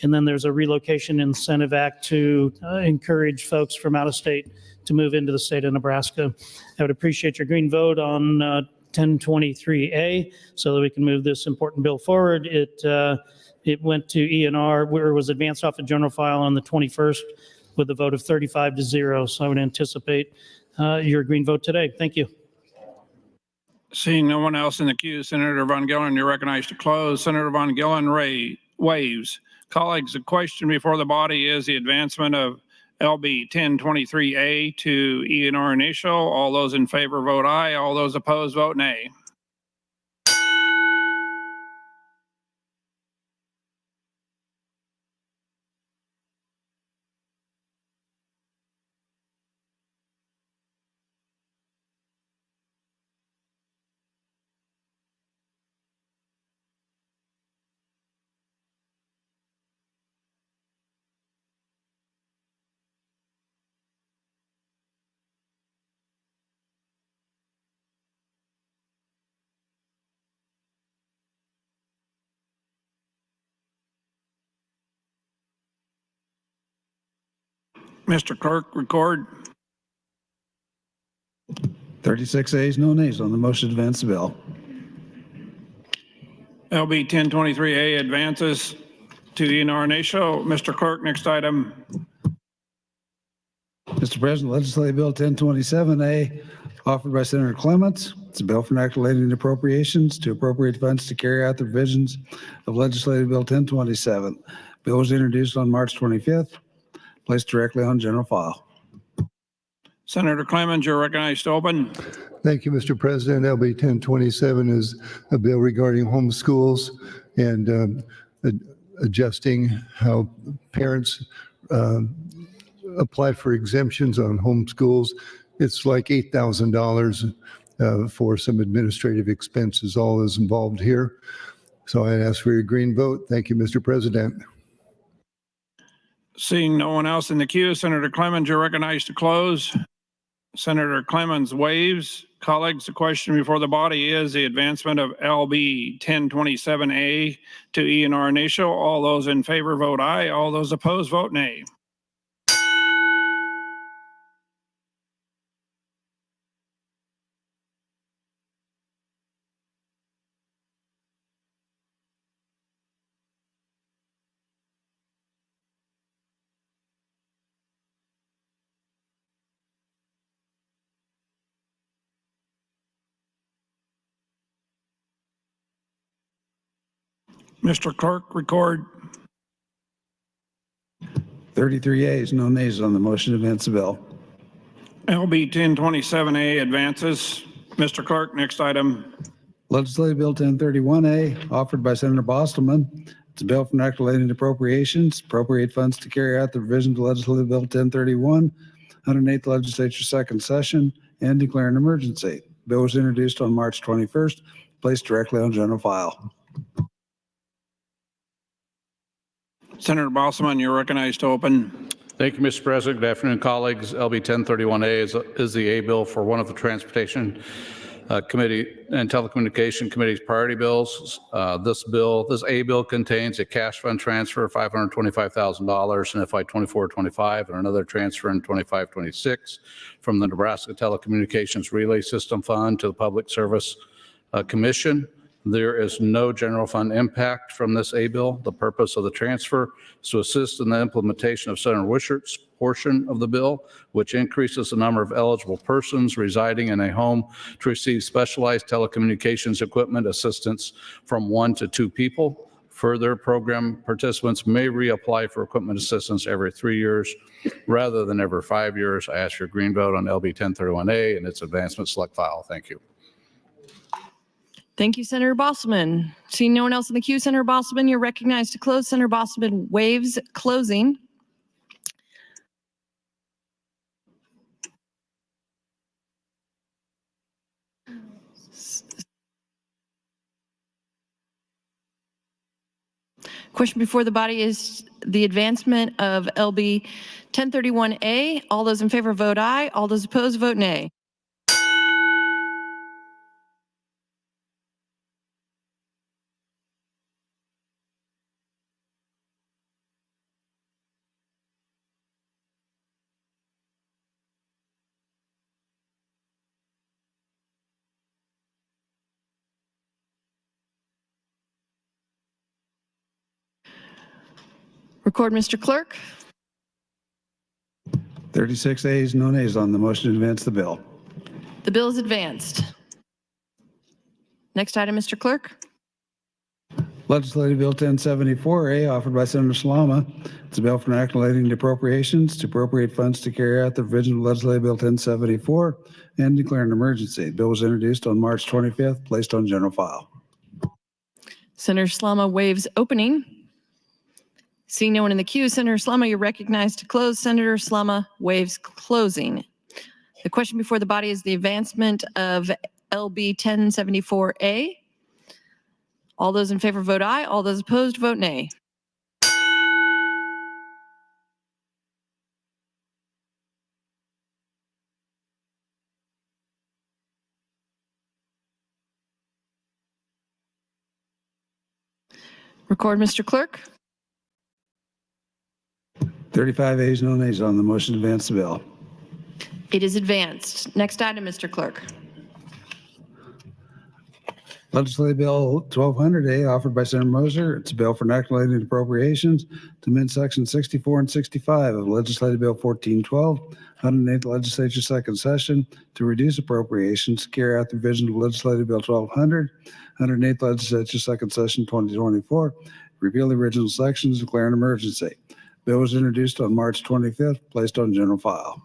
S16: And then there's a relocation incentive act to encourage folks from out of state to move into the state of Nebraska. I would appreciate your green vote on 1023A so that we can move this important bill forward. It went to E&R, where it was advanced off the general file on the 21st with a vote of 35-0. So I would anticipate your green vote today. Thank you.
S9: Seeing no one else in the queue, Senator Von Gillen, you're recognized to close. Senator Von Gillen waives. Colleagues, the question before the body is the advancement of LB 1023A to E&R initial. All those in favor vote aye. All those opposed vote nay. Mr. Clerk, record.
S2: 36 ayes, no nays on the motion to advance the bill.
S9: LB 1023A advances to the E&R initial. Mr. Clerk, next item.
S2: Mr. President, Legislative Bill 1027A, offered by Senator Clements. It's a bill for an act relating to appropriations to appropriate funds to carry out the provisions of Legislative Bill 1027. Bill was introduced on March 25th, placed directly on general file.
S9: Senator Clemens, you're recognized to open.
S6: Thank you, Mr. President. LB 1027 is a bill regarding homeschools and adjusting how parents apply for exemptions on homeschools. It's like $8,000 for some administrative expenses, all is involved here. So I ask for your green vote. Thank you, Mr. President.
S9: Seeing no one else in the queue, Senator Clemens, you're recognized to close. Senator Clemens waives. Colleagues, the question before the body is the advancement of LB 1027A to E&R initial. All those in favor vote aye. All those opposed vote nay. Mr. Clerk, record.
S2: 33 ayes, no nays on the motion to advance the bill.
S9: LB 1027A advances. Mr. Clerk, next item.
S2: Legislative Bill 1031A, offered by Senator Bostelman. It's a bill for an act relating to appropriations, appropriate funds to carry out the provisions of Legislative Bill 1031, 108th Legislature second session, and declare an emergency. Bill was introduced on March 21st, placed directly on general file.
S9: Senator Bostelman, you're recognized to open.
S17: Thank you, Mr. President. Good afternoon, colleagues. LB 1031A is the A bill for one of the Transportation Committee and Telecommunication Committee's priority bills. This A bill contains a cash fund transfer of $525,000 in FY 24-25 and another transfer in 25-26 from the Nebraska Telecommunications Relay System Fund to the Public Service Commission. There is no general fund impact from this A bill. The purpose of the transfer is to assist in the implementation of Senator Wishart's portion of the bill, which increases the number of eligible persons residing in a home to receive specialized telecommunications equipment assistance from 1 to 2 people. Further, program participants may reapply for equipment assistance every 3 years rather than every 5 years. I ask your green vote on LB 1031A and its advancement select file. Thank you.
S21: Thank you, Senator Bostelman. Seeing no one else in the queue, Senator Bostelman, you're recognized to close. Senator Bostelman waives closing. Question before the body is the advancement of LB 1031A. All those in favor vote aye. All those opposed vote nay. Record, Mr. Clerk.
S2: 36 ayes, no nays on the motion to advance the bill.
S21: The bill is advanced. Next item, Mr. Clerk.
S2: Legislative Bill 1074A, offered by Senator Salama. It's a bill for enacting relating to appropriations to appropriate funds to carry out the provision of Legislative Bill 1074 and declare an emergency. The bill was introduced on March 25th, placed on general file.
S21: Senator Slama waives opening. Seeing no one in the queue, Senator Slama, you're recognized to close. Senator Slama waives closing. The question before the body is the advancement of LB 1074A. All those in favor vote aye. All those opposed vote nay. Record, Mr. Clerk.
S2: 35 ayes, no nays on the motion to advance the bill.
S21: It is advanced. Next item, Mr. Clerk.
S2: Legislative Bill 1200A, offered by Senator Moser. It's a bill for enacting relating to appropriations to amend Section 64 and 65 of Legislative Bill 1412, 108th Legislature Second Session, to reduce appropriations to carry out the provision of Legislative Bill 1200, 108th Legislature Second Session 2024, repeal the original sections, declare an emergency. Bill was introduced on March 25th, placed on general file.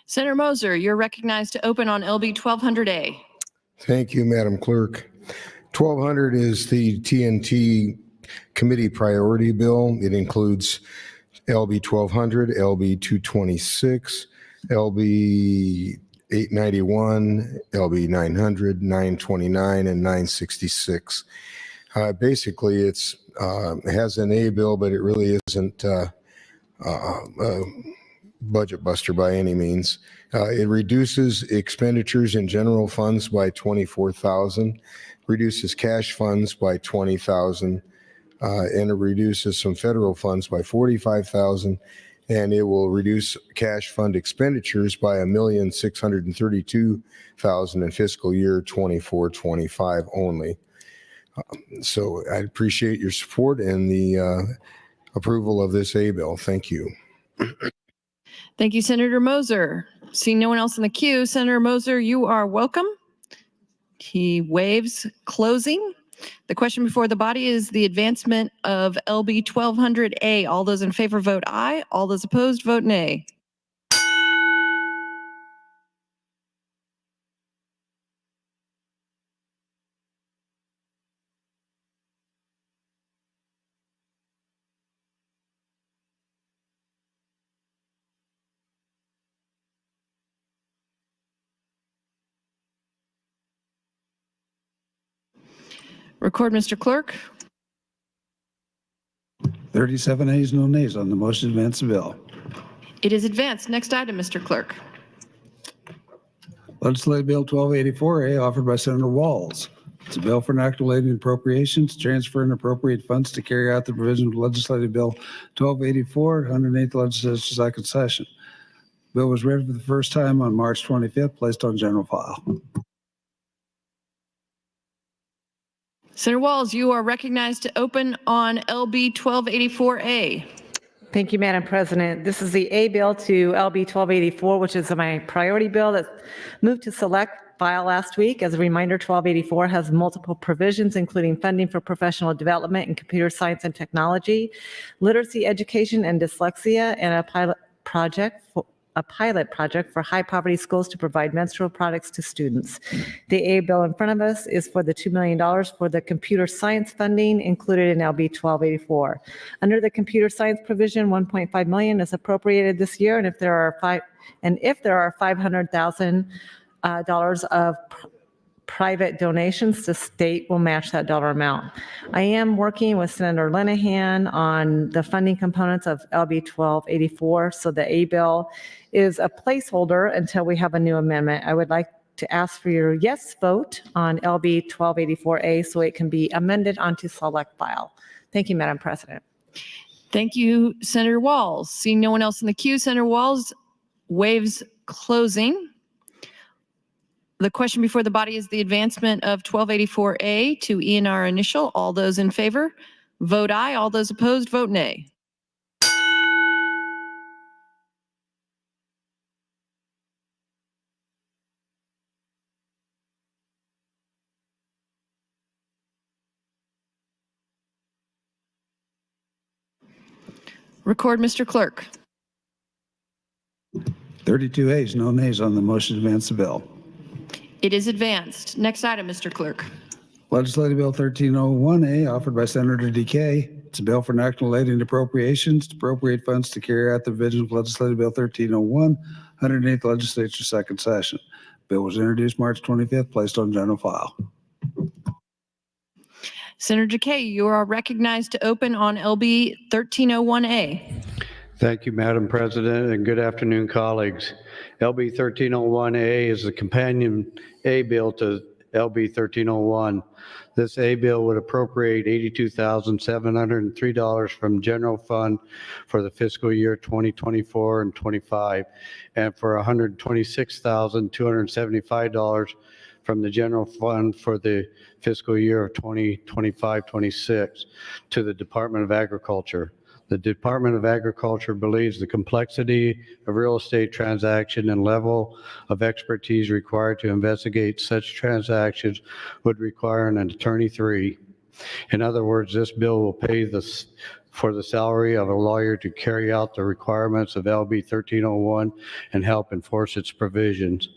S21: Senator Moser, you're recognized to open on LB 1200A.
S19: Thank you, Madam Clerk. 1200 is the TNT committee priority bill. It includes LB 1200, LB 226, LB 891, LB 900, 929, and 966. Basically, it has an A bill, but it really isn't a budget buster by any means. It reduces expenditures in general funds by $24,000, reduces cash funds by $20,000, and it reduces some federal funds by $45,000, and it will reduce cash fund expenditures by $1,632,000 in fiscal year 24-25 only. So I appreciate your support and the approval of this A bill. Thank you.
S21: Thank you, Senator Moser. Seeing no one else in the queue, Senator Moser, you are welcome. He waives closing. The question before the body is the advancement of LB 1200A. All those in favor vote aye. All those opposed vote nay. Record, Mr. Clerk.
S2: 37 ayes, no nays on the motion to advance the bill.
S21: It is advanced. Next item, Mr. Clerk.
S2: Legislative Bill 1284A, offered by Senator Walls. It's a bill for enacting relating to appropriations, transfer and appropriate funds to carry out the provision of Legislative Bill 1284, 108th Legislature Second Session. Bill was read for the first time on March 25th, placed on general file.
S21: Senator Walls, you are recognized to open on LB 1284A.
S4: Thank you, Madam President. This is the A bill to LB 1284, which is my priority bill that moved to select file last week. As a reminder, 1284 has multiple provisions, including funding for professional development in computer science and technology, literacy education and dyslexia, and a pilot project for high poverty schools to provide menstrual products to students. The A bill in front of us is for the $2 million for the computer science funding included in LB 1284. Under the computer science provision, $1.5 million is appropriated this year, and if there are $500,000 of private donations, the state will match that dollar amount. I am working with Senator Linehan on the funding components of LB 1284, so the A bill is a placeholder until we have a new amendment. I would like to ask for your yes vote on LB 1284A so it can be amended onto select file. Thank you, Madam President.
S21: Thank you, Senator Walls. Seeing no one else in the queue, Senator Walls waives closing. The question before the body is the advancement of 1284A to ENR initial. All those in favor vote aye. All those opposed vote nay. Record, Mr. Clerk.
S2: 32 ayes, no nays on the motion to advance the bill.
S21: It is advanced. Next item, Mr. Clerk.
S2: Legislative Bill 1301A, offered by Senator DK. It's a bill for an act relating to appropriations to appropriate funds to carry out the provisions of Legislative Bill 1301, 108th Legislature, second session. Bill was introduced March 25th, placed on general file.
S21: Senator DeKay, you are recognized to open on LB 1301A.
S5: Thank you, Madam President, and good afternoon, colleagues. LB 1301A is the companion A bill to LB 1301. This A bill would appropriate $82,703 from general fund for the fiscal year 2024 and 25, and for $126,275 from the general fund for the fiscal year of 2025-26 to the Department of Agriculture. The Department of Agriculture believes the complexity of real estate transaction and level of expertise required to investigate such transactions would require an attorney 3. In other words, this bill will pay for the salary of a lawyer to carry out the requirements of LB 1301 and help enforce its provisions.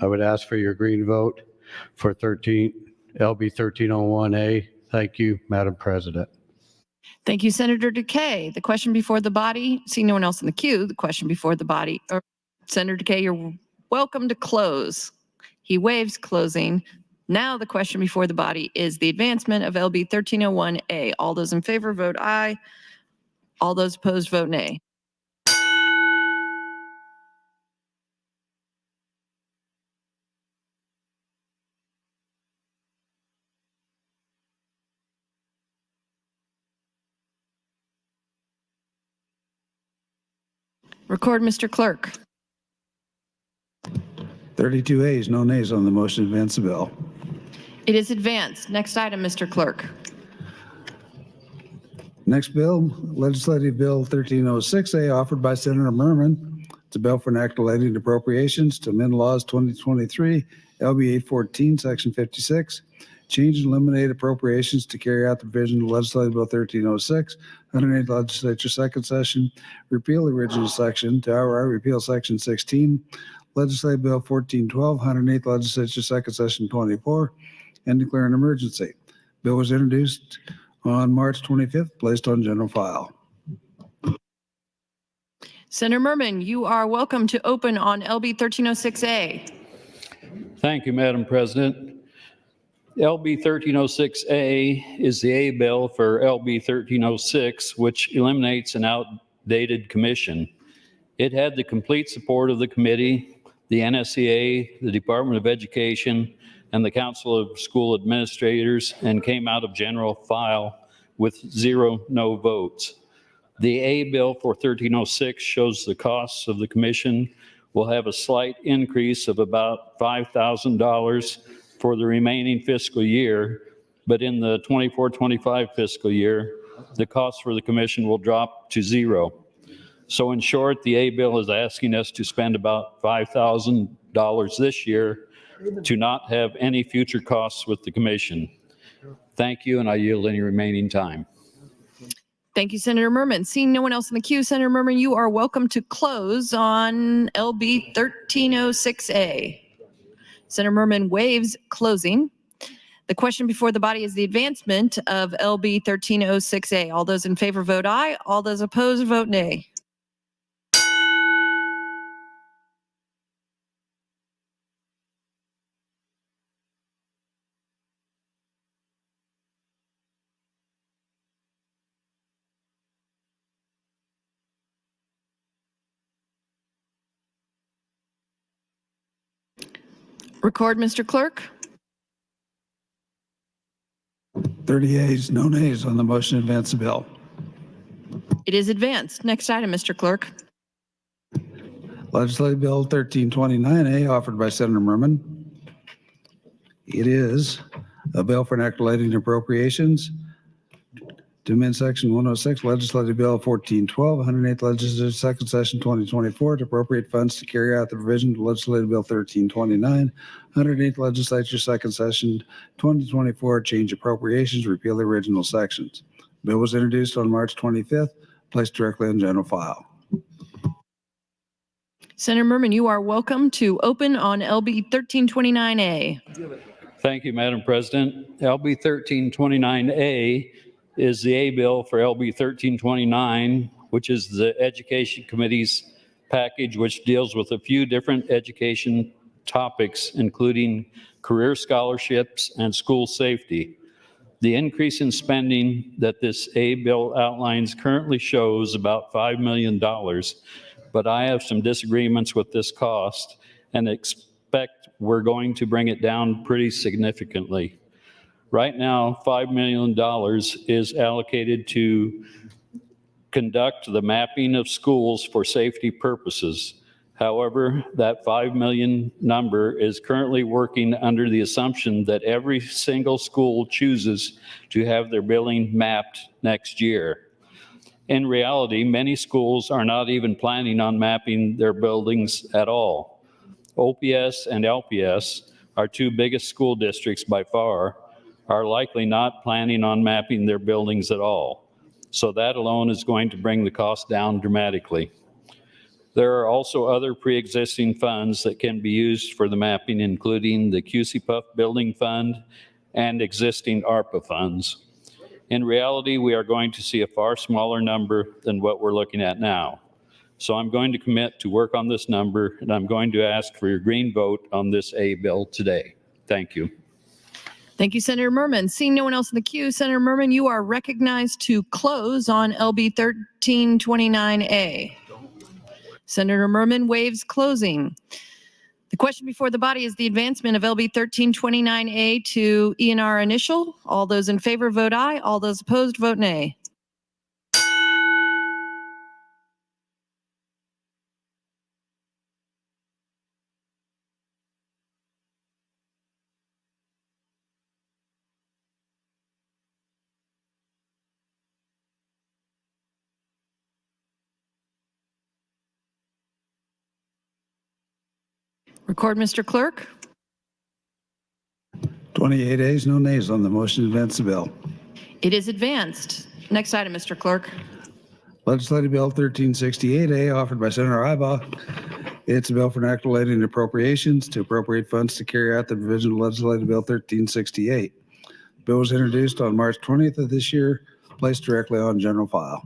S5: I would ask for your green vote for LB 1301A. Thank you, Madam President.
S21: Thank you, Senator DeKay. The question before the body, see no one else in the queue, the question before the body, Senator DeKay, you're welcome to close. He waives closing. Now the question before the body is the advancement of LB 1301A. All those in favor vote aye. All those opposed vote nay. Record, Mr. Clerk.
S2: 32 ayes, no nays on the motion to advance the bill.
S21: It is advanced. Next item, Mr. Clerk.
S2: Next bill, Legislative Bill 1306A, offered by Senator Merman. It's a bill for an act relating to appropriations to amend laws 2023, LB 814, Section 56, change and eliminate appropriations to carry out the provision of Legislative Bill 1306, 108th Legislature, second session, repeal the original section to outright repeal Section 16, Legislative Bill 1412, 108th Legislature, second session 24, and declare an emergency. Bill was introduced on March 25th, placed on general file.
S21: Senator Merman, you are welcome to open on LB 1306A.
S22: Thank you, Madam President. LB 1306A is the A bill for LB 1306, which eliminates an outdated commission. It had the complete support of the committee, the NSEA, the Department of Education, and the Council of School Administrators, and came out of general file with 0 no votes. The A bill for 1306 shows the costs of the commission will have a slight increase of about $5,000 for the remaining fiscal year, but in the 24-25 fiscal year, the cost for the commission will drop to 0. So in short, the A bill is asking us to spend about $5,000 this year to not have any future costs with the commission. Thank you, and I yield any remaining time.
S21: Thank you, Senator Merman. Seeing no one else in the queue, Senator Merman, you are welcome to close on LB 1306A. Senator Merman waives closing. The question before the body is the advancement of LB 1306A. All those in favor vote aye. All those opposed vote nay. Record, Mr. Clerk.
S2: 30 ayes, no nays on the motion to advance the bill.
S21: It is advanced. Next item, Mr. Clerk.
S2: Legislative Bill 1329A, offered by Senator Merman. It is a bill for an act relating to appropriations to amend Section 106, Legislative Bill 1412, 108th Legislature, second session 2024, to appropriate funds to carry out the provisions of Legislative Bill 1329, 108th Legislature, second session 2024, change appropriations, repeal the original sections. Bill was introduced on March 25th, placed directly on general file.
S21: Senator Merman, you are welcome to open on LB 1329A.
S22: Thank you, Madam President. LB 1329A is the A bill for LB 1329, which is the Education Committee's package, which deals with a few different education topics, including career scholarships and school safety. The increase in spending that this A bill outlines currently shows about $5 million, but I have some disagreements with this cost and expect we're going to bring it down pretty significantly. Right now, $5 million is allocated to conduct the mapping of schools for safety purposes. However, that 5 million number is currently working under the assumption that every single school chooses to have their building mapped next year. In reality, many schools are not even planning on mapping their buildings at all. OPS and LPS, our two biggest school districts by far, are likely not planning on mapping their buildings at all. So that alone is going to bring the cost down dramatically. There are also other pre-existing funds that can be used for the mapping, including the QCPUF Building Fund and existing ARPA funds. In reality, we are going to see a far smaller number than what we're looking at now. So I'm going to commit to work on this number, and I'm going to ask for your green vote on this A bill today. Thank you.
S21: Thank you, Senator Merman. Seeing no one else in the queue, Senator Merman, you are recognized to close on LB 1329A. Senator Merman waives closing. The question before the body is the advancement of LB 1329A to ENR initial. All those in favor vote aye. All those opposed vote nay. Record, Mr. Clerk.
S2: 28 ayes, no nays on the motion to advance the bill.
S21: It is advanced. Next item, Mr. Clerk.
S2: Legislative Bill 1368A, offered by Senator Ibaugh. It's a bill for an act relating to appropriations to appropriate funds to carry out the provision of Legislative Bill 1368. The bill was introduced on March 20th of this year, placed directly on general file.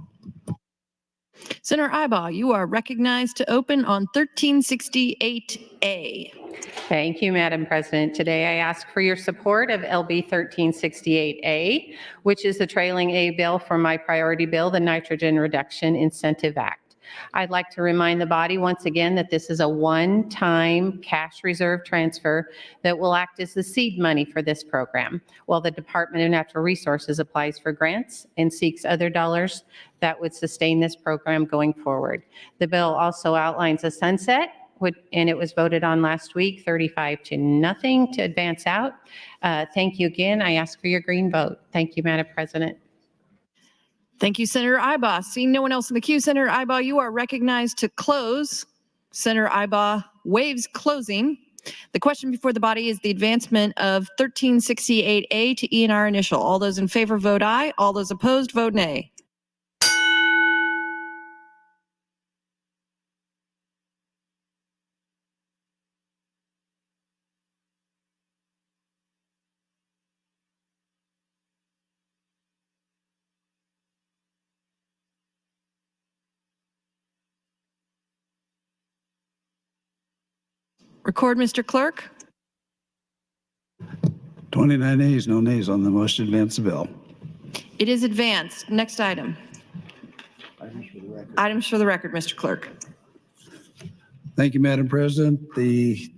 S21: Senator Ibaugh, you are recognized to open on 1368A.
S3: Thank you, Madam President. Today I ask for your support of LB 1368A, which is the trailing A bill for my priority bill, the Nitrogen Reduction Incentive Act. I'd like to remind the body once again that this is a one-time cash reserve transfer that will act as the seed money for this program, while the Department of Natural Resources applies for grants and seeks other dollars that would sustain this program going forward. The bill also outlines a sunset, and it was voted on last week, 35-0 to advance out. Thank you again. I ask for your green vote. Thank you, Madam President.
S21: Thank you, Senator Ibaugh. Seeing no one else in the queue, Senator Ibaugh, you are recognized to close. Senator Ibaugh waives closing. The question before the body is the advancement of 1368A to ENR initial. All those in favor vote aye. All those opposed vote nay. Record, Mr. Clerk.
S2: 29 ayes, no nays on the motion to advance the bill.
S21: It is advanced. Next item. Items for the record, Mr. Clerk.
S2: Thank you, Madam President. The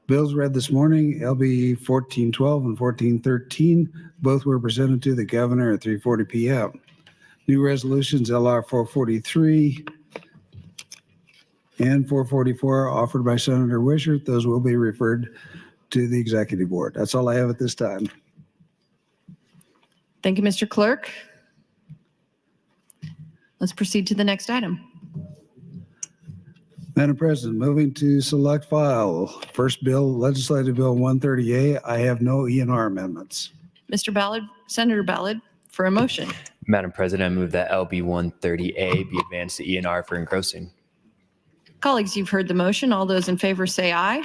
S2: bills read this morning, LB 1412 and 1413, both were presented to the governor at 3:40 p.m. New resolutions, LR 443 and 444, offered by Senator Wishart. Those will be referred to the executive board. That's all I have at this time.
S21: Thank you, Mr. Clerk. Let's proceed to the next item.
S2: Madam President, moving to select file. First bill, Legislative Bill 130A. I have no ENR amendments.
S21: Mr. Ballard, Senator Ballard, for a motion.
S7: Madam President, I move that LB 130A be advanced to ENR for engrossing.
S21: Colleagues, you've heard the motion. All those in favor say aye.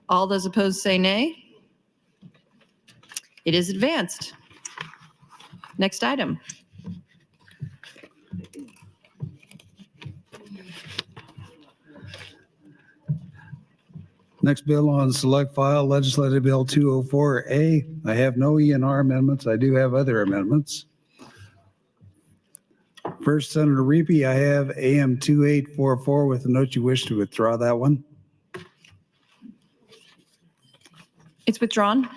S21: All those opposed say nay. It is advanced. Next item.
S2: Next bill on select file, Legislative Bill 204A. I have no ENR amendments. I do have other amendments. First, Senator Reapy, I have AM 2844 with a note you wish to withdraw that one.
S21: It's withdrawn.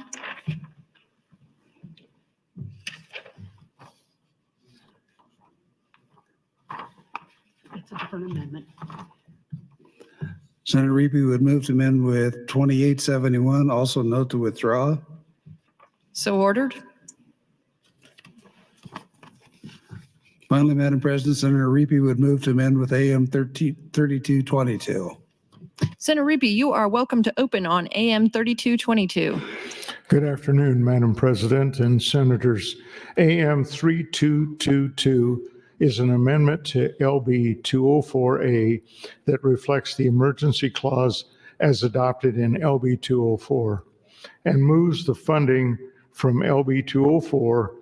S10: It's a different amendment.
S2: Senator Reapy would move to amend with 2871, also note to withdraw.
S21: So ordered.
S2: Finally, Madam President, Senator Reapy would move to amend with AM 3222.
S21: Senator Reapy, you are welcome to open on AM 3222.
S23: Good afternoon, Madam President and Senators. AM 3222 is an amendment to LB 204A that reflects the emergency clause as adopted in LB 204 and moves the funding from LB 204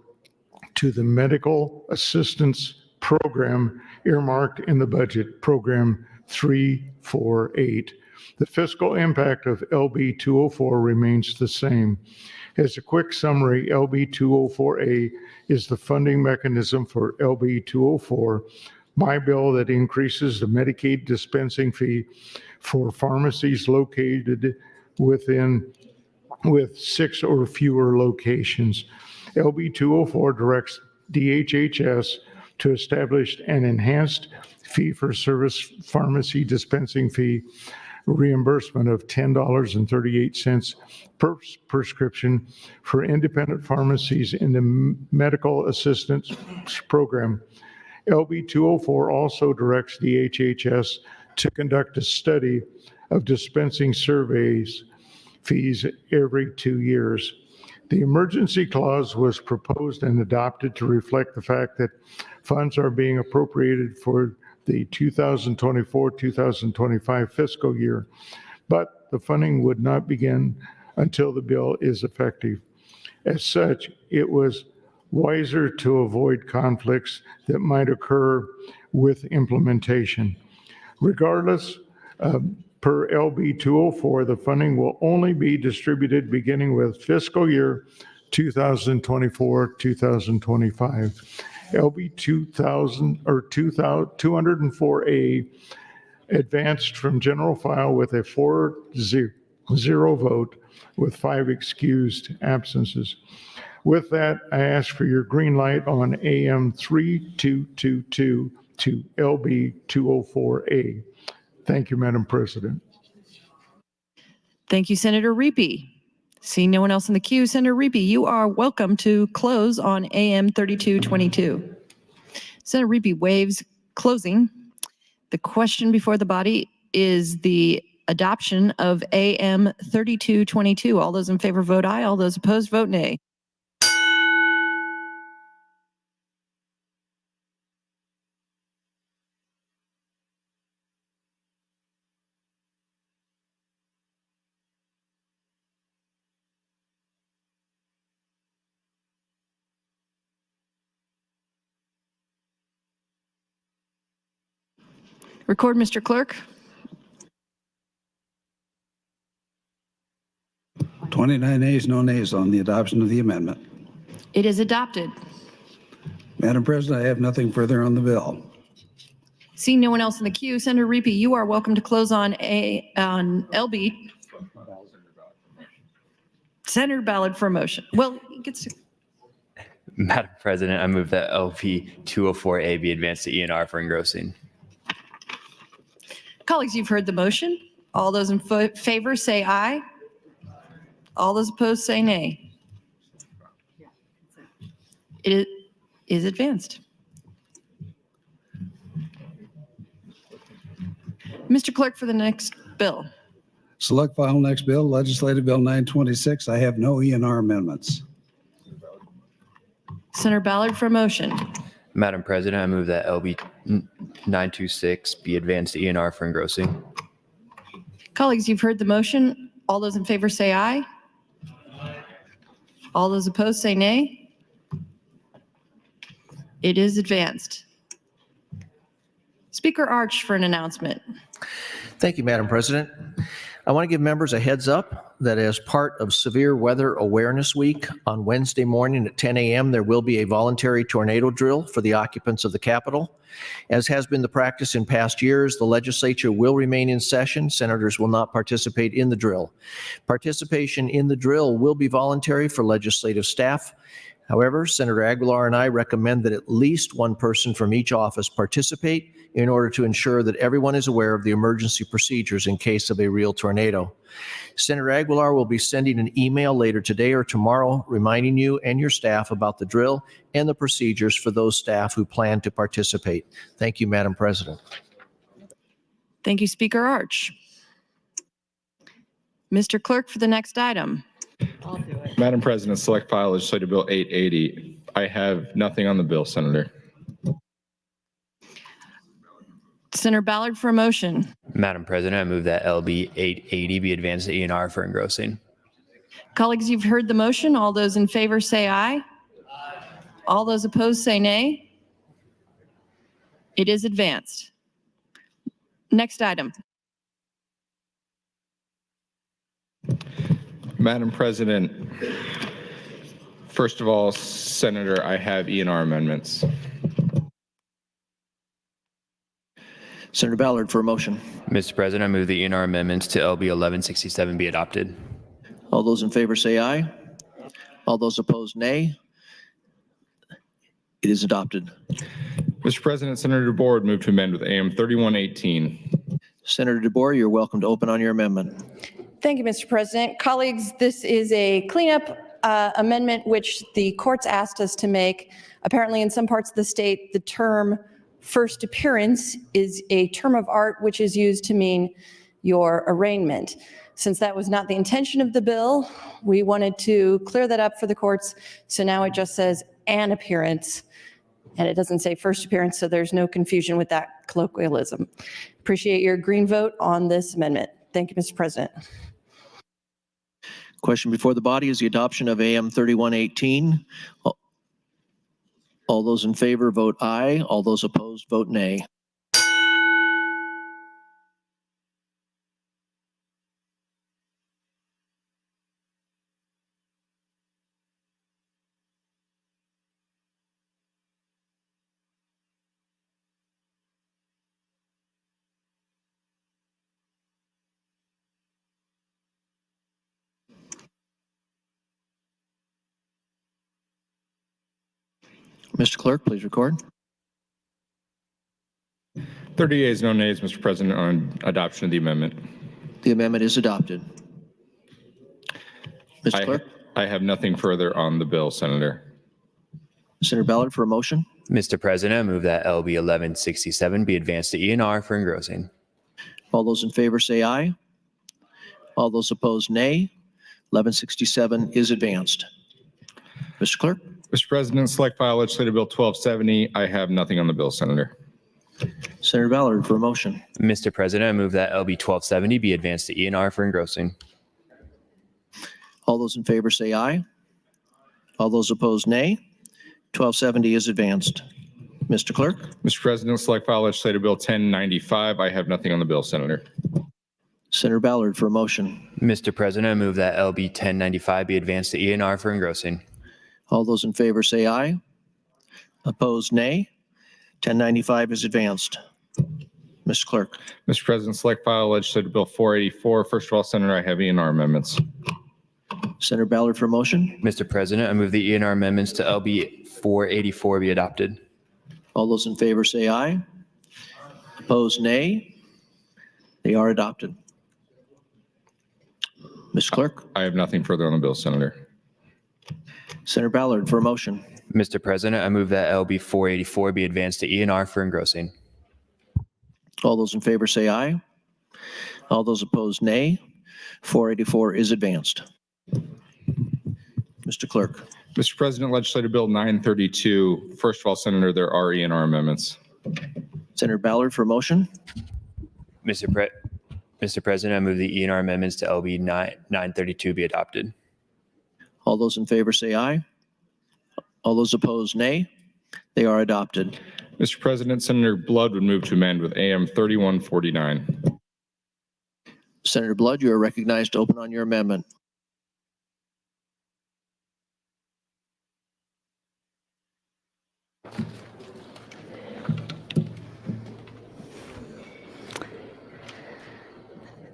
S23: to the Medical Assistance Program earmarked in the budget, Program 348. The fiscal impact of LB 204 remains the same. As a quick summary, LB 204A is the funding mechanism for LB 204, my bill that increases the Medicaid dispensing fee for pharmacies located with 6 or fewer locations. LB 204 directs DHHS to establish an enhanced fee-for-service pharmacy dispensing fee reimbursement of $10.38 per prescription for independent pharmacies in the medical assistance program. LB 204 also directs DHHS to conduct a study of dispensing surveys fees every 2 years. The emergency clause was proposed and adopted to reflect the fact that funds are being appropriated for the 2024-2025 fiscal year, but the funding would not begin until the bill is effective. As such, it was wiser to avoid conflicts that might occur with implementation. Regardless, per LB 204, the funding will only be distributed beginning with fiscal year 2024-2025. LB 204A advanced from general file with a 4-0 vote with 5 excused absences. With that, I ask for your green light on AM 3222 to LB 204A. Thank you, Madam President.
S21: Thank you, Senator Reapy. Seeing no one else in the queue, Senator Reapy, you are welcome to close on AM 3222. Senator Reapy waives closing. The question before the body is the adoption of AM 3222. All those in favor vote aye. All those opposed vote nay. Record, Mr. Clerk.
S2: 29 ayes, no nays on the adoption of the amendment.
S21: It is adopted.
S2: Madam President, I have nothing further on the bill.
S21: Seeing no one else in the queue, Senator Reapy, you are welcome to close on LB. Senator Ballard for a motion. Well, he gets to.
S7: Madam President, I move that LB 204A be advanced to ENR for engrossing.
S21: Colleagues, you've heard the motion. All those in favor say aye. All those opposed say nay. It is advanced. Mr. Clerk, for the next bill.
S2: Select file next bill, Legislative Bill 926. I have no ENR amendments.
S21: Senator Ballard for a motion.
S7: Madam President, I move that LB 926 be advanced to ENR for engrossing.
S21: Colleagues, you've heard the motion. All those in favor say aye. All those opposed say nay. It is advanced. Speaker Arch for an announcement.
S1: Thank you, Madam President. I want to give members a heads up that as part of Severe Weather Awareness Week on Wednesday morning at 10 a.m., there will be a voluntary tornado drill for the occupants of the Capitol. As has been the practice in past years, the legislature will remain in session. Senators will not participate in the drill. Participation in the drill will be voluntary for legislative staff. However, Senator Aguilar and I recommend that at least one person from each office participate in order to ensure that everyone is aware of the emergency procedures in case of a real tornado. Senator Aguilar will be sending an email later today or tomorrow reminding you and your staff about the drill and the procedures for those staff who plan to participate. Thank you, Madam President.
S21: Thank you, Speaker Arch. Mr. Clerk for the next item.
S8: Madam President, select file Legislative Bill 880. I have nothing on the bill, Senator.
S21: Senator Ballard for a motion.
S7: Madam President, I move that LB 880 be advanced to ENR for engrossing.
S21: Colleagues, you've heard the motion. All those in favor say aye. All those opposed say nay. It is advanced. Next item.
S8: Madam President, first of all, Senator, I have ENR amendments.
S1: Senator Ballard for a motion.
S7: Mr. President, I move the ENR amendments to LB 1167 be adopted.
S1: All those in favor say aye. All those opposed, nay. It is adopted.
S8: Mr. President, Senator DeBoer would move to amend with AM 3118.
S1: Senator DeBoer, you're welcome to open on your amendment.
S11: Thank you, Mr. President. Colleagues, this is a cleanup amendment which the courts asked us to make. Apparently, in some parts of the state, the term first appearance is a term of art which is used to mean your arraignment. Since that was not the intention of the bill, we wanted to clear that up for the courts. So now it just says an appearance, and it doesn't say first appearance, so there's no confusion with that colloquialism. Appreciate your green vote on this amendment. Thank you, Mr. President.
S1: Question before the body is the adoption of AM 3118. All those in favor vote aye. All those opposed vote nay. Mr. Clerk, please record.
S8: 30 yeas, no nays, Mr. President, on adoption of the amendment.
S1: The amendment is adopted. Mr. Clerk?
S8: I have nothing further on the bill, Senator.
S1: Senator Ballard for a motion.
S7: Mr. President, I move that LB 1167 be advanced to ENR for engrossing.
S1: All those in favor say aye. All those opposed, nay. 1167 is advanced. Mr. Clerk?
S8: Mr. President, select file Legislative Bill 1270. I have nothing on the bill, Senator.
S1: Senator Ballard for a motion.
S7: Mr. President, I move that LB 1270 be advanced to ENR for engrossing.
S1: All those in favor say aye. All those opposed, nay. 1270 is advanced. Mr. Clerk?
S8: Mr. President, select file Legislative Bill 1095. I have nothing on the bill, Senator.
S1: Senator Ballard for a motion.
S7: Mr. President, I move that LB 1095 be advanced to ENR for engrossing.
S1: All those in favor say aye. Opposed, nay. 1095 is advanced. Mr. Clerk.
S8: Mr. President, select file Legislative Bill 484. First of all, Senator, I have ENR amendments.
S1: Senator Ballard for a motion.
S7: Mr. President, I move the ENR amendments to LB 484 be adopted.
S1: All those in favor say aye. Opposed, nay. They are adopted. Mr. Clerk.
S8: I have nothing further on the bill, Senator.
S1: Senator Ballard for a motion.
S7: Mr. President, I move that LB 484 be advanced to ENR for engrossing.
S1: All those in favor say aye. All those opposed, nay. 484 is advanced. Mr. Clerk.
S8: Mr. President, Legislative Bill 932. First of all, Senator, there are E&R amendments.
S1: Senator Ballard for a motion.
S7: Mr. President, I move the E&R amendments to LB 932 be adopted.
S1: All those in favor say aye. All those opposed, nay. They are adopted.
S8: Mr. President, Senator Blood would move to amend with AM 3149.
S1: Senator Blood, you are recognized to open on your amendment.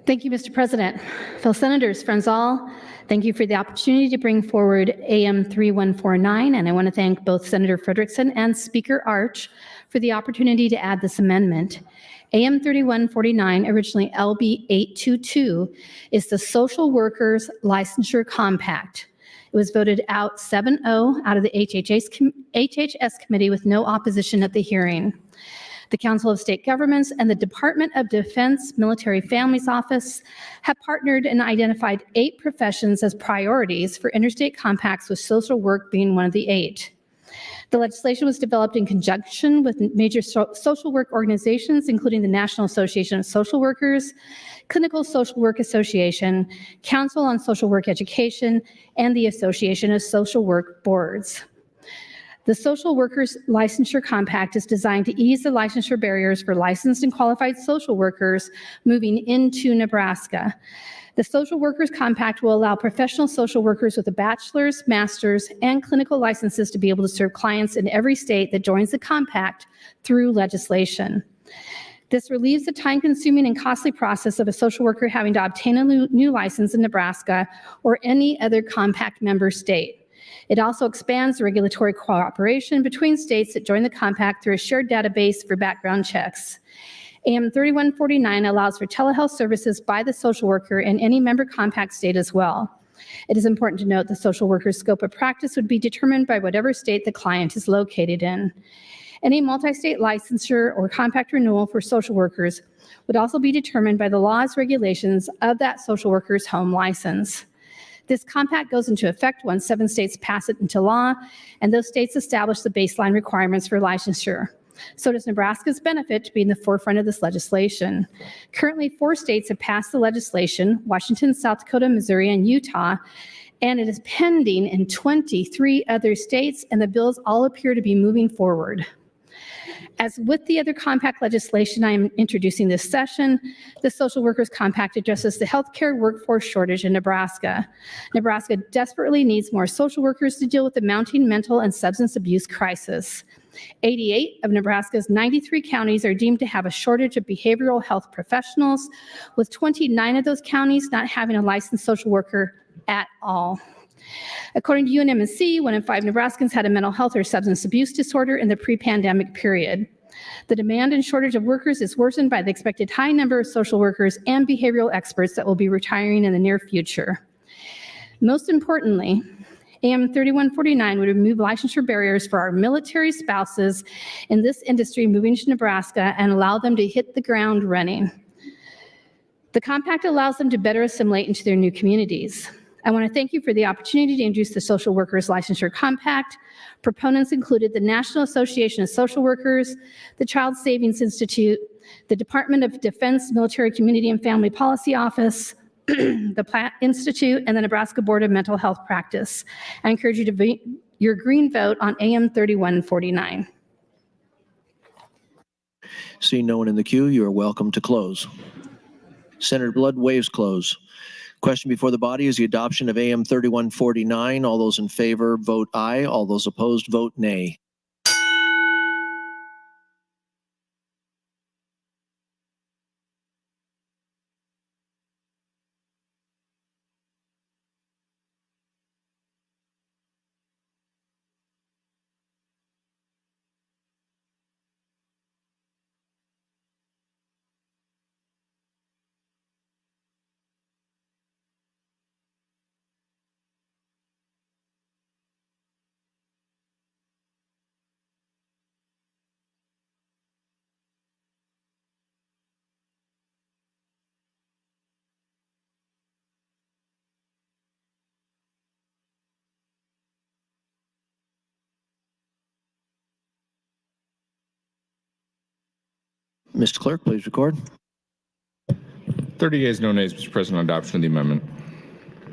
S13: Thank you, Mr. President. Fellow Senators, friends all, thank you for the opportunity to bring forward AM 3149, and I want to thank both Senator Frederickson and Speaker Arch for the opportunity to add this amendment. AM 3149, originally LB 822, is the Social Workers Licensure Compact. It was voted out 7-0 out of the HHS committee with no opposition at the hearing. The Council of State Governments and the Department of Defense Military Families Office have partnered and identified 8 professions as priorities for interstate compacts, with social work being one of the 8. The legislation was developed in conjunction with major social work organizations, including the National Association of Social Workers, Clinical Social Work Association, Council on Social Work Education, and the Association of Social Work Boards. The Social Workers Licensure Compact is designed to ease the licensure barriers for licensed and qualified social workers moving into Nebraska. The Social Workers Compact will allow professional social workers with a bachelor's, master's, and clinical licenses to be able to serve clients in every state that joins the compact through legislation. This relieves the time-consuming and costly process of a social worker having to obtain a new license in Nebraska or any other compact member state. It also expands the regulatory cooperation between states that join the compact through a shared database for background checks. AM 3149 allows for telehealth services by the social worker in any member compact state as well. It is important to note the social worker's scope of practice would be determined by whatever state the client is located in. Any multi-state licensure or compact renewal for social workers would also be determined by the laws, regulations of that social worker's home license. This compact goes into effect once 7 states pass it into law, and those states establish the baseline requirements for licensure. So does Nebraska's benefit to be in the forefront of this legislation. Currently, 4 states have passed the legislation: Washington, South Dakota, Missouri, and Utah, and it is pending in 23 other states, and the bills all appear to be moving forward. As with the other compact legislation I am introducing this session, the Social Workers Compact addresses the healthcare workforce shortage in Nebraska. Nebraska desperately needs more social workers to deal with the mounting mental and substance abuse crisis. 88 of Nebraska's 93 counties are deemed to have a shortage of behavioral health professionals, with 29 of those counties not having a licensed social worker at all. According to UNMC, 1 in 5 Nebraskans had a mental health or substance abuse disorder in the pre-pandemic period. The demand and shortage of workers is worsened by the expected high number of social workers and behavioral experts that will be retiring in the near future. Most importantly, AM 3149 would remove licensure barriers for our military spouses in this industry moving to Nebraska and allow them to hit the ground running. The compact allows them to better assimilate into their new communities. I want to thank you for the opportunity to introduce the Social Workers Licensure Compact. Proponents included the National Association of Social Workers, the Child Savings Institute, the Department of Defense Military Community and Family Policy Office, the Platt Institute, and the Nebraska Board of Mental Health Practice. I encourage you to vote your green vote on AM 3149.
S1: Seeing no one in the queue, you are welcome to close. Senator Blood waives close. Question before the body is the adoption of AM 3149. All those in favor vote aye. All those opposed vote nay. Mr. Clerk, please record.
S8: 30 yeas, no nays, Mr. President, on adoption of the amendment.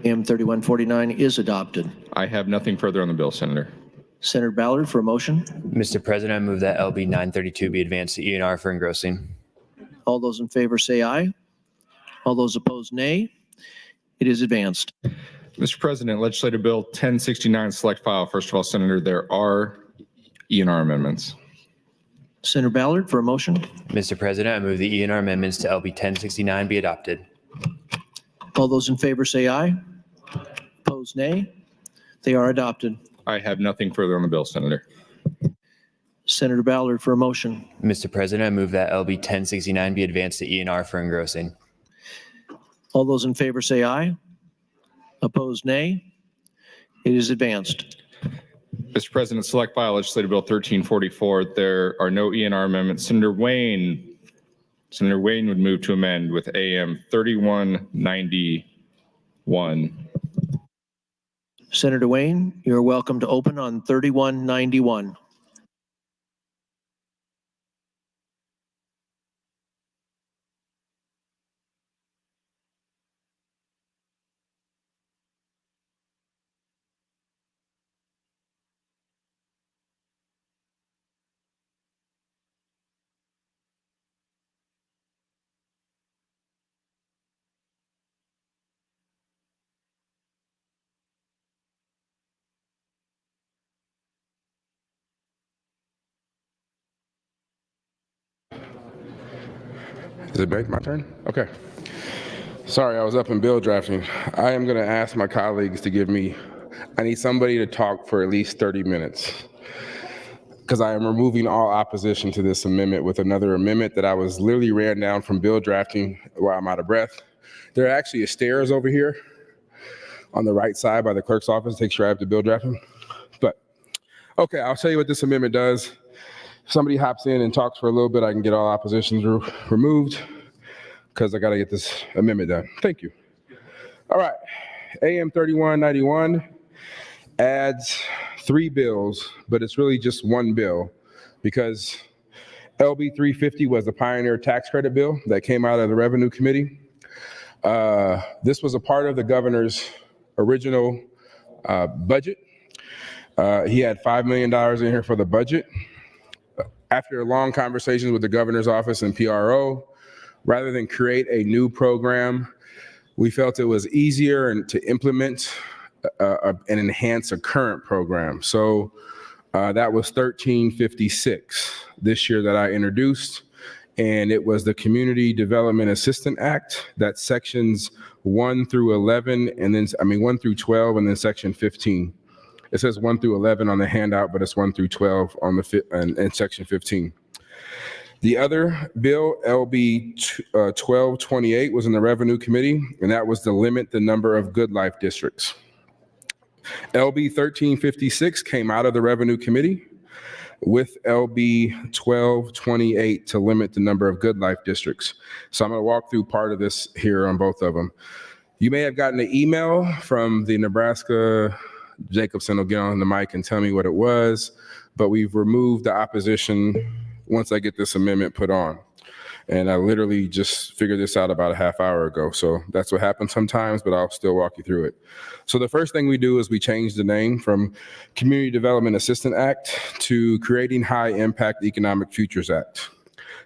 S1: AM 3149 is adopted.
S8: I have nothing further on the bill, Senator.
S1: Senator Ballard for a motion.
S7: Mr. President, I move that LB 932 be advanced to ENR for engrossing.
S1: All those in favor say aye. All those opposed, nay. It is advanced.
S8: Mr. President, Legislative Bill 1069, select file. First of all, Senator, there are ENR amendments.
S1: Senator Ballard for a motion.
S7: Mr. President, I move the ENR amendments to LB 1069 be adopted.
S1: All those in favor say aye. Opposed, nay. They are adopted.
S8: I have nothing further on the bill, Senator.
S1: Senator Ballard for a motion.
S7: Mr. President, I move that LB 1069 be advanced to ENR for engrossing.
S1: All those in favor say aye. Opposed, nay. It is advanced.
S8: Mr. President, select file Legislative Bill 1344. There are no ENR amendments. Senator Wayne would move to amend with AM 3191.
S1: Senator Wayne, you're welcome to open on 3191.
S12: Is it my turn? Okay. Sorry, I was up in bill drafting. I am going to ask my colleagues to I need somebody to talk for at least 30 minutes because I am removing all opposition to this amendment with another amendment that I was literally ran down from bill drafting while I'm out of breath. There actually is stairs over here on the right side by the clerk's office. Takes you right up to bill drafting. But okay, I'll tell you what this amendment does. Somebody hops in and talks for a little bit, I can get all oppositions removed because I got to get this amendment done. Thank you. All right. AM 3191 adds 3 bills, but it's really just one bill because LB 350 was the Pioneer Tax Credit Bill that came out of the Revenue Committee. This was a part of the governor's original budget. He had $5 million in here for the budget. After long conversations with the governor's office and PRO, rather than create a new program, we felt it was easier to implement and enhance a current program. So that was 1356 this year that I introduced, and it was the Community Development Assistance Act. That's sections 1 through 11, and then 1 through 12, and then section 15. It says 1 through 11 on the handout, but it's 1 through 12 on in section 15. The other bill, LB 1228, was in the Revenue Committee, and that was to limit the number of good life districts. LB 1356 came out of the Revenue Committee with LB 1228 to limit the number of good life districts. So I'm going to walk through part of this here on both of them. You may have gotten an email from the Nebraska. Jacobson will get on the mic and tell me what it was, but we've removed the opposition once I get this amendment put on. And I literally just figured this out about a half hour ago. So that's what happens sometimes, but I'll still walk you through it. So the first thing we do is we change the name from Community Development Assistance Act to Creating High Impact Economic Futures Act.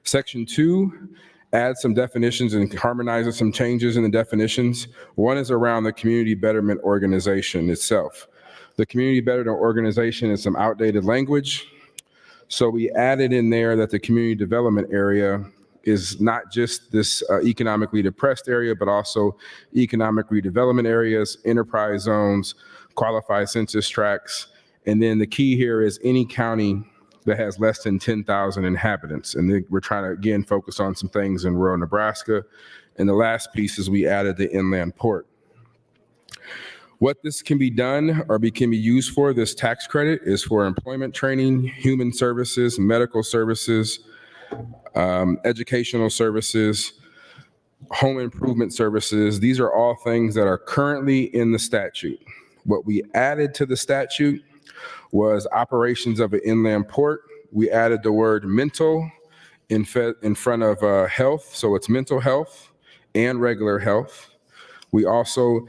S12: Section 2 adds some definitions and harmonizes some changes in the definitions. One is around the Community Betterment Organization itself. The Community Betterment Organization is some outdated language. So we added in there that the community development area is not just this economically depressed area, but also economic redevelopment areas, enterprise zones, qualified census tracts. And then the key here is any county that has less than 10,000 inhabitants. And then we're trying to, again, focus on some things in rural Nebraska. And the last piece is we added the inland port. What this can be done or can be used for, this tax credit, is for employment training, human services, medical services, educational services, home improvement services. These are all things that are currently in the statute. What we added to the statute was operations of an inland port. We added the word mental in front of health, so it's mental health and regular health. We also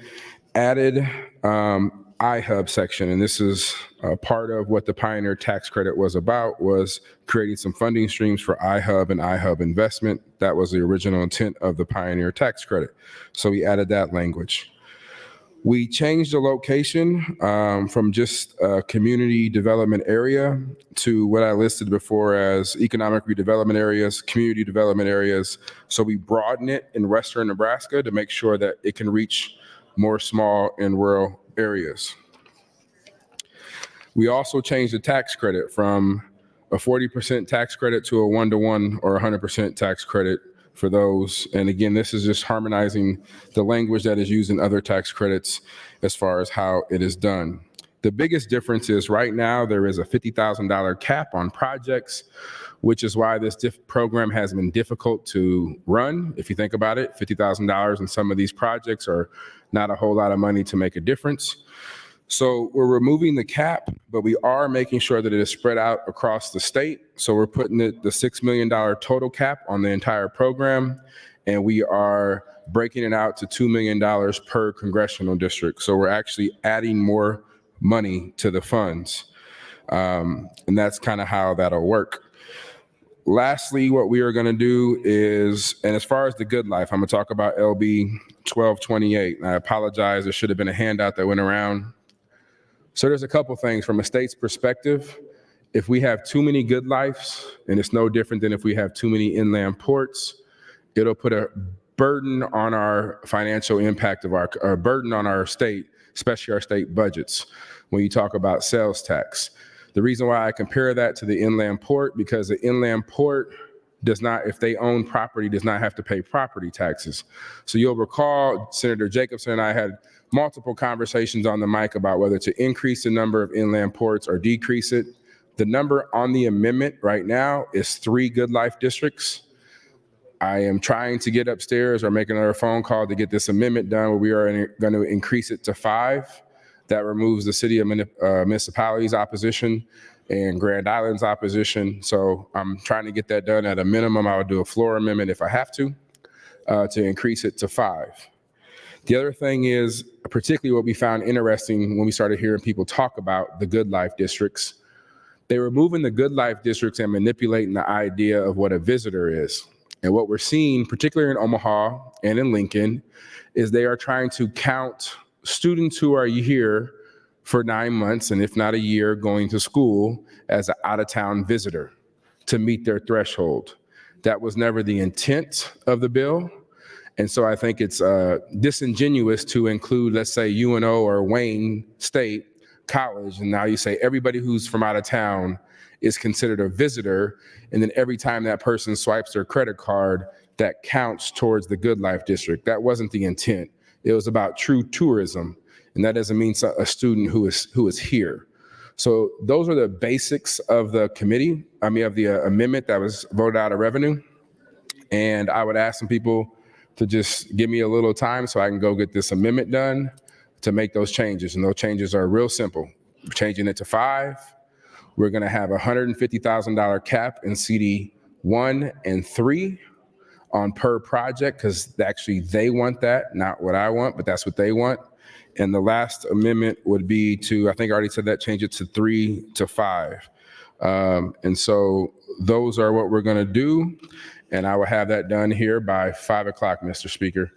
S12: added iHub section, and this is part of what the Pioneer Tax Credit was about, was creating some funding streams for iHub and iHub investment. That was the original intent of the Pioneer Tax Credit. So we added that language. We changed the location from just a community development area to what I listed before as economic redevelopment areas, community development areas. So we broaden it in Western Nebraska to make sure that it can reach more small and rural areas. We also changed the tax credit from a 40% tax credit to a 1-to-1 or 100% tax credit for those. And again, this is just harmonizing the language that is used in other tax credits as far as how it is done. The biggest difference is right now there is a $50,000 cap on projects, which is why this program has been difficult to run. If you think about it, $50,000 in some of these projects are not a whole lot of money to make a difference. So we're removing the cap, but we are making sure that it is spread out across the state. So we're putting the $6 million total cap on the entire program, and we are breaking it out to $2 million per congressional district. So we're actually adding more money to the funds. And that's kind of how that'll work. Lastly, what we are going to do is, and as far as the good life, I'm going to talk about LB 1228. And I apologize, there should have been a handout that went around. So there's a couple things from a state's perspective. If we have too many good lives, and it's no different than if we have too many inland ports, it'll put a burden on our financial impact of our burden on our state, especially our state budgets, when you talk about sales tax. The reason why I compare that to the inland port, because the inland port does not, if they own property, does not have to pay property taxes. So you'll recall Senator Jacobson and I had multiple conversations on the mic about whether to increase the number of inland ports or decrease it. The number on the amendment right now is 3 good life districts. I am trying to get upstairs or make another phone call to get this amendment done where we are going to increase it to 5. That removes the city of municipalities opposition and Grand Island's opposition. So I'm trying to get that done. At a minimum, I would do a floor amendment if I have to increase it to 5. The other thing is, particularly what we found interesting when we started hearing people talk about the good life districts, they were moving the good life districts and manipulating the idea of what a visitor is. And what we're seeing, particularly in Omaha and in Lincoln, is they are trying to count students who are here for 9 months, and if not a year, going to school as an out-of-town visitor to meet their threshold. That was never the intent of the bill. And so I think it's disingenuous to include, let's say, UNO or Wayne State College, and now you say everybody who's from out of town is considered a visitor, and then every time that person swipes their credit card, that counts towards the good life district. That wasn't the intent. It was about true tourism, and that doesn't mean a student who is here. So those are the basics of the of the amendment that was voted out of revenue. And I would ask some people to just give me a little time so I can go get this amendment done to make those changes. And those changes are real simple. We're changing it to 5. We're going to have a $150,000 cap in CD 1 and 3 on per project, because actually they want that, not what I want, but that's what they want. And the last amendment would be to, I think I already said that, change it to 3 to 5. And so those are what we're going to do. And I will have that done here by 5 o'clock, Mr. Speaker.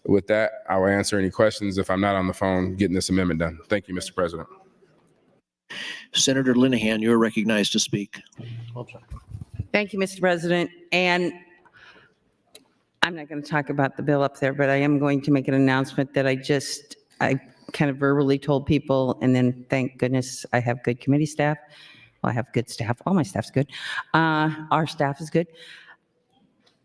S12: With that, I will answer any questions if I'm not on the phone getting this amendment done. Thank you, Mr. President.
S1: Senator Linehan, you're recognized to speak.
S14: Thank you, Mr. President. And I'm not going to talk about the bill up there, but I am going to make an announcement that I kind of verbally told people, and then thank goodness I have good committee staff. Well, I have good staff. All my staff's good. Our staff is good.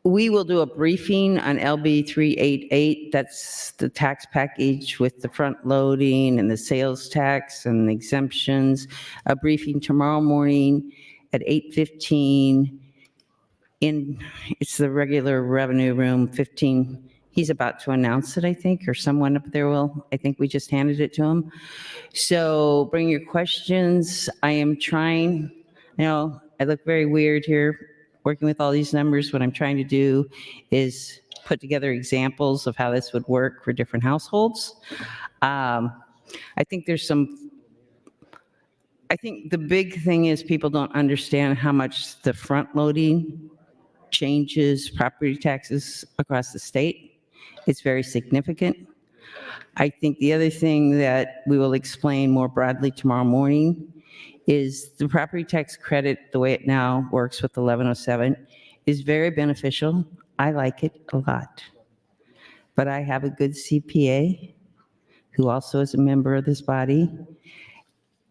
S14: We will do a briefing on LB 388. That's the tax package with the front loading and the sales tax and the exemptions. A briefing tomorrow morning at 8:15 it's the regular revenue room, 15. He's about to announce it, I think, or someone up there will. I think we just handed it to him. So bring your questions. I am trying, I know I look very weird here, working with all these numbers, what I'm trying to do is put together examples of how this would work for different households. I think the big thing is people don't understand how much the front loading changes property taxes across the state. It's very significant. I think the other thing that we will explain more broadly tomorrow morning is the property tax credit, the way it now works with 1107, is very beneficial. I like it a lot. But I have a good CPA who also is a member of this body,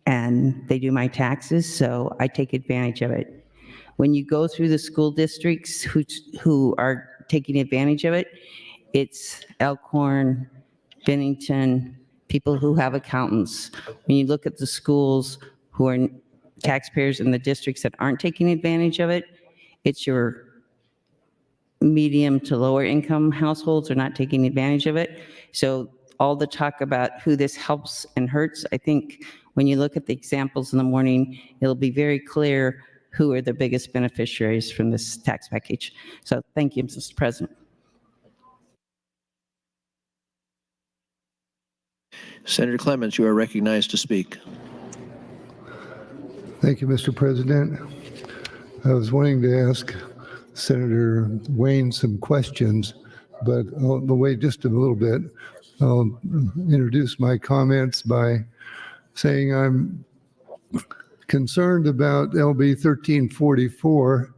S14: and they do my taxes, so I take advantage of it. When you go through the school districts who are taking advantage of it, it's Elkhorn, Bennington, people who have accountants. When you look at the schools who are taxpayers in the districts that aren't taking advantage of it, it's your medium to lower income households are not taking advantage of it. So all the talk about who this helps and hurts, I think when you look at the examples in the morning, it'll be very clear who are the biggest beneficiaries from this tax package. So thank you, Mr. President.
S1: Senator Clements, you are recognized to speak.
S6: Thank you, Mr. President. I was wanting to ask Senator Wayne some questions, but I'll wait just a little bit. I'll introduce my comments by saying I'm concerned about LB 1344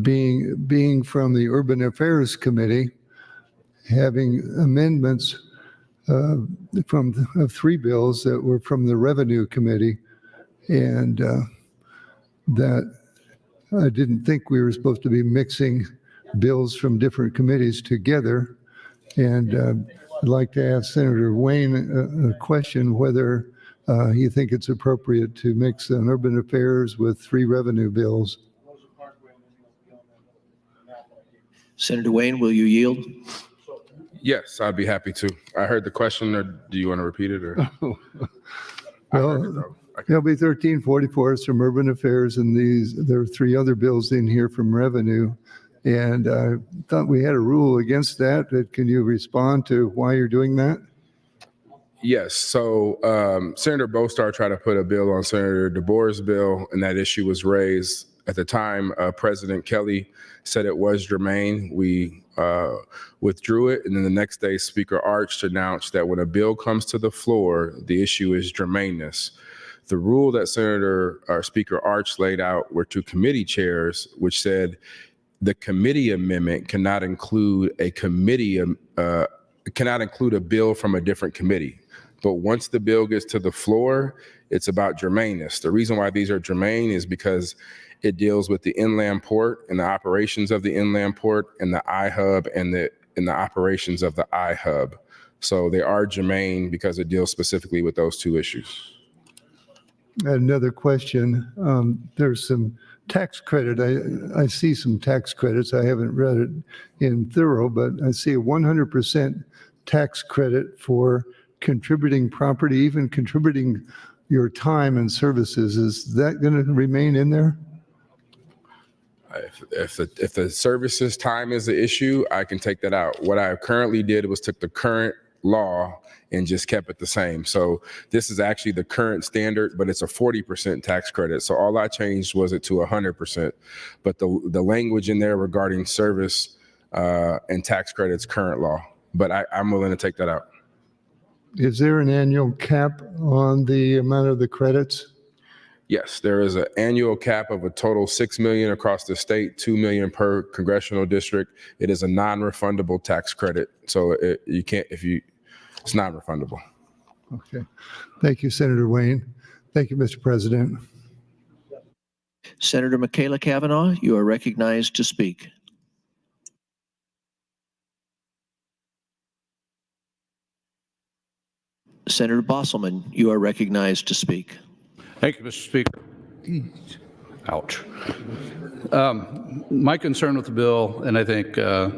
S6: being from the Urban Affairs Committee, having amendments of 3 bills that were from the Revenue Committee, and that I didn't think we were supposed to be mixing bills from different committees together. And I'd like to ask Senator Wayne a question whether you think it's appropriate to mix an urban affairs with 3 revenue bills.
S1: Senator Wayne, will you yield?
S12: Yes, I'd be happy to. I heard the question, or do you want to repeat it? Or?
S6: Well, LB 1344 is from Urban Affairs, and there are 3 other bills in here from Revenue. And I thought we had a rule against that. Can you respond to why you're doing that?
S12: Yes. So Senator Bostar tried to put a bill on Senator DeBoer's bill, and that issue was raised. At the time, President Kelly said it was germane. We withdrew it, and then the next day, Speaker Arch announced that when a bill comes to the floor, the issue is germaneness. The rule that Speaker Arch laid out were 2 committee chairs, which said the committee amendment cannot include a bill from a different committee. But once the bill gets to the floor, it's about germaneness. The reason why these are germane is because it deals with the inland port and the operations of the inland port and the iHub and the operations of the iHub. So they are germane because it deals specifically with those 2 issues.
S6: Another question. There's some tax credit. I see some tax credits. I haven't read it in thorough, but I see a 100% tax credit for contributing property, even contributing your time and services. Is that going to remain in there?
S12: If the services time is the issue, I can take that out. What I currently did was took the current law and just kept it the same. So this is actually the current standard, but it's a 40% tax credit. So all I changed was it to 100%. But the language in there regarding service and tax credits, current law. But I'm willing to take that out.
S6: Is there an annual cap on the amount of the credits?
S12: Yes, there is an annual cap of a total $6 million across the state, $2 million per congressional district. It is a non-refundable tax credit. So it's non-refundable.
S6: Okay. Thank you, Senator Wayne. Thank you, Mr. President.
S1: Senator Michaela Cavanaugh, you are recognized to speak. Senator Bosselman, you are recognized to speak.
S17: Thank you, Mr. Speaker. Ouch. My concern with the bill, and I think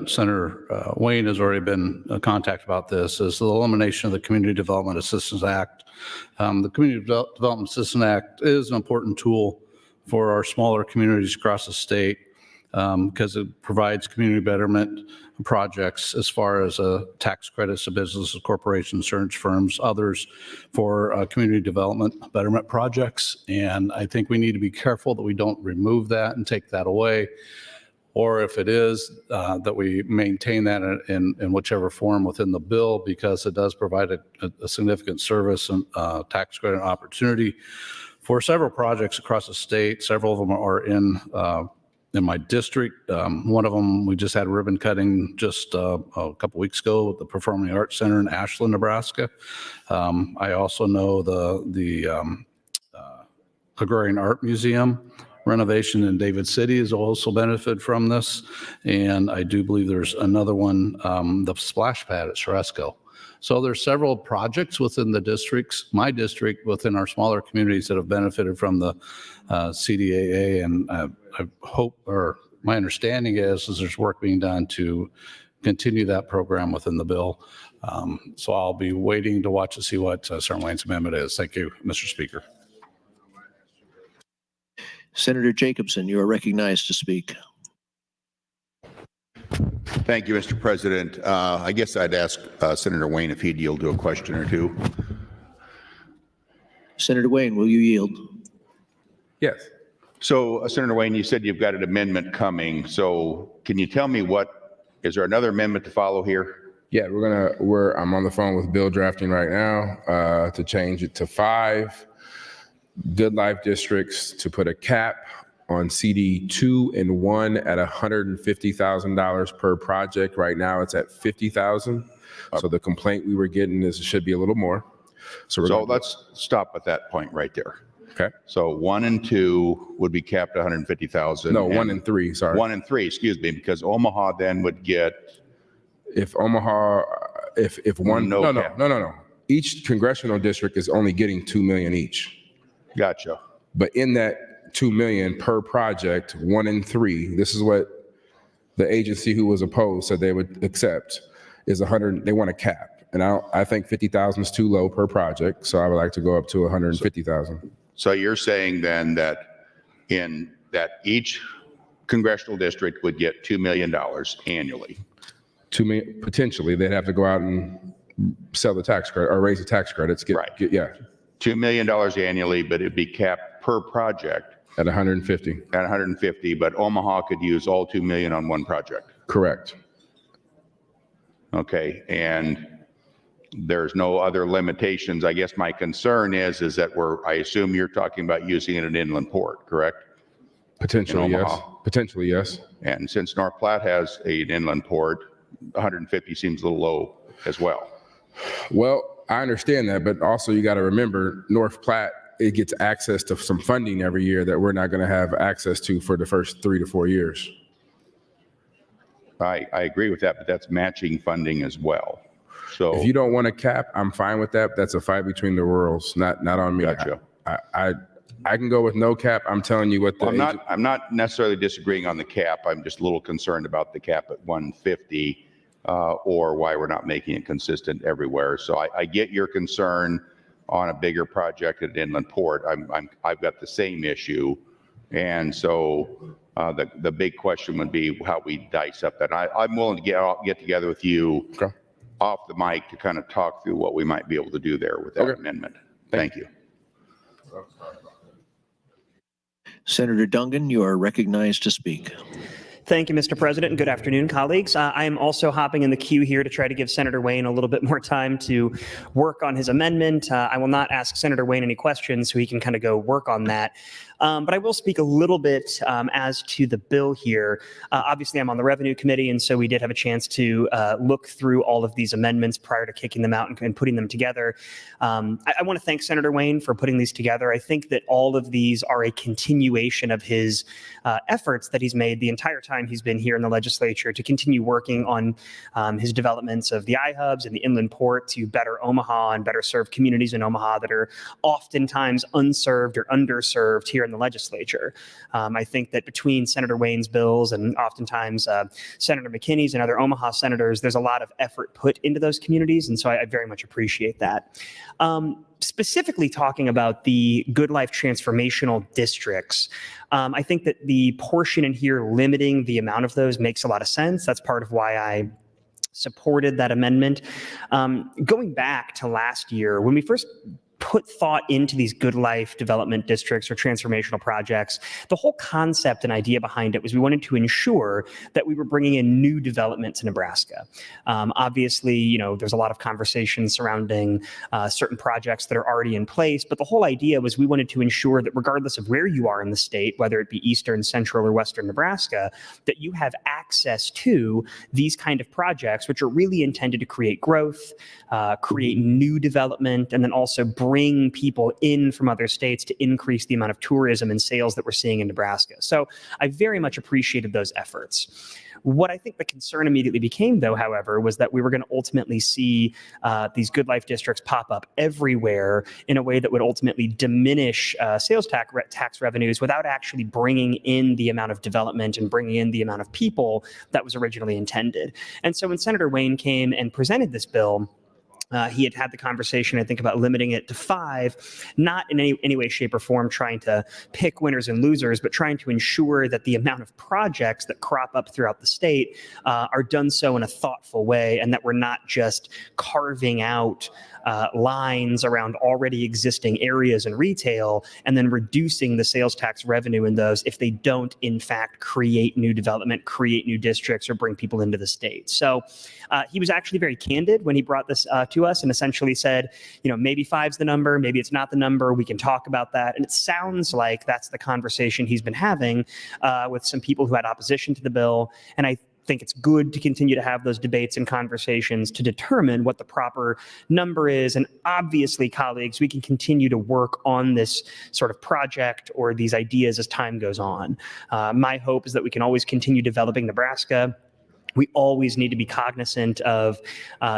S17: Senator Wayne has already been in contact about this, is the elimination of the Community Development Assistance Act. The Community Development Assistance Act is an important tool for our smaller communities across the state. because it provides community betterment projects as far as tax credits to businesses, corporations, search firms, others for community development betterment projects. And I think we need to be careful that we don't remove that and take that away. Or if it is, that we maintain that in whichever form within the bill, because it does provide a significant service and tax credit opportunity for several projects across the state. Several of them are in my district. One of them, we just had ribbon cutting just a couple weeks ago at the Performing Arts Center in Ashland, Nebraska. I also know the Agrarian Art Museum renovation in David City has also benefited from this. And I do believe there's another one, the splash pad at Ceresco. So there's several projects within the districts, my district, within our smaller communities that have benefited from the CDAA. And I hope, or my understanding is there's work being done to continue that program within the bill. So I'll be waiting to watch to see what Senator Wayne's amendment is. Thank you, Mr. Speaker.
S1: Senator Jacobson, you are recognized to speak.
S15: Thank you, Mr. President. I guess I'd ask Senator Wayne if he'd yield to a question or two.
S1: Senator Wayne, will you yield?
S15: Yes. So, Senator Wayne, you said you've got an amendment coming. So can you tell me is there another amendment to follow here?
S12: Yeah, I'm on the phone with bill drafting right now to change it to 5 good life districts, to put a cap on CD 2 and 1 at $150,000 per project. Right now it's at $50,000. So the complaint we were getting is it should be a little more. So
S15: let's stop at that point right there.
S12: Okay.
S15: So 1 and 2 would be capped at $150,000.
S12: No, 1 and 3, sorry.
S15: 1 and 3, excuse me, because Omaha then would get.
S12: If Omaha, if one, no. Each congressional district is only getting 2 million each.
S15: Gotcha.
S12: But in that 2 million per project, 1 and 3, this is what the agency who was opposed said they would accept, is 100. They want a cap, and I think 50,000 is too low per project, so I would like to go up to 150,000.
S15: So you're saying then that each congressional district would get $2 million annually.
S12: 2 million potentially. They'd have to go out and sell the tax credit or raise the tax credits. Yeah.
S15: $2 million annually, but it'd be capped per project
S12: at 150.
S15: At 150, but Omaha could use all 2 million on one project.
S12: Correct.
S15: Okay, and there's no other limitations. I guess my concern is that I assume you're talking about using it in inland port, correct?
S12: Potentially, yes. Potentially, yes.
S15: And since North Platte has an inland port, 150 seems a little low as well.
S12: Well, I understand that, but also you got to remember North Platte, it gets access to some funding every year that we're not going to have access to for the first 3 to 4 years.
S15: I agree with that, but that's matching funding as well. So
S12: if you don't want a cap, I'm fine with that. That's a fight between the rurals, not on me.
S15: Gotcha.
S12: I can go with no cap. I'm telling you what the
S15: I'm not necessarily disagreeing on the cap. I'm just a little concerned about the cap at 150. Or why we're not making it consistent everywhere. So I get your concern on a bigger project at inland port. I've got the same issue, and so the big question would be how we dice up that. I'm willing to get together with you off the mic to kind of talk through what we might be able to do there with that amendment. Thank you.
S1: Senator Dungan, you are recognized to speak.
S18: Thank you, Mr. President, and good afternoon, colleagues. I am also hopping in the queue here to try to give Senator Wayne a little bit more time to work on his amendment. I will not ask Senator Wayne any questions so he can kind of go work on that. But I will speak a little bit as to the bill here. Obviously, I'm on the Revenue Committee, and so we did have a chance to look through all of these amendments prior to kicking them out and putting them together. I want to thank Senator Wayne for putting these together. I think that all of these are a continuation of his efforts that he's made the entire time he's been here in the legislature to continue working on his developments of the iHubs and the inland port to better Omaha and better serve communities in Omaha that are oftentimes unserved or underserved here in in the legislature. I think that between Senator Wayne's bills and oftentimes Senator McKinney's and other Omaha senators, there's a lot of effort put into those communities. And so I very much appreciate that. Specifically talking about the Good Life transformational districts, I think that the portion in here limiting the amount of those makes a lot of sense. That's part of why I supported that amendment. Going back to last year, when we first put thought into these Good Life development districts or transformational projects, the whole concept and idea behind it was we wanted to ensure that we were bringing in new development to Nebraska. Obviously, there's a lot of conversation surrounding certain projects that are already in place, but the whole idea was we wanted to ensure that regardless of where you are in the state, whether it be eastern, central, or western Nebraska, that you have access to these kind of projects, which are really intended to create growth, create new development, and then also bring people in from other states to increase the amount of tourism and sales that we're seeing in Nebraska. So I very much appreciated those efforts. What I think the concern immediately became, though, however, was that we were going to ultimately see these Good Life districts pop up everywhere in a way that would ultimately diminish sales tax revenues without actually bringing in the amount of development and bringing in the amount of people that was originally intended. And so when Senator Wayne came and presented this bill, he had the conversation, I think, about limiting it to 5, not in any way, shape, or form trying to pick winners and losers, but trying to ensure that the amount of projects that crop up throughout the state are done so in a thoughtful way, and that we're not just carving out lines around already existing areas in retail and then reducing the sales tax revenue in those if they don't, in fact, create new development, create new districts, or bring people into the state. So he was actually very candid when he brought this to us and essentially said, maybe 5's the number, maybe it's not the number, we can talk about that. And it sounds like that's the conversation he's been having with some people who had opposition to the bill. And I think it's good to continue to have those debates and conversations to determine what the proper number is. And obviously, colleagues, we can continue to work on this sort of project or these ideas as time goes on. My hope is that we can always continue developing Nebraska. We always need to be cognizant of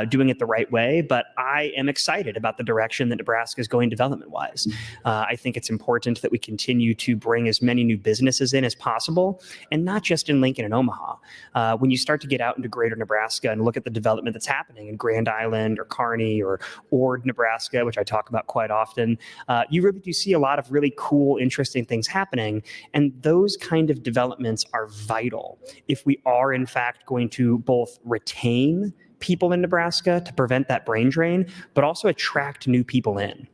S18: doing it the right way, but I am excited about the direction that Nebraska is going development-wise. I think it's important that we continue to bring as many new businesses in as possible, and not just in Lincoln and Omaha. When you start to get out into greater Nebraska and look at the development that's happening in Grand Island or Kearney or Ord, Nebraska, which I talk about quite often, you really do see a lot of really cool, interesting things happening, and those kind of developments are vital if we are, in fact, going to both retain people in Nebraska to prevent that brain drain, but also attract new people in.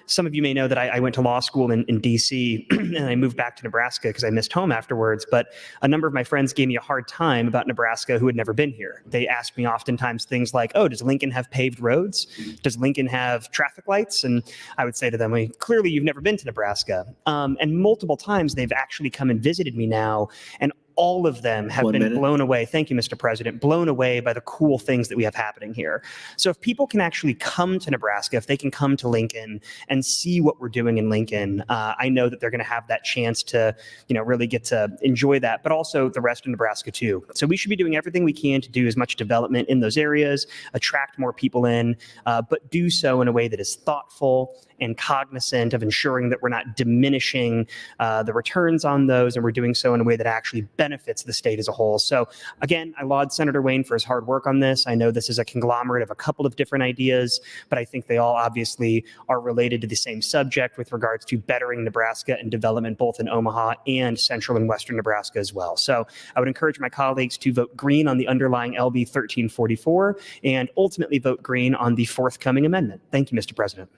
S18: Some of you may know that I went to law school in DC and I moved back to Nebraska because I missed home afterwards. But a number of my friends gave me a hard time about Nebraska who had never been here. They asked me oftentimes things like, oh, does Lincoln have paved roads? Does Lincoln have traffic lights? And I would say to them, well, clearly you've never been to Nebraska. And multiple times they've actually come and visited me now. And all of them have been blown away. Thank you, Mr. President. Blown away by the cool things that we have happening here. So if people can actually come to Nebraska, if they can come to Lincoln and see what we're doing in Lincoln, I know that they're going to have that chance to, really get to enjoy that, but also the rest of Nebraska too. So we should be doing everything we can to do as much development in those areas, attract more people in, but do so in a way that is thoughtful and cognizant of ensuring that we're not diminishing the returns on those, and we're doing so in a way that actually benefits the state as a whole. So again, I laud Senator Wayne for his hard work on this. I know this is a conglomerate of a couple of different ideas, but I think they all obviously are related to the same subject with regards to bettering Nebraska and development both in Omaha and central and western Nebraska as well. So I would encourage my colleagues to vote green on the underlying LB 1344 and ultimately vote green on the forthcoming amendment. Thank you, Mr. President.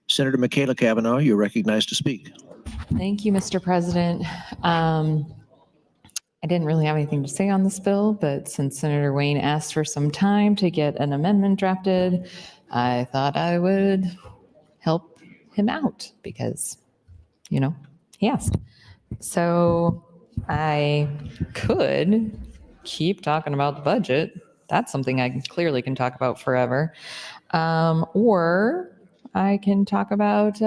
S1: Senator Michaela Cavanaugh, you're recognized to speak.
S9: Thank you, Mr. President. I didn't really have anything to say on this bill, but since Senator Wayne asked for some time to get an amendment drafted, I thought I would help him out because, he asked. So I could keep talking about the budget. That's something I clearly can talk about forever. Or I can talk about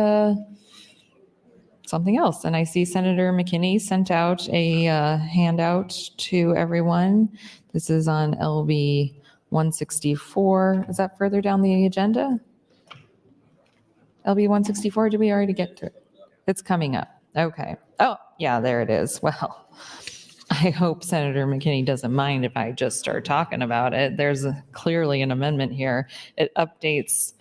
S9: something else. And I see Senator McKinney sent out a handout to everyone. This is on LB 164. Is that further down the agenda? LB 164, did we already get to it? It's coming up. Okay. Oh, yeah, there it is. Well, I hope Senator McKinney doesn't mind if I just start talking about it. There's clearly an amendment here. It updates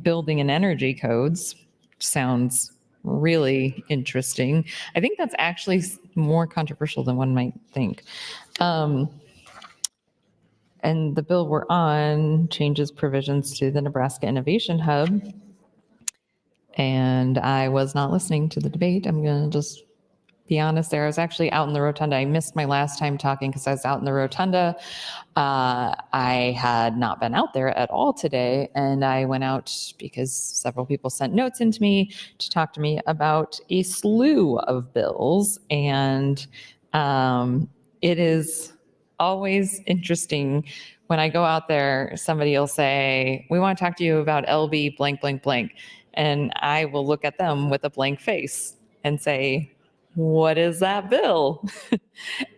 S9: building and energy codes. Sounds really interesting. I think that's actually more controversial than one might think. And the bill we're on changes provisions to the Nebraska Innovation Hub. And I was not listening to the debate. I'm going to just be honest there. I was actually out in the rotunda. I missed my last time talking because I was out in the rotunda. I had not been out there at all today, and I went out because several people sent notes into me to talk to me about a slew of bills. And it is always interesting when I go out there, somebody will say, we want to talk to you about LB blank, blank, blank. And I will look at them with a blank face and say, what is that bill?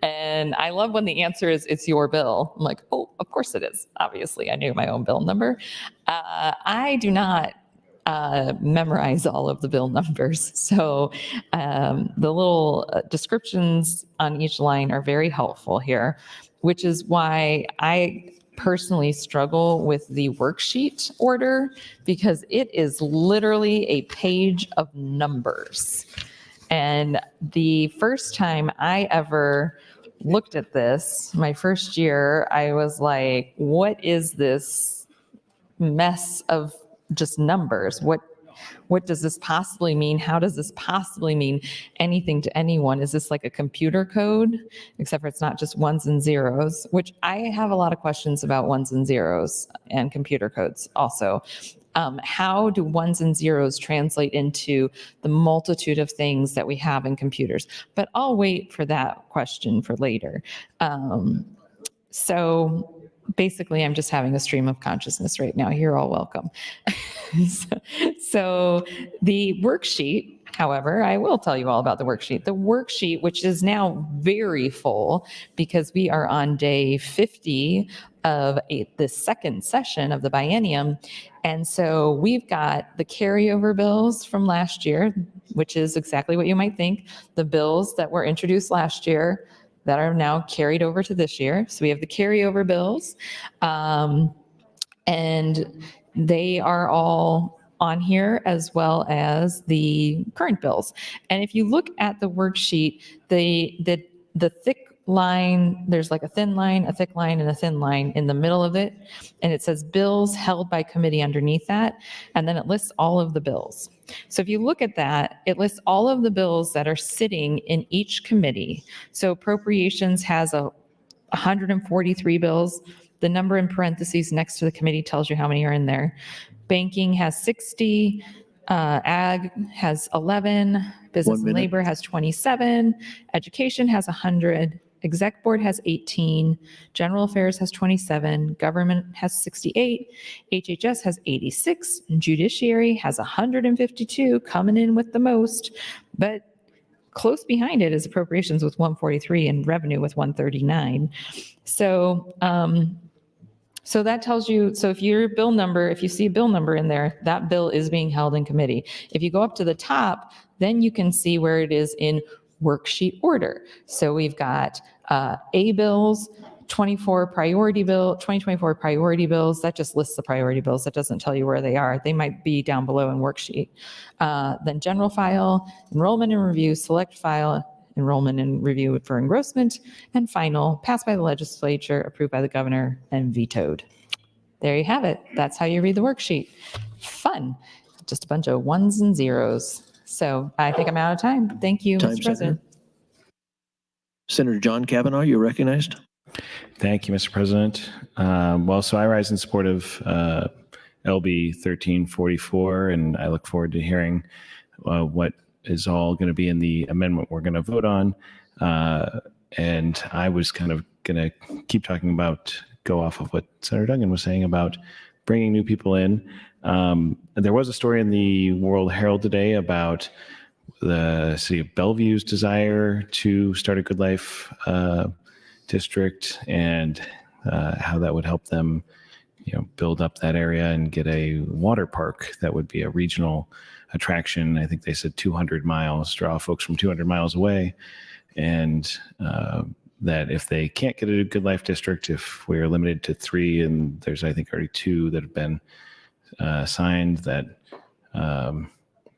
S9: And I love when the answer is, it's your bill. I'm like, oh, of course it is. Obviously, I knew my own bill number. I do not memorize all of the bill numbers. So the little descriptions on each line are very helpful here, which is why I personally struggle with the worksheet order, because it is literally a page of numbers. And the first time I ever looked at this, my first year, I was like, what is this mess of just numbers? What does this possibly mean? How does this possibly mean anything to anyone? Is this like a computer code? Except for it's not just ones and zeros, which I have a lot of questions about ones and zeros and computer codes also. How do ones and zeros translate into the multitude of things that we have in computers? But I'll wait for that question for later. So basically, I'm just having a stream of consciousness right now. You're all welcome. So the worksheet, however, I will tell you all about the worksheet. The worksheet, which is now very full because we are on day 50 of the second session of the biennium. And so we've got the carryover bills from last year, which is exactly what you might think. The bills that were introduced last year that are now carried over to this year. So we have the carryover bills, and they are all on here, as well as the current bills. And if you look at the worksheet, the thick line, there's like a thin line, a thick line, and a thin line in the middle of it. And it says bills held by committee underneath that. And then it lists all of the bills. So if you look at that, it lists all of the bills that are sitting in each committee. So appropriations has 143 bills. The number in parentheses next to the committee tells you how many are in there. Banking has 60, ag has 11, business and labor has 27, education has 100, exec board has 18, general affairs has 27, government has 68, HHS has 86, judiciary has 152, coming in with the most, but close behind it is appropriations with 143 and revenue with 139. So that tells you, so if you see a bill number in there, that bill is being held in committee. If you go up to the top, then you can see where it is in worksheet order. So we've got A bills, 2024 priority bills. That just lists the priority bills. That doesn't tell you where they are. They might be down below in worksheet. Then general file, enrollment and review, select file, enrollment and review for engrossment, and final, passed by the legislature, approved by the governor, and vetoed. There you have it. That's how you read the worksheet. Fun. Just a bunch of ones and zeros. So I think I'm out of time. Thank you, Mr. President.
S1: Senator John Kavanaugh, you're recognized.
S16: Thank you, Mr. President. So I rise in support of LB 1344, and I look forward to hearing what is all going to be in the amendment we're going to vote on. And I was kind of going to keep talking about, go off of what Senator Duggan was saying about bringing new people in. There was a story in the World Herald today about the city of Bellevue's desire to start a Good Life district, and how that would help them build up that area and get a water park that would be a regional attraction. I think they said 200 miles, draw folks from 200 miles away. And that if they can't get a Good Life District, if we're limited to 3, and there's, I think, already 2 that have been signed, that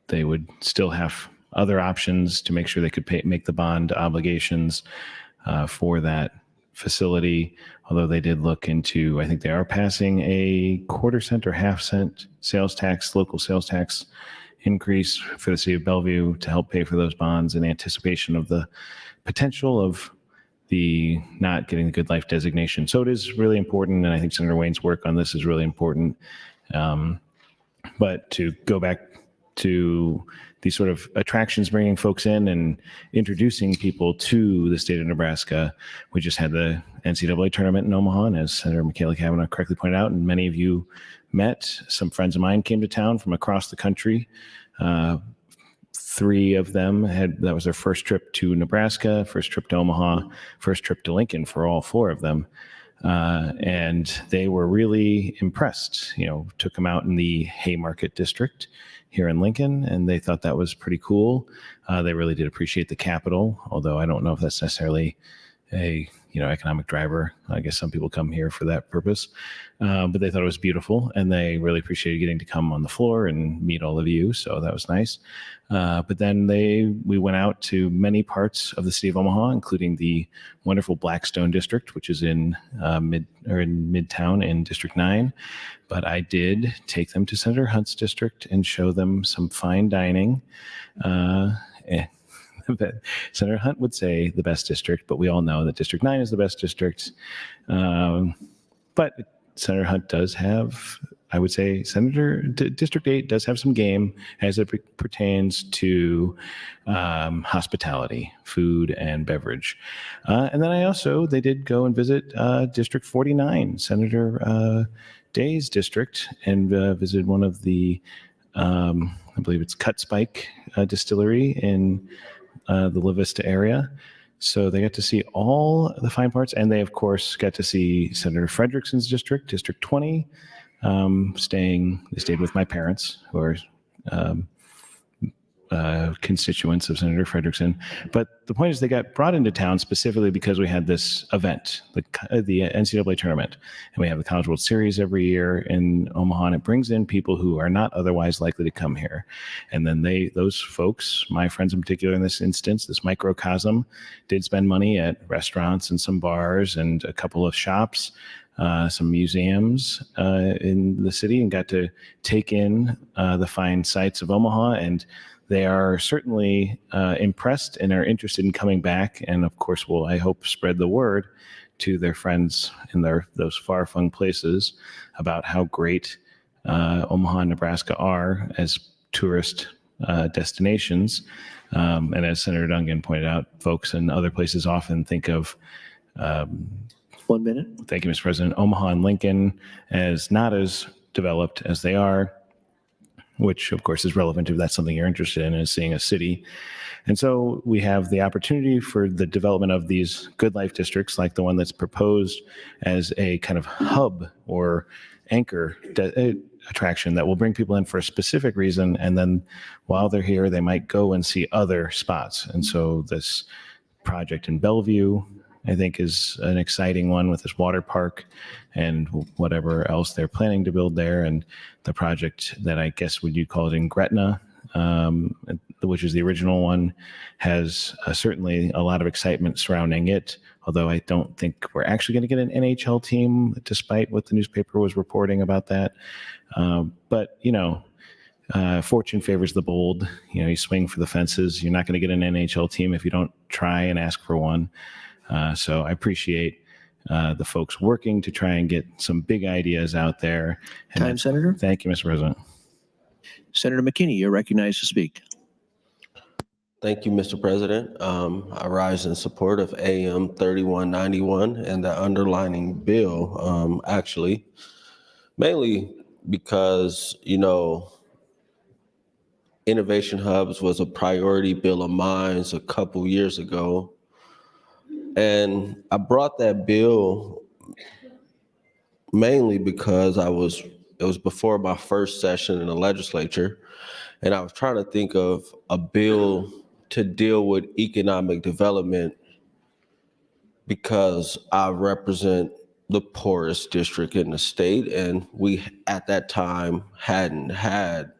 S16: they would still have other options to make sure they could make the bond obligations for that facility. Although they did look into, I think they are passing a 1/4 cent or 1/2 cent sales tax, local sales tax increase for the city of Bellevue to help pay for those bonds in anticipation of the potential of the not getting the Good Life designation. So it is really important, and I think Senator Wayne's work on this is really important. But to go back to these sort of attractions, bringing folks in and introducing people to the state of Nebraska. We just had the NCAA tournament in Omaha, and as Senator Michaela Cavanaugh correctly pointed out, and many of you met. Some friends of mine came to town from across the country. 3 of them that was their first trip to Nebraska, first trip to Omaha, first trip to Lincoln for all 4 of them. And they were really impressed. Took them out in the Haymarket district here in Lincoln, and they thought that was pretty cool. They really did appreciate the Capitol, although I don't know if that's necessarily a economic driver. I guess some people come here for that purpose, but they thought it was beautiful, and they really appreciated getting to come on the floor and meet all of you. So that was nice. But then we went out to many parts of the city of Omaha, including the wonderful Blackstone district, which is in Midtown in District 9. But I did take them to Senator Hunt's district and show them some fine dining. Senator Hunt would say the best district, but we all know that District 9 is the best district. But Senator Hunt does have, I would say, District 8 does have some game as it pertains to hospitality, food, and beverage. And then they did go and visit District 49, Senator Day's district, and visited one of the, I believe it's Cut Spike Distillery in the La Vista area. So they got to see all the fine parts, and they, of course, got to see Senator Frederickson's district, District 20. They stayed with my parents, who are constituents of Senator Frederickson. But the point is, they got brought into town specifically because we had this event, the NCAA tournament, and we have the College World Series every year in Omaha, and it brings in people who are not otherwise likely to come here. And then those folks, my friends in particular in this instance, this microcosm, did spend money at restaurants and some bars and a couple of shops, some museums in the city, and got to take in the fine sights of Omaha. And they are certainly impressed and are interested in coming back, and of course will, I hope, spread the word to their friends in those far-flung places about how great Omaha and Nebraska are as tourist destinations. And as Senator Dungan pointed out, folks in other places often think of
S1: 1 minute.
S16: Thank you, Mr. President. Omaha and Lincoln as not as developed as they are, which of course is relevant if that's something you're interested in, is seeing a city. And so we have the opportunity for the development of these Good Life districts, like the one that's proposed as a kind of hub or anchor attraction that will bring people in for a specific reason. And then while they're here, they might go and see other spots. And so this project in Bellevue, I think, is an exciting one with this water park and whatever else they're planning to build there. And the project that I guess would you call it in Gretna, which is the original one, has certainly a lot of excitement surrounding it. Although I don't think we're actually going to get an NHL team, despite what the newspaper was reporting about that. But, fortune favors the bold. You swing for the fences. You're not going to get an NHL team if you don't try and ask for one. So I appreciate the folks working to try and get some big ideas out there. And
S1: Senator.
S16: Thank you, Mr. President.
S1: Senator McKinney, you're recognized to speak.
S4: Thank you, Mr. President. I rise in support of AM 3191 and the underlining bill, actually, mainly because, Innovation Hubs was a priority bill of mine a couple years ago. And I brought that bill mainly because it was before my first session in the legislature, and I was trying to think of a bill to deal with economic development because I represent the poorest district in the state, and we at that time hadn't had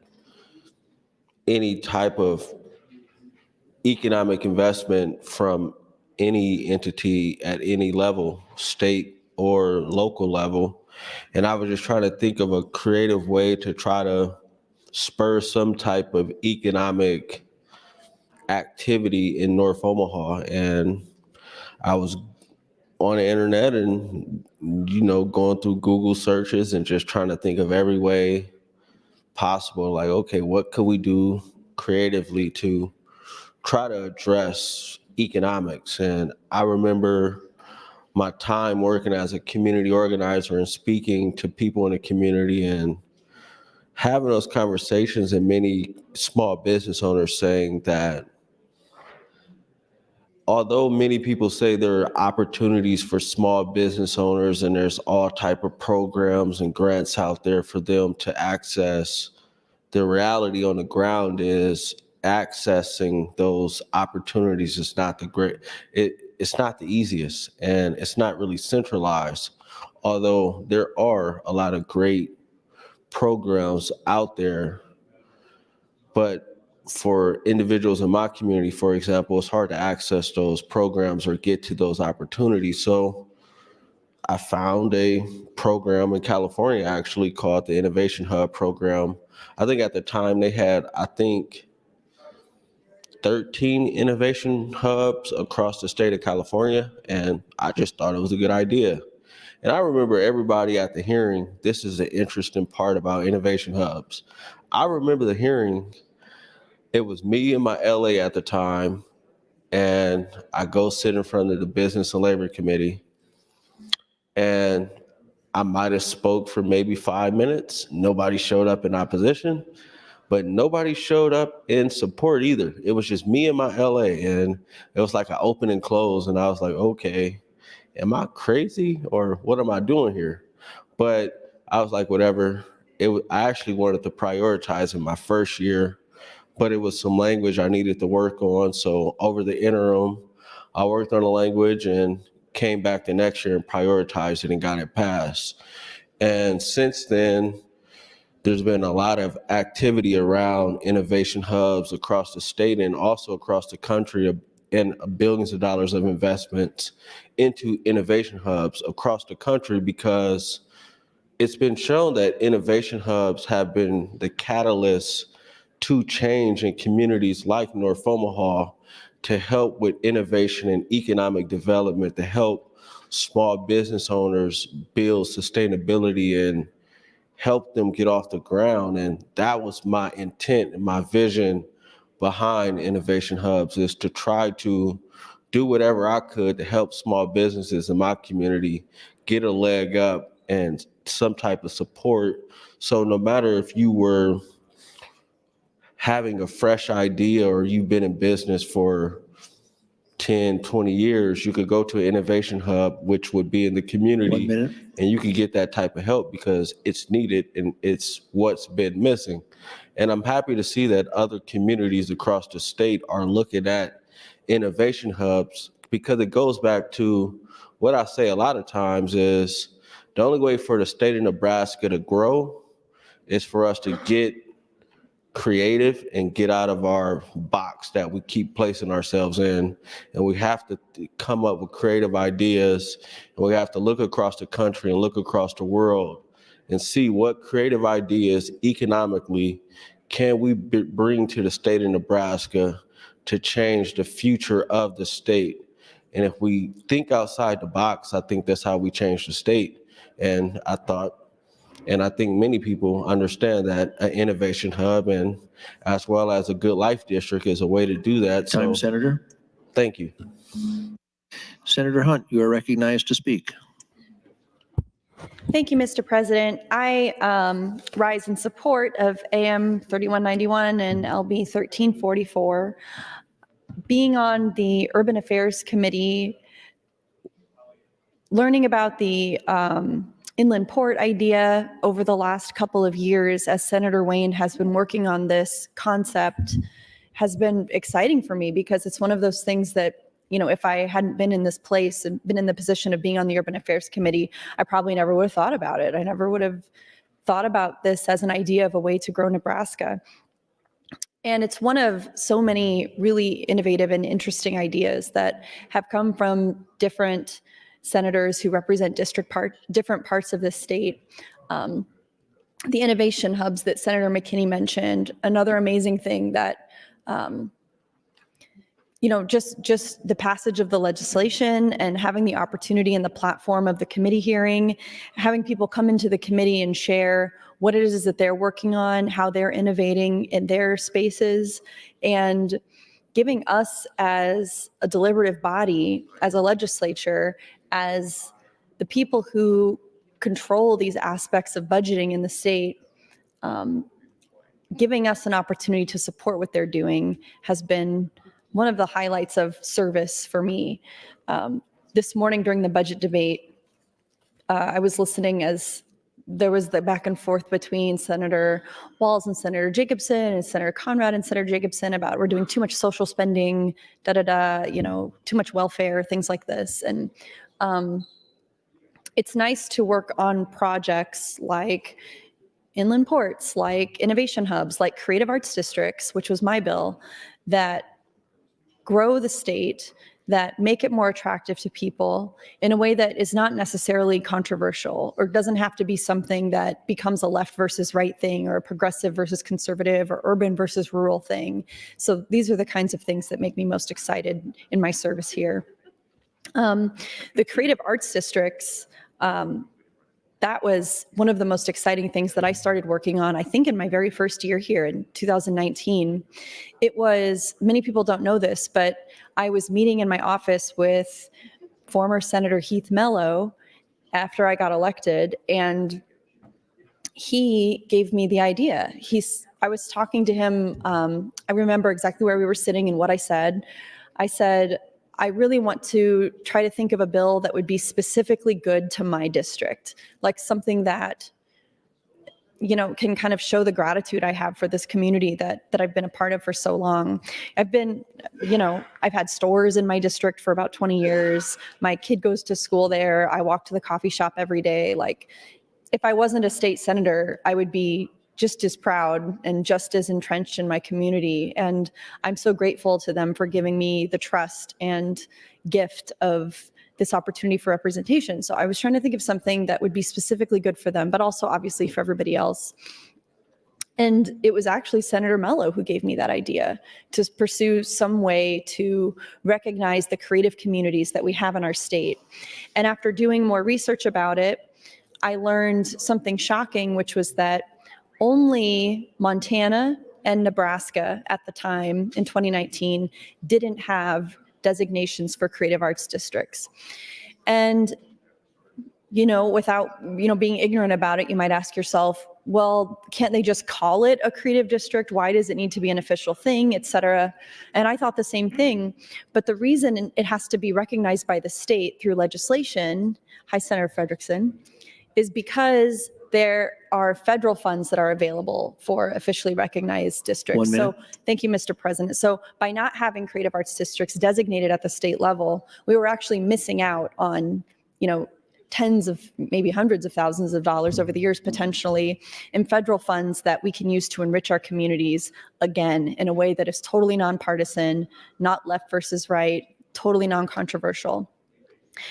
S4: any type of economic investment from any entity at any level, state or local level. And I was just trying to think of a creative way to try to spur some type of economic activity in North Omaha. And I was on the internet and, going through Google searches and just trying to think of every way possible. Like, okay, what could we do creatively to try to address economics? And I remember my time working as a community organizer and speaking to people in the community and having those conversations, and many small business owners saying that although many people say there are opportunities for small business owners and there's all type of programs and grants out there for them to access, the reality on the ground is accessing those opportunities is not it's not the easiest, and it's not really centralized, although there are a lot of great programs out there. But for individuals in my community, for example, it's hard to access those programs or get to those opportunities. So I found a program in California actually called the Innovation Hub program. I think at the time they had, 13 innovation hubs across the state of California, and I just thought it was a good idea. And I remember everybody at the hearing, this is the interesting part about innovation hubs. I remember the hearing, it was me and my LA at the time, and I go sit in front of the Business and Labor Committee, and I might have spoke for maybe 5 minutes. Nobody showed up in opposition, but nobody showed up in support either. It was just me and my LA, and it was like an open and close, and I was like, okay, am I crazy or what am I doing here? But I was like, whatever. I actually wanted to prioritize in my first year, but it was some language I needed to work on. So over the interim, I worked on the language and came back the next year and prioritized it and got it passed. And since then, there's been a lot of activity around innovation hubs across the state and also across the country, and billions of dollars of investments into innovation hubs across the country, because it's been shown that innovation hubs have been the catalyst to change in communities like North Omaha to help with innovation and economic development, to help small business owners build sustainability and help them get off the ground. And that was my intent and my vision behind innovation hubs, is to try to do whatever I could to help small businesses in my community get a leg up and some type of support. So no matter if you were having a fresh idea or you've been in business for 10, 20 years, you could go to an innovation hub, which would be in the community, and you could get that type of help because it's needed and it's what's been missing. And I'm happy to see that other communities across the state are looking at innovation hubs, because it goes back to what I say a lot of times is the only way for the state of Nebraska to grow is for us to get creative and get out of our box that we keep placing ourselves in. And we have to come up with creative ideas, and we have to look across the country and look across the world and see what creative ideas economically can we bring to the state of Nebraska to change the future of the state. And if we think outside the box, I think that's how we change the state. And I think many people understand that an innovation hub and as well as a good life district is a way to do that.
S1: Time,
S4: So,
S1: Senator.
S4: thank you.
S1: Senator Hunt, you are recognized to speak.
S11: Thank you, Mr. President. I rise in support of AM 3191 and LB 1344. Being on the Urban Affairs Committee, learning about the inland port idea over the last couple of years as Senator Wayne has been working on this concept has been exciting for me, because it's one of those things that, you know, if I hadn't been in this place and been in the position of being on the Urban Affairs Committee, I probably never would have thought about it. I never would have thought about this as an idea of a way to grow Nebraska. And it's one of so many really innovative and interesting ideas that have come from different senators who represent different parts of the state. The innovation hubs that Senator McKinney mentioned, another amazing thing that, you know, just the passage of the legislation and having the opportunity and the platform of the committee hearing, having people come into the committee and share what it is that they're working on, how they're innovating in their spaces, and giving us as a deliberative body, as a legislature, as the people who control these aspects of budgeting in the state, giving us an opportunity to support what they're doing has been one of the highlights of service for me. This morning during the budget debate, I was listening as there was the back and forth between Senator Walz and Senator Jacobson and Senator Conrad and Senator Jacobson about we're doing too much social spending, you know, too much welfare, things like this. And it's nice to work on projects like inland ports, like innovation hubs, like creative arts districts, which was my bill, that grow the state, that make it more attractive to people in a way that is not necessarily controversial, or doesn't have to be something that becomes a left versus right thing, or a progressive versus conservative, or urban versus rural thing. So these are the kinds of things that make me most excited in my service here. The creative arts districts, that was one of the most exciting things that I started working on, I think, in my very first year here in 2019. It was, many people don't know this, but I was meeting in my office with former Senator Heath Mello after I got elected, and he gave me the idea. I was talking to him, I remember exactly where we were sitting and what I said. I said, I really want to try to think of a bill that would be specifically good to my district, like something that, you know, can kind of show the gratitude I have for this community that I've been a part of for so long. I've been, you know, I've had stores in my district for about 20 years. My kid goes to school there. I walk to the coffee shop every day. Like, if I wasn't a state senator, I would be just as proud and just as entrenched in my community. And I'm so grateful to them for giving me the trust and gift of this opportunity for representation. So I was trying to think of something that would be specifically good for them, but also obviously for everybody else. And it was actually Senator Mello who gave me that idea to pursue some way to recognize the creative communities that we have in our state. And after doing more research about it, I learned something shocking, which was that only Montana and Nebraska at the time in 2019 didn't have designations for creative arts districts. And, you know, without, you know, being ignorant about it, you might ask yourself, well, can't they just call it a creative district? Why does it need to be an official thing, et cetera? And I thought the same thing. But the reason it has to be recognized by the state through legislation, hi, Senator Frederickson, is because there are federal funds that are available for officially recognized districts.
S1: 1 minute.
S11: So thank you, Mr. President. So by not having creative arts districts designated at the state level, we were actually missing out on, you know, tens of, maybe hundreds of thousands of dollars over the years potentially in federal funds that we can use to enrich our communities, again, in a way that is totally nonpartisan, not left versus right, totally non-controversial.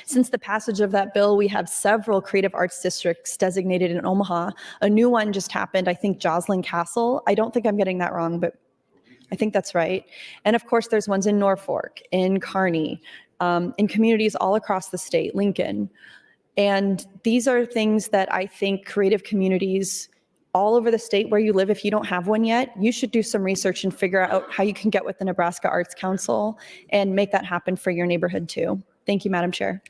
S11: Since the passage of that bill, we have several creative arts districts designated in Omaha. A new one just happened, I think Joslyn Castle. I don't think I'm getting that wrong, but I think that's right. And of course, there's ones in Norfolk, in Kearney, in communities all across the state, Lincoln. And these are things that I think creative communities all over the state where you live, if you don't have one yet, you should do some research and figure out how you can get with the Nebraska Arts Council and make that happen for your neighborhood too. Thank you, Madam Chair.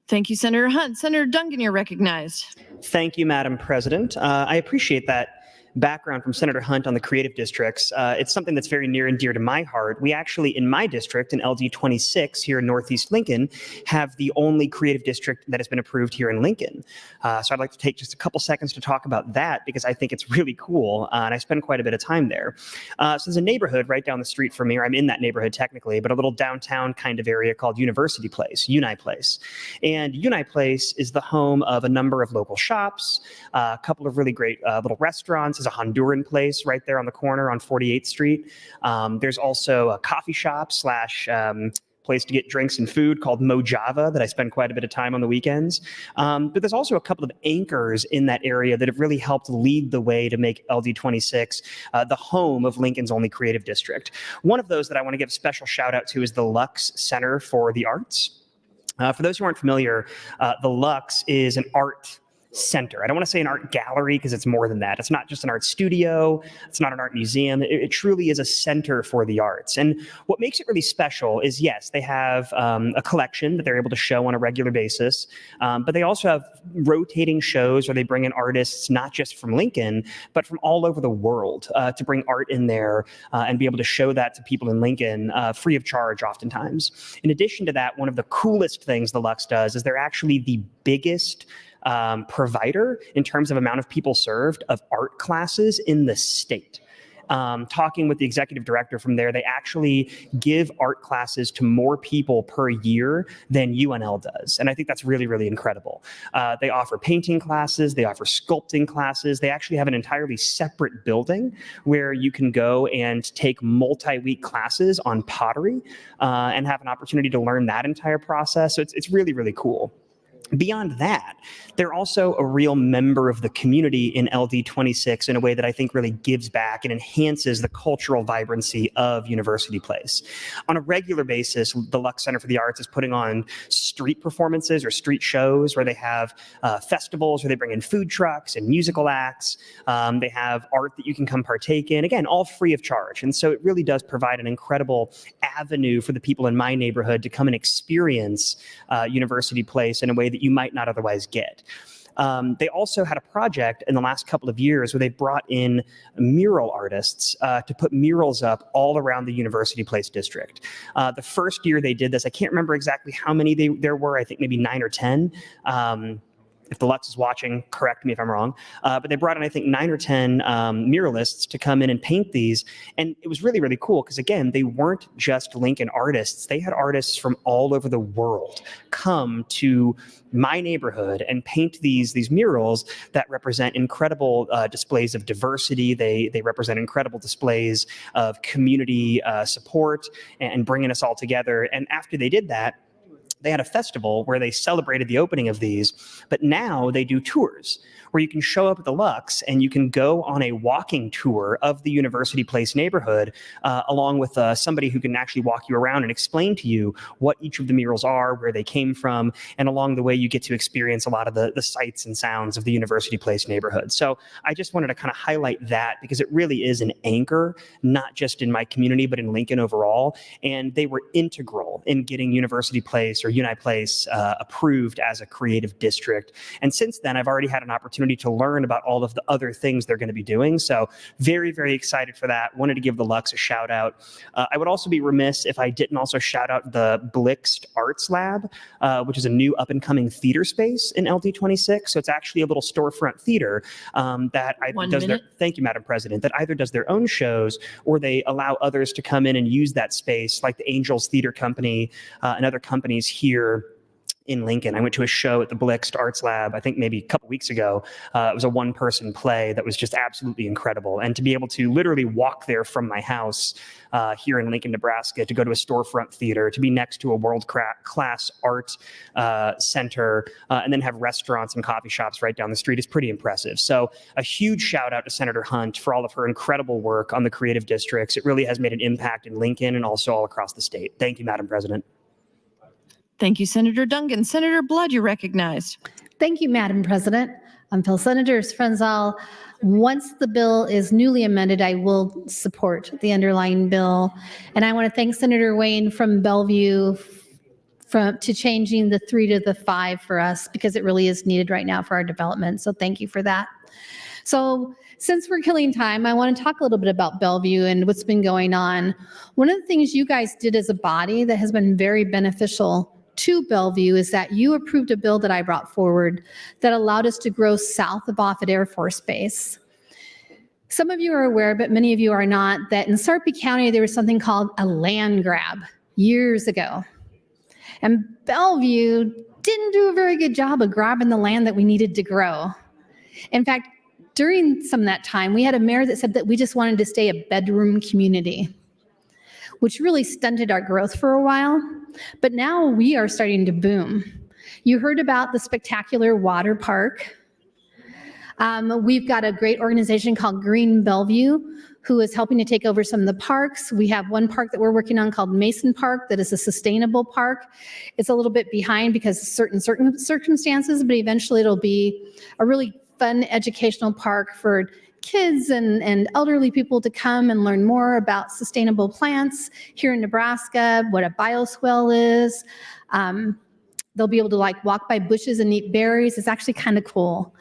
S21: Thank you, Senator Hunt. Senator Duncan, you're recognized.
S18: Thank you, Madam President. I appreciate that. background from Senator Hunt on the creative districts, it's something that's very near and dear to my heart. We actually, in my district, in LD 26 here in Northeast Lincoln, have the only creative district that has been approved here in Lincoln. So I'd like to take just a couple seconds to talk about that because I think it's really cool, and I spend quite a bit of time there. So there's a neighborhood right down the street from me, or I'm in that neighborhood technically, but a little downtown kind of area called University Place, Uni Place. And Uni Place is the home of a number of local shops, a couple of really great little restaurants. There's a Honduran place right there on the corner on 48th Street. There's also a coffee shop slash place to get drinks and food called Mojava that I spend quite a bit of time on the weekends. But there's also a couple of anchors in that area that have really helped lead the way to make LD 26 the home of Lincoln's only creative district. One of those that I want to give a special shout out to is the Lux Center for the Arts. For those who aren't familiar, the Lux is an art center. I don't want to say an art gallery because it's more than that. It's not just an art studio. It's not an art museum. It truly is a center for the arts. And what makes it really special is, yes, they have a collection that they're able to show on a regular basis, but they also have rotating shows where they bring in artists not just from Lincoln, but from all over the world to bring art in there and be able to show that to people in Lincoln free of charge oftentimes. In addition to that, one of the coolest things the Lux does is they're actually the biggest provider in terms of amount of people served of art classes in the state. Talking with the executive director from there, they actually give art classes to more people per year than UNL does. And I think that's really, really incredible. They offer painting classes, they offer sculpting classes. They actually have an entirely separate building where you can go and take multi-week classes on pottery and have an opportunity to learn that entire process. So it's really, really cool. Beyond that, they're also a real member of the community in LD 26 in a way that I think really gives back and enhances the cultural vibrancy of University Place. On a regular basis, the Lux Center for the Arts is putting on street performances or street shows where they have festivals where they bring in food trucks and musical acts. They have art that you can come partake in, again, all free of charge. And so it really does provide an incredible avenue for the people in my neighborhood to come and experience University Place in a way that you might not otherwise get. They also had a project in the last couple of years where they brought in mural artists to put murals up all around the University Place district. The first year they did this, I can't remember exactly how many there were, I think maybe 9 or 10. If the Lux is watching, correct me if I'm wrong. But they brought in, I think, 9 or 10 muralists to come in and paint these. And it was really, really cool because, again, they weren't just Lincoln artists. They had artists from all over the world come to my neighborhood and paint these murals that represent incredible displays of diversity. They represent incredible displays of community support and bringing us all together. And after they did that, they had a festival where they celebrated the opening of these, but now they do tours where you can show up at the Lux and you can go on a walking tour of the University Place neighborhood along with somebody who can actually walk you around and explain to you what each of the murals are, where they came from, and along the way you get to experience a lot of the sights and sounds of the University Place neighborhood. So I just wanted to kind of highlight that because it really is an anchor, not just in my community, but in Lincoln overall. And they were integral in getting University Place or Uni Place approved as a creative district. And since then, I've already had an opportunity to learn about all of the other things they're going to be doing. So very, very excited for that. Wanted to give the Lux a shout out. I would also be remiss if I didn't also shout out the Blixt Arts Lab, which is a new up and coming theater space in LD 26. So it's actually a little storefront theater that thank you, Madam President, that either does their own shows or they allow others to come in and use that space, like the Angels Theater Company and other companies here in Lincoln. I went to a show at the Blixt Arts Lab, I think maybe a couple weeks ago. It was a one-person play that was just absolutely incredible. And to be able to literally walk there from my house here in Lincoln, Nebraska, to go to a storefront theater, to be next to a world-class art center, and then have restaurants and coffee shops right down the street is pretty impressive. So a huge shout out to Senator Hunt for all of her incredible work on the creative districts. It really has made an impact in Lincoln and also all across the state. Thank you, Madam President.
S21: Thank you, Senator Duncan. Senator Blood, you're recognized.
S13: Thank you, Madam President. Fellow Senators, friends all, once the bill is newly amended, I will support the underlying bill. And I want to thank Senator Wayne from Bellevue to changing the 3 to the 5 for us because it really is needed right now for our development. So thank you for that. So since we're killing time, I want to talk a little bit about Bellevue and what's been going on. One of the things you guys did as a body that has been very beneficial to Bellevue is that you approved a bill that I brought forward that allowed us to grow south of Offutt Air Force Base. Some of you are aware, but many of you are not, that in Sarpy County, there was something called a land grab years ago. And Bellevue didn't do a very good job of grabbing the land that we needed to grow. In fact, during some of that time, we had a mayor that said that we just wanted to stay a bedroom community, which really stunted our growth for a while. But now we are starting to boom. You heard about the spectacular water park. We've got a great organization called Green Bellevue, who is helping to take over some of the parks. We have one park that we're working on called Mason Park that is a sustainable park. It's a little bit behind because of certain circumstances, but eventually it'll be a really fun educational park for kids and elderly people to come and learn more about sustainable plants here in Nebraska, what a bioswale is. They'll be able to like walk by bushes and eat berries. It's actually kind of cool.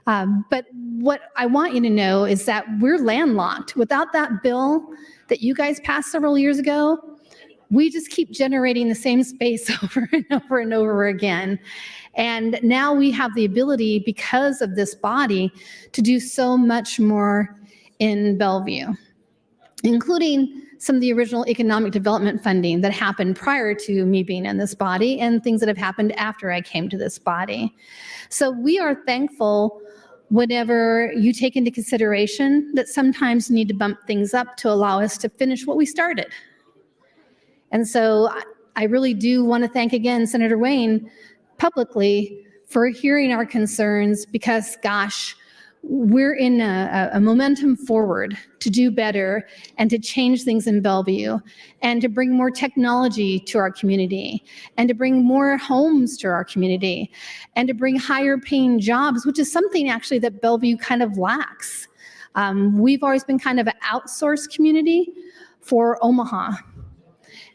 S13: But what I want you to know is that we're landlocked. Without that bill that you guys passed several years ago, we just keep generating the same space over and over and over again. And now we have the ability, because of this body, to do so much more in Bellevue, including some of the original economic development funding that happened prior to me being in this body and things that have happened after I came to this body. So we are thankful whenever you take into consideration that sometimes you need to bump things up to allow us to finish what we started. And so I really do want to thank again Senator Wayne publicly for hearing our concerns, because gosh, we're in a momentum forward to do better and to change things in Bellevue and to bring more technology to our community and to bring more homes to our community and to bring higher paying jobs, which is something actually that Bellevue kind of lacks. We've always been kind of an outsourced community for Omaha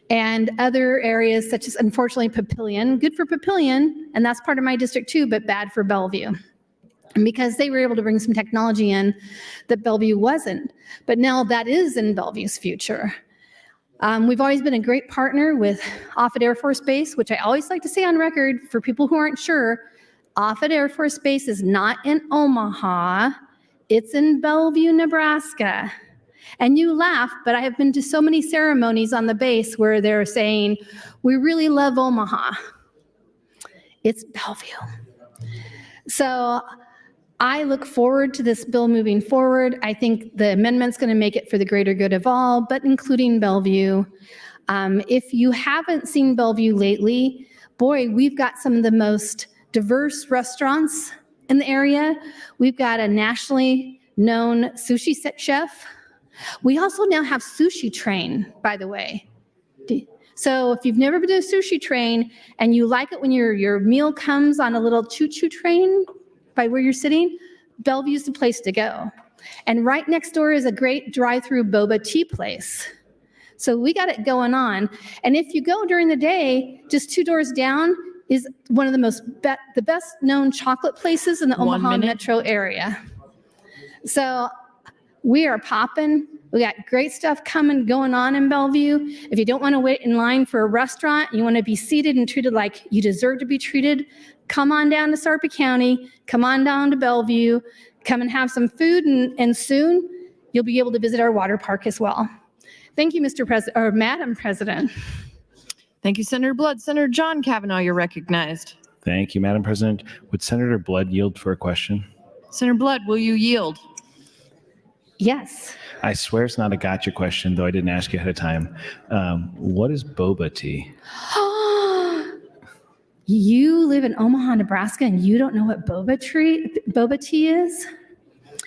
S13: and other areas such as, unfortunately, Papillion. Good for Papillion, and that's part of my district too, but bad for Bellevue. And because they were able to bring some technology in that Bellevue wasn't. But now that is in Bellevue's future. We've always been a great partner with Offutt Air Force Base, which I always like to say on record for people who aren't sure. Offutt Air Force Base is not in Omaha. It's in Bellevue, Nebraska. And you laugh, but I have been to so many ceremonies on the base where they're saying, we really love Omaha. It's Bellevue. So I look forward to this bill moving forward. I think the amendment's going to make it for the greater good of all, but including Bellevue. If you haven't seen Bellevue lately, boy, we've got some of the most diverse restaurants in the area. We've got a nationally known sushi chef. We also now have Sushi Train, by the way. So if you've never been to a Sushi Train and you like it when your meal comes on a little choo-choo train by where you're sitting, Bellevue's the place to go. And right next door is a great drive-through boba tea place. So we got it going on. And if you go during the day, just 2 doors down is one of the best known chocolate places in the Omaha metro area. So we are popping. We got great stuff going on in Bellevue. If you don't want to wait in line for a restaurant, you want to be seated and treated like you deserve to be treated, come on down to Sarpy County, come on down to Bellevue, come and have some food, and soon you'll be able to visit our water park as well. Thank you, Madam President.
S21: Thank you, Senator Blood. Senator John Kavanaugh, you're recognized.
S16: Thank you, Madam President. Would Senator Blood yield for a question?
S21: Senator Blood, will you yield?
S13: Yes.
S16: I swear it's not a gotcha question, though I didn't ask you ahead of time. What is boba tea?
S13: You live in Omaha, Nebraska, and you don't know what boba tea is?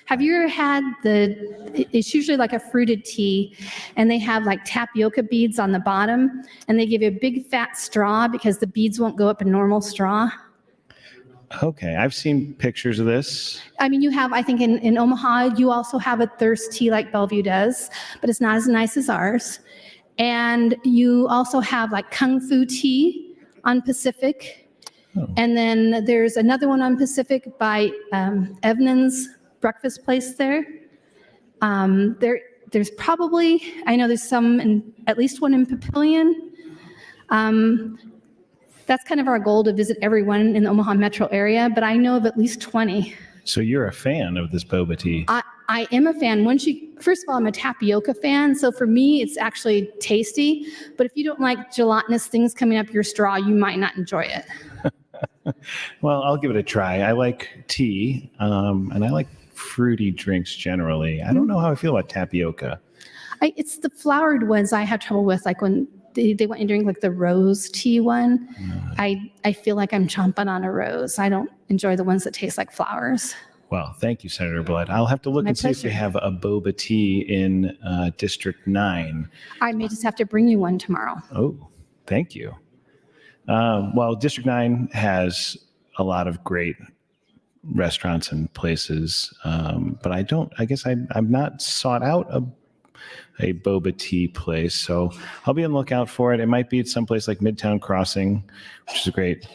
S13: Have you ever had it's usually like a fruited tea, and they have like tapioca beads on the bottom, and they give you a big fat straw because the beads won't go up a normal straw?
S16: Okay, I've seen pictures of this.
S13: I mean, you have, I think in Omaha, you also have a thirst tea like Bellevue does, but it's not as nice as ours. And you also have like Kung Fu tea on Pacific. Oh. And then there's another one on Pacific by Evans breakfast place there. There's probably, I know there's some, at least one in Papillion. That's kind of our goal, to visit everyone in the Omaha metro area, but I know of at least 20.
S16: So you're a fan of this boba tea.
S13: I am a fan. First of all, I'm a tapioca fan, so for me, it's actually tasty. But if you don't like gelatinous things coming up your straw, you might not enjoy it.
S16: Well, I'll give it a try. I like tea, and I like fruity drinks generally. I don't know how I feel about tapioca.
S13: It's the flowered ones I have trouble with, like when they want you to drink like the rose tea one. I feel like I'm chomping on a rose. I don't enjoy the ones that taste like flowers.
S16: Well, thank you, Senator Blood. I'll have to look and see if they have a boba tea in District 9.
S13: I may just have to bring you one tomorrow.
S16: Oh, thank you. Well, District 9 has a lot of great restaurants and places, but I guess I've not sought out a boba tea place, so I'll be on the lookout for it. It might be at some place like Midtown Crossing, which is a great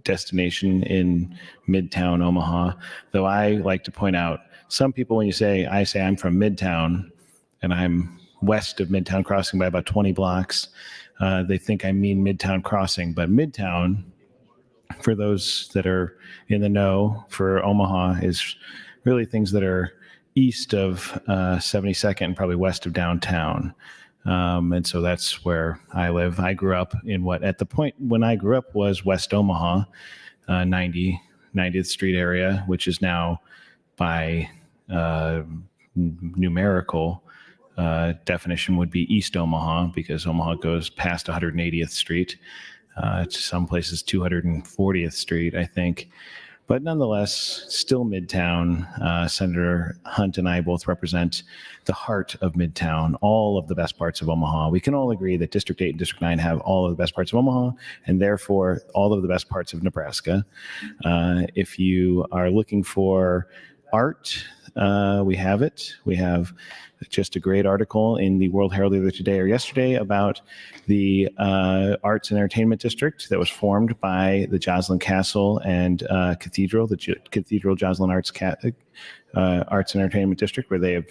S16: destination in Midtown Omaha, though I like to point out, some people, when I say I'm from Midtown and I'm west of Midtown Crossing by about 20 blocks, they think I mean Midtown Crossing, but Midtown, for those that are in the know, for Omaha, is really things that are east of 72nd and probably west of downtown. And so that's where I live. I grew up in what at the point when I grew up was West Omaha, 90th Street area, which is now by numerical definition would be East Omaha, because Omaha goes past 180th Street. To some places 240th Street, I think. But nonetheless, still Midtown. Senator Hunt and I both represent the heart of Midtown, all of the best parts of Omaha. We can all agree that District 8 and District 9 have all of the best parts of Omaha, and therefore all of the best parts of Nebraska. If you are looking for art, we have it. We have just a great article in the World Herald either today or yesterday about the Arts and Entertainment District that was formed by the Joslyn Castle and Cathedral, the Cathedral Joslyn Arts and Entertainment District, where they have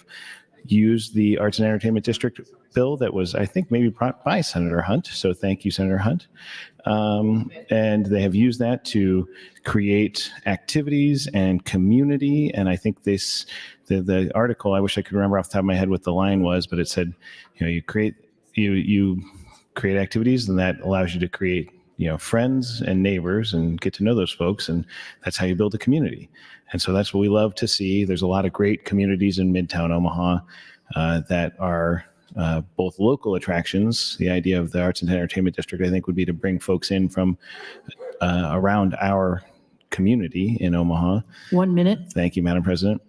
S16: used the Arts and Entertainment District bill that was, I think, maybe brought by Senator Hunt. So thank you, Senator Hunt. And they have used that to create activities and community. And I think the article, I wish I could remember off the top of my head what the line was, but it said, you create activities, and that allows you to create, friends and neighbors and get to know those folks. And that's how you build a community. And so that's what we love to see. There's a lot of great communities in Midtown Omaha that are both local attractions. The idea of the Arts and Entertainment District, I think, would be to bring folks in from around our community in Omaha.
S21: 1 minute.
S16: Thank you, Madam President.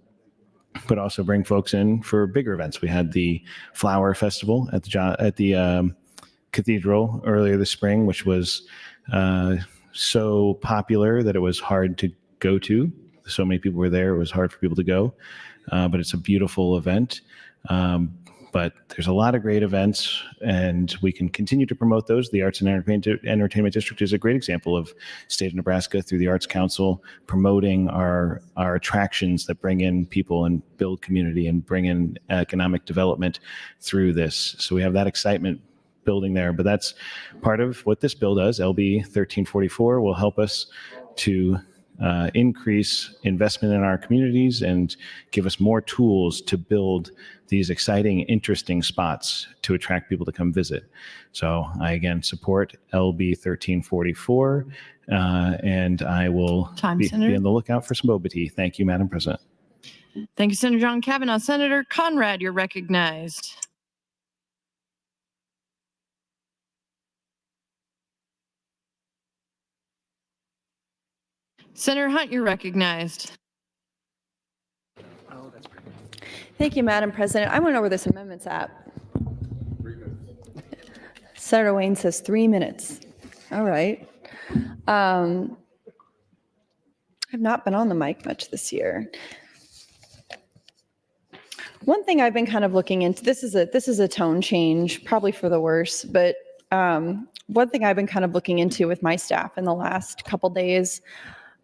S16: But also bring folks in for bigger events. We had the Flower Festival at the Cathedral earlier this spring, which was so popular that it was hard to go to. So many people were there, it was hard for people to go. But it's a beautiful event. But there's a lot of great events, and we can continue to promote those. The Arts and Entertainment District is a great example of state of Nebraska through the Arts Council promoting our attractions that bring in people and build community and bring in economic development through this. So we have that excitement building there, but that's part of what this bill does. LB 1344 will help us to increase investment in our communities and give us more tools to build these exciting, interesting spots to attract people to come visit. So I, again, support LB 1344, and I will be on the lookout for some boba tea. Thank you, Madam President.
S21: Thank you, Senator John Kavanaugh. Senator Conrad, you're recognized. Senator Hunt, you're recognized.
S11: Thank you, Madam President. I went over this amendments app. Senator Wayne says 3 minutes. All right. I've not been on the mic much this year. One thing I've been kind of looking into, this is a tone change, probably for the worse, but one thing I've been kind of looking into with my staff in the last couple days,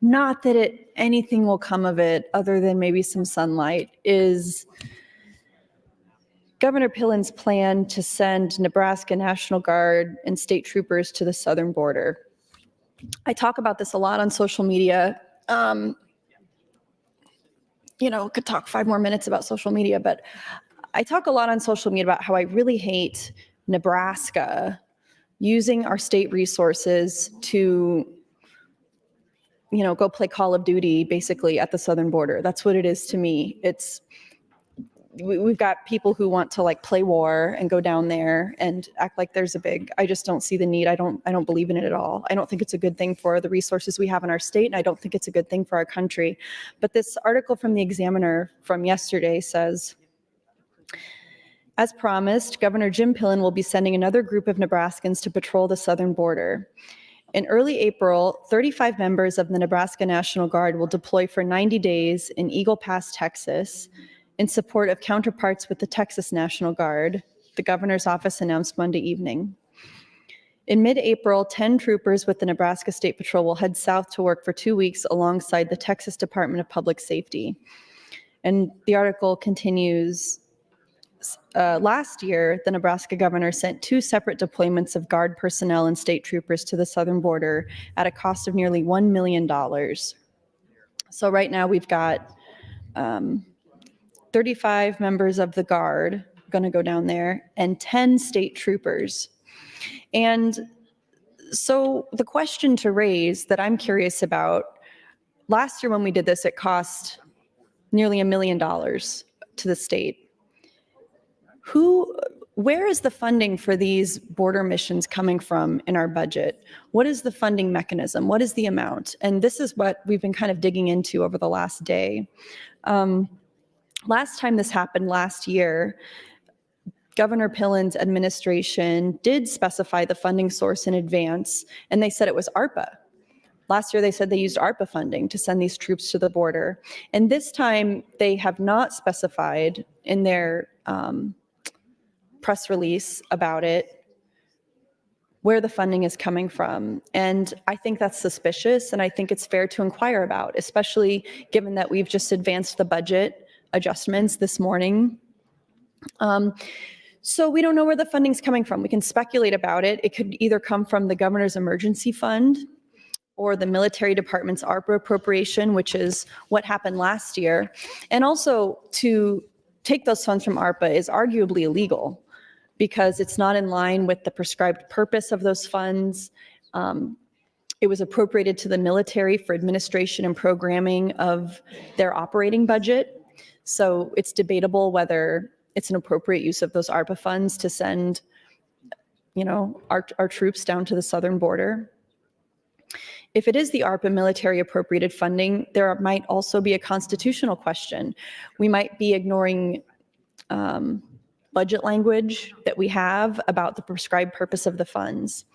S11: not that anything will come of it other than maybe some sunlight, is Governor Pillen's plan to send Nebraska National Guard and state troopers to the southern border. I talk about this a lot on social media. Could talk 5 more minutes about social media, but I talk a lot on social media about how I really hate Nebraska using our state resources to, go play Call of Duty basically at the southern border. That's what it is to me. We've got people who want to like play war and go down there and act like there's I just don't see the need. I don't believe in it at all. I don't think it's a good thing for the resources we have in our state, and I don't think it's a good thing for our country. But this article from the Examiner from yesterday says, as promised, Governor Jim Pillen will be sending another group of Nebraskans to patrol the southern border. In early April, 35 members of the Nebraska National Guard will deploy for 90 days in Eagle Pass, Texas, in support of counterparts with the Texas National Guard, the governor's office announced Monday evening. In mid-April, 10 troopers with the Nebraska State Patrol will head south to work for 2 weeks alongside the Texas Department of Public Safety. And the article continues, last year, the Nebraska governor sent 2 separate deployments of Guard personnel and state troopers to the southern border at a cost of nearly $1 million. So right now we've got 35 members of the Guard going to go down there and 10 state troopers. And so the question to raise that I'm curious about, last year when we did this, it cost nearly $1 million to the state. Where is the funding for these border missions coming from in our budget? What is the funding mechanism? What is the amount? And this is what we've been kind of digging into over the last day. Last time this happened last year, Governor Pillen's administration did specify the funding source in advance, and they said it was ARPA. Last year, they said they used ARPA funding to send these troops to the border. And this time, they have not specified in their press release about it where the funding is coming from. And I think that's suspicious, and I think it's fair to inquire about, especially given that we've just advanced the budget adjustments this morning. So we don't know where the funding's coming from. We can speculate about it. It could either come from the governor's emergency fund or the military department's ARPA appropriation, which is what happened last year. And also, to take those funds from ARPA is arguably illegal because it's not in line with the prescribed purpose of those funds. It was appropriated to the military for administration and programming of their operating budget. So it's debatable whether it's an appropriate use of those ARPA funds to send, our troops down to the southern border. If it is the ARPA military appropriated funding, there might also be a constitutional question. We might be ignoring budget language that we have about the prescribed purpose of the funds.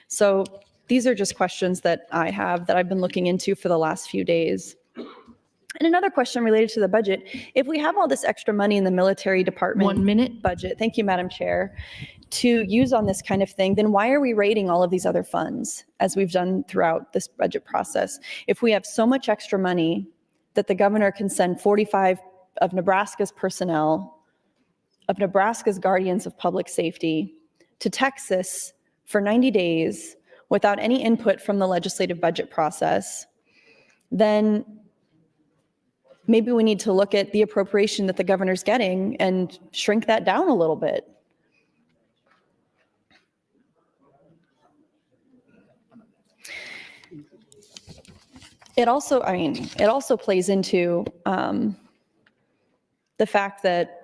S11: So these are just questions that I have that I've been looking into for the last few days. And another question related to the budget, if we have all this extra money in the military department
S21: 1 minute
S11: budget, thank you, Madam Chair, to use on this kind of thing, then why are we raiding all of these other funds as we've done throughout this budget process? If we have so much extra money that the governor can send 45 of Nebraska's personnel, of Nebraska's guardians of public safety, to Texas for 90 days without any input from the legislative budget process, then maybe we need to look at the appropriation that the governor's getting and shrink that down a little bit. It also plays into the fact that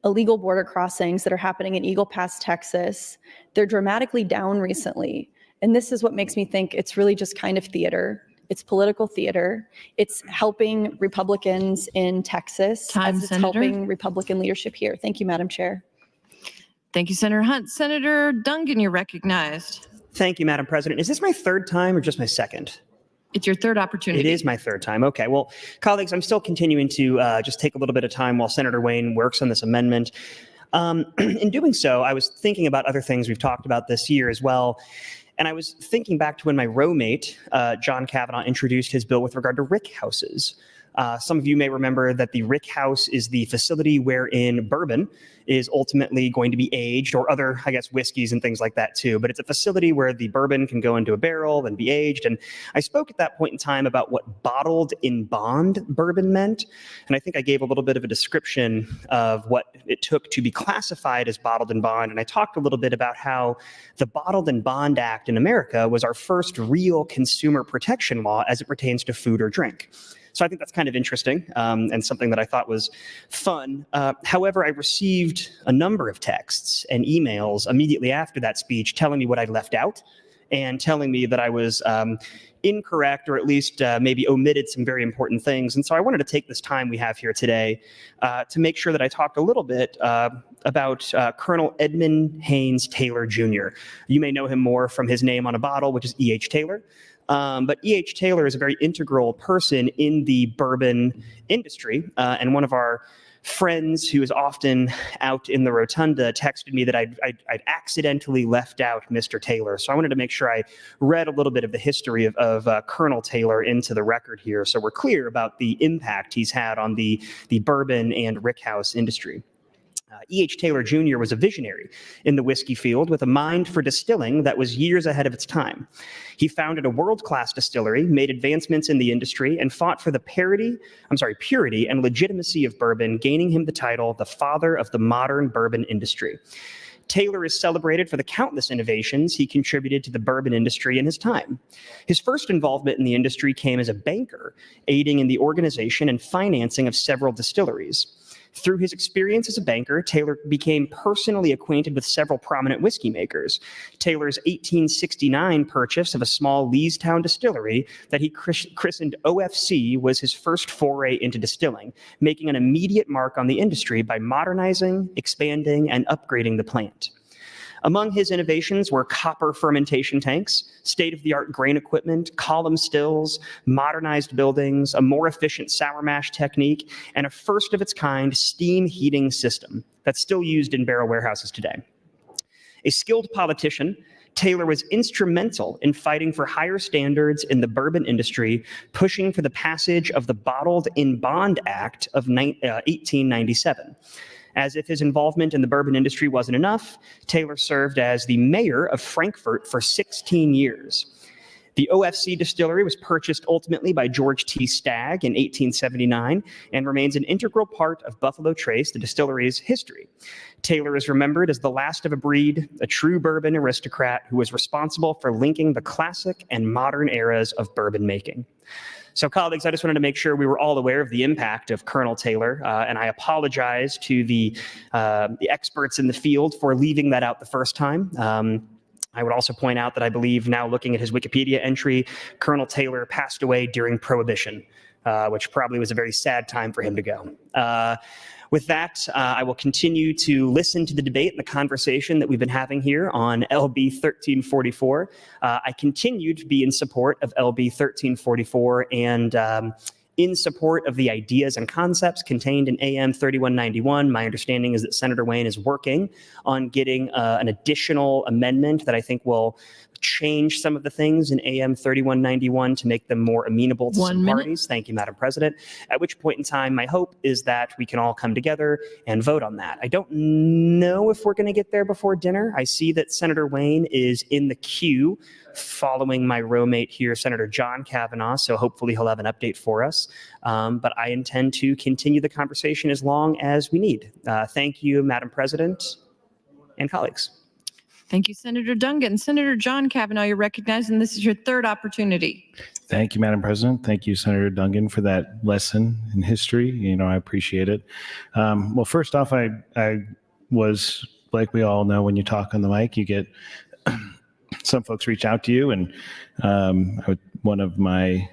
S11: illegal border crossings that are happening in Eagle Pass, Texas, they're dramatically down recently. And this is what makes me think it's really just kind of theater. It's political theater. It's helping Republicans in Texas as it's helping Republican leadership here. Thank you, Madam Chair.
S21: Thank you, Senator Hunt. Senator Duncan, you're recognized.
S18: Thank you, Madam President. Is this my third time or just my second?
S21: It's your third opportunity.
S18: It is my third time. Okay. Well, colleagues, I'm still continuing to just take a little bit of time while Senator Wayne works on this amendment. In doing so, I was thinking about other things we've talked about this year as well. And I was thinking back to when my roommate, John Kavanaugh, introduced his bill with regard to rick houses. Some of you may remember that the rick house is the facility wherein bourbon is ultimately going to be aged, or other, I guess, whiskeys and things like that too. But it's a facility where the bourbon can go into a barrel and be aged. And I spoke at that point in time about what bottled in bond bourbon meant. And I think I gave a little bit of a description of what it took to be classified as bottled in bond. And I talked a little bit about how the Bottled in Bond Act in America was our first real consumer protection law as it pertains to food or drink. So I think that's kind of interesting and something that I thought was fun. However, I received a number of texts and emails immediately after that speech telling me what I left out and telling me that I was incorrect, or at least maybe omitted some very important things. And so I wanted to take this time we have here today to make sure that I talked a little bit about Colonel Edmund Haynes Taylor Jr. You may know him more from his name on a bottle, which is E.H. Taylor. But E.H. Taylor is a very integral person in the bourbon industry. And one of our friends who is often out in the rotunda texted me that I'd accidentally left out Mr. Taylor. So I wanted to make sure I read a little bit of the history of Colonel Taylor into the record here, so we're clear about the impact he's had on the bourbon and rickhouse industry. E.H. Taylor Jr. was a visionary in the whiskey field with a mind for distilling that was years ahead of its time. He founded a world-class distillery, made advancements in the industry, and fought for the purity and legitimacy of bourbon, gaining him the title the father of the modern bourbon industry. Taylor is celebrated for the countless innovations he contributed to the bourbon industry in his time. His first involvement in the industry came as a banker, aiding in the organization and financing of several distilleries. Through his experience as a banker, Taylor became personally acquainted with several prominent whiskey makers. Taylor's 1869 purchase of a small Leestown distillery that he christened OFC was his first foray into distilling, making an immediate mark on the industry by modernizing, expanding, and upgrading the plant. Among his innovations were copper fermentation tanks, state-of-the-art grain equipment, column stills, modernized buildings, a more efficient sour mash technique, and a first-of-its-kind steam heating system that's still used in barrel warehouses today. A skilled politician, Taylor was instrumental in fighting for higher standards in the bourbon industry, pushing for the passage of the Bottled in Bond Act of 1897. As if his involvement in the bourbon industry wasn't enough, Taylor served as the mayor of Frankfort for 16 years. The OFC distillery was purchased ultimately by George T. Stagg in 1879 and remains an integral part of Buffalo Trace, the distillery's history. Taylor is remembered as the last of a breed, a true bourbon aristocrat who was responsible for linking the classic and modern eras of bourbon making. So, colleagues, I just wanted to make sure we were all aware of the impact of Colonel Taylor, and I apologize to the experts in the field for leaving that out the first time. I would also point out that I believe, now looking at his Wikipedia entry, Colonel Taylor passed away during Prohibition, which probably was a very sad time for him to go. With that, I will continue to listen to the debate and the conversation that we've been having here on LB 1344. I continue to be in support of LB 1344 and in support of the ideas and concepts contained in AM 3191. My understanding is that Senator Wayne is working on getting an additional amendment that I think will change some of the things in AM 3191 to make them more amenable to some parties. Thank you, Madam President. At which point in time, my hope is that we can all come together and vote on that. I don't know if we're going to get there before dinner. I see that Senator Wayne is in the queue following my roommate here, Senator John Kavanaugh, so hopefully he'll have an update for us. But I intend to continue the conversation as long as we need. Thank you, Madam President and colleagues.
S21: Thank you, Senator Dungan. Senator John Kavanaugh, you're recognized, and this is your third opportunity.
S16: Thank you, Madam President. Thank you, Senator Dungan, for that lesson in history. You know, I appreciate it. Well, first off, I was, like we all know, when you talk on the mic, you get some folks reach out to you, and one of my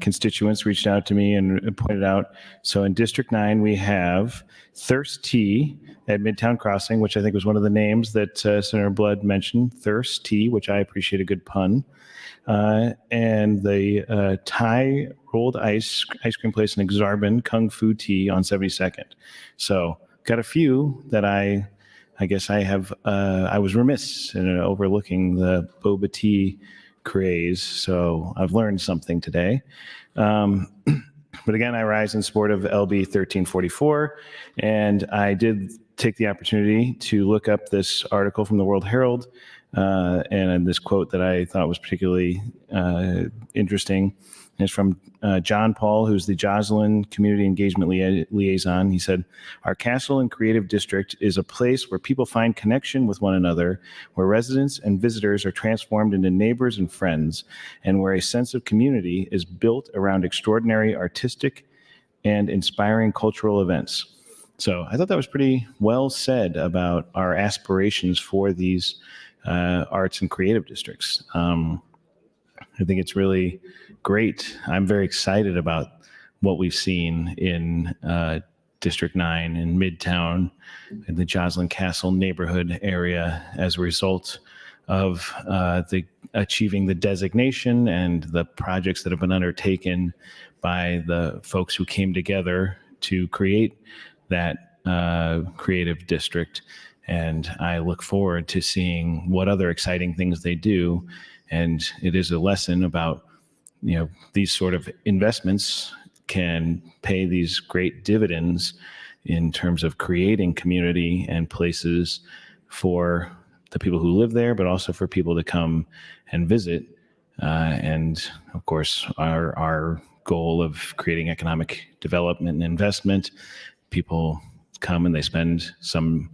S16: constituents reached out to me and pointed out, so in District 9, we have Thirst Tea at Midtown Crossing, which I think was one of the names that Senator Blood mentioned, Thirst Tea, which I appreciate a good pun, and the Thai rolled ice cream place in Exarban, Kung Fu Tea on 72nd. So got a few that I I guess I was remiss in overlooking the boba tea craze. So I've learned something today. But again, I rise in support of LB 1344. And I did take the opportunity to look up this article from the World Herald and this quote that I thought was particularly interesting. It's from John Paul, who's the Joslin Community Engagement Liaison. He said, "Our Castle and Creative District is a place where people find connection with one another, where residents and visitors are transformed into neighbors and friends, and where a sense of community is built around extraordinary artistic and inspiring cultural events." So I thought that was pretty well said about our aspirations for these arts and creative districts. I think it's really great. I'm very excited about what we've seen in District 9 in Midtown, in the Joslin Castle neighborhood area as a result of achieving the designation and the projects that have been undertaken by the folks who came together to create that creative district. And I look forward to seeing what other exciting things they do. And it is a lesson about, these sort of investments can pay these great dividends in terms of creating community and places for the people who live there, but also for people to come and visit. And of course, our goal of creating economic development and investment, people come and they spend some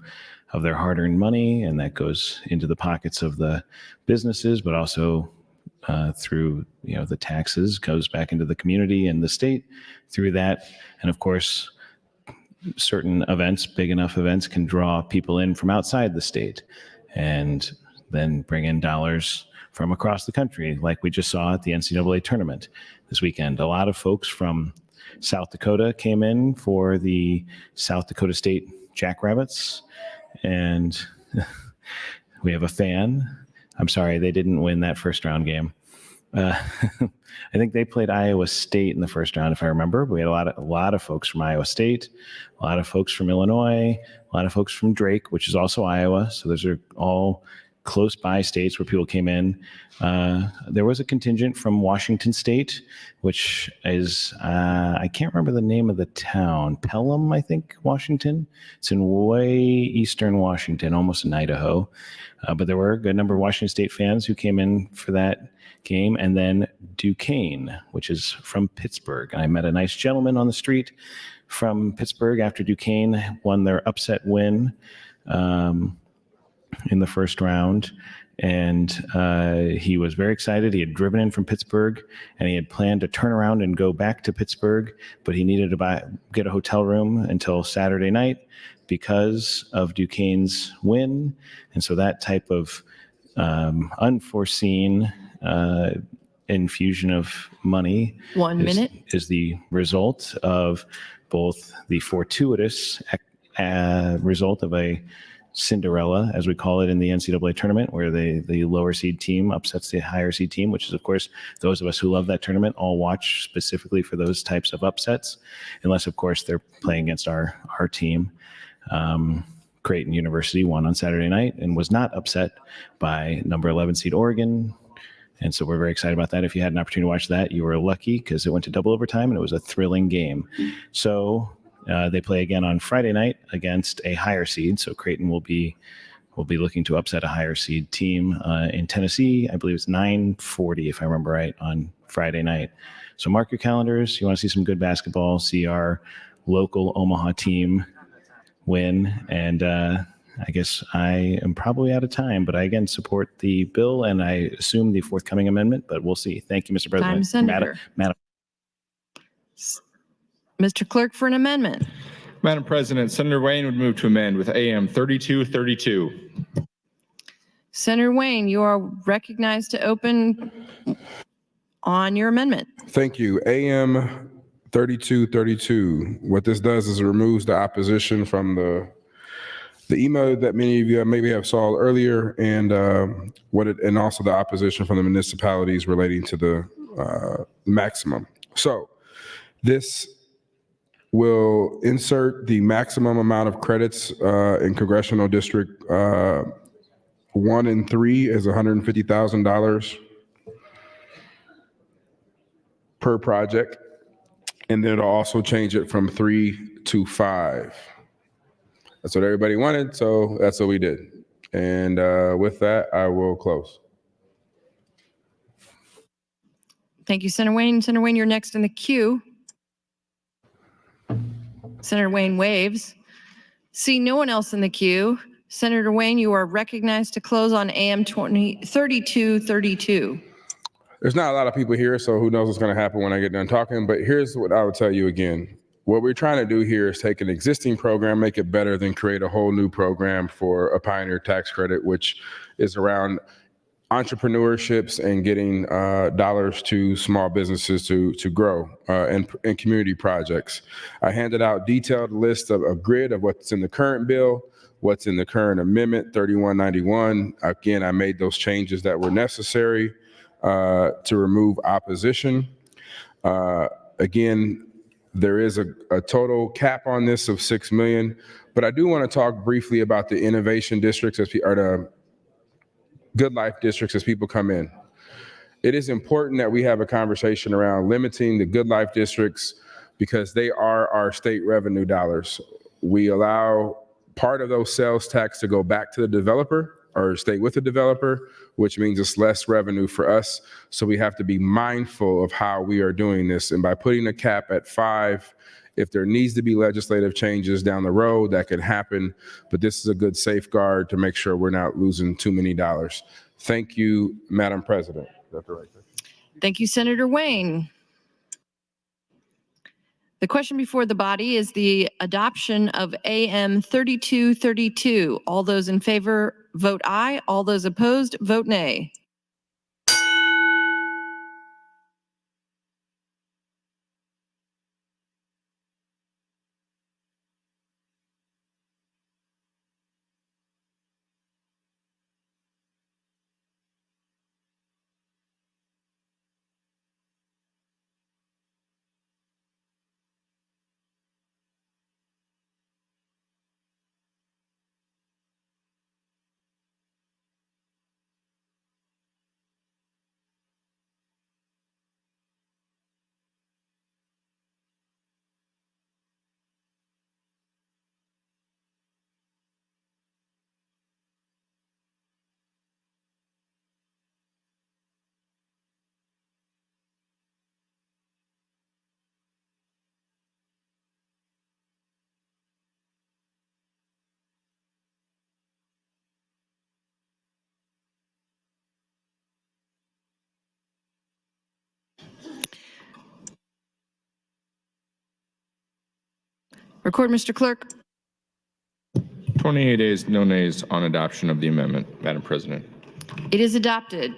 S16: of their hard-earned money, and that goes into the pockets of the businesses, but also through the taxes goes back into the community and the state through that. And of course, certain events, big enough events, can draw people in from outside the state and then bring in dollars from across the country, like we just saw at the NCAA tournament this weekend. A lot of folks from South Dakota came in for the South Dakota State Jackrabbits, and we have a fan. I'm sorry, they didn't win that first round game. I think they played Iowa State in the first round, if I remember. But we had a lot of folks from Iowa State, a lot of folks from Illinois, a lot of folks from Drake, which is also Iowa. So those are all close by states where people came in. There was a contingent from Washington State, which is, I can't remember the name of the town, Pelham, I think, Washington. It's in way eastern Washington, almost in Idaho. But there were a good number of Washington State fans who came in for that game. And then Duquesne, which is from Pittsburgh. I met a nice gentleman on the street from Pittsburgh after Duquesne won their upset win in the first round. And he was very excited. He had driven in from Pittsburgh, and he had planned to turn around and go back to Pittsburgh, but he needed to get a hotel room until Saturday night because of Duquesne's win. And so that type of unforeseen infusion of money is the result of both the fortuitous result of a Cinderella, as we call it in the NCAA tournament, where the lower seed team upsets the higher seed team, which is, of course, those of us who love that tournament all watch specifically for those types of upsets, unless, of course, they're playing against our team. Creighton University won on Saturday night and was not upset by number 11 seed Oregon. And so we're very excited about that. If you had an opportunity to watch that, you were lucky because it went to double overtime and it was a thrilling game. So they play again on Friday night against a higher seed. So Creighton will be looking to upset a higher seed team in Tennessee. I believe it's 9:40, if I remember right, on Friday night. So mark your calendars. You want to see some good basketball, see our local Omaha team win. And I guess I am probably out of time, but I again support the bill and I assume the forthcoming amendment, but we'll see. Thank you, Mr. President.
S21: Time, Senator.
S16: Madam.
S21: Mr. Clerk, for an amendment.
S8: Madam President, Senator Wayne would move to amend with AM 3232.
S21: Senator Wayne, you are recognized to open on your amendment.
S12: Thank you. AM 3232. What this does is it removes the opposition from the email that many of you maybe have saw earlier, and and also the opposition from the municipalities relating to the maximum. So this will insert the maximum amount of credits in Congressional District 1 and 3 is $150,000 per project. And then it'll also change it from 3 to 5. That's what everybody wanted, so that's what we did. And with that, I will close.
S21: Thank you, Senator Wayne. Senator Wayne, you're next in the queue. Senator Wayne waves. See no one else in the queue. Senator Wayne, you are recognized to close on AM 3232.
S12: There's not a lot of people here, so who knows what's going to happen when I get done talking, but here's what I would tell you again. What we're trying to do here is take an existing program, make it better, than create a whole new program for a Pioneer tax credit, which is around entrepreneurships and getting dollars to small businesses to grow and community projects. I handed out detailed list of a grid of what's in the current bill, what's in the current amendment 3191. Again, I made those changes that were necessary to remove opposition. Again, there is a total cap on this of $6 million, but I do want to talk briefly about the innovation districts or the good life districts as people come in. It is important that we have a conversation around limiting the good life districts because they are our state revenue dollars. We allow part of those sales tax to go back to the developer or stay with the developer, which means it's less revenue for us. So we have to be mindful of how we are doing this. And by putting a cap at 5, if there needs to be legislative changes down the road, that could happen. But this is a good safeguard to make sure we're not losing too many dollars. Thank you, Madam President. Is that the right thing?
S21: Thank you, Senator Wayne. The question before the body is the adoption of AM 3232. All those in favor, vote aye. All those opposed, vote nay. Record, Mr. Clerk.
S8: 28 ayes, no nays on adoption of the amendment, Madam President.
S21: It is adopted.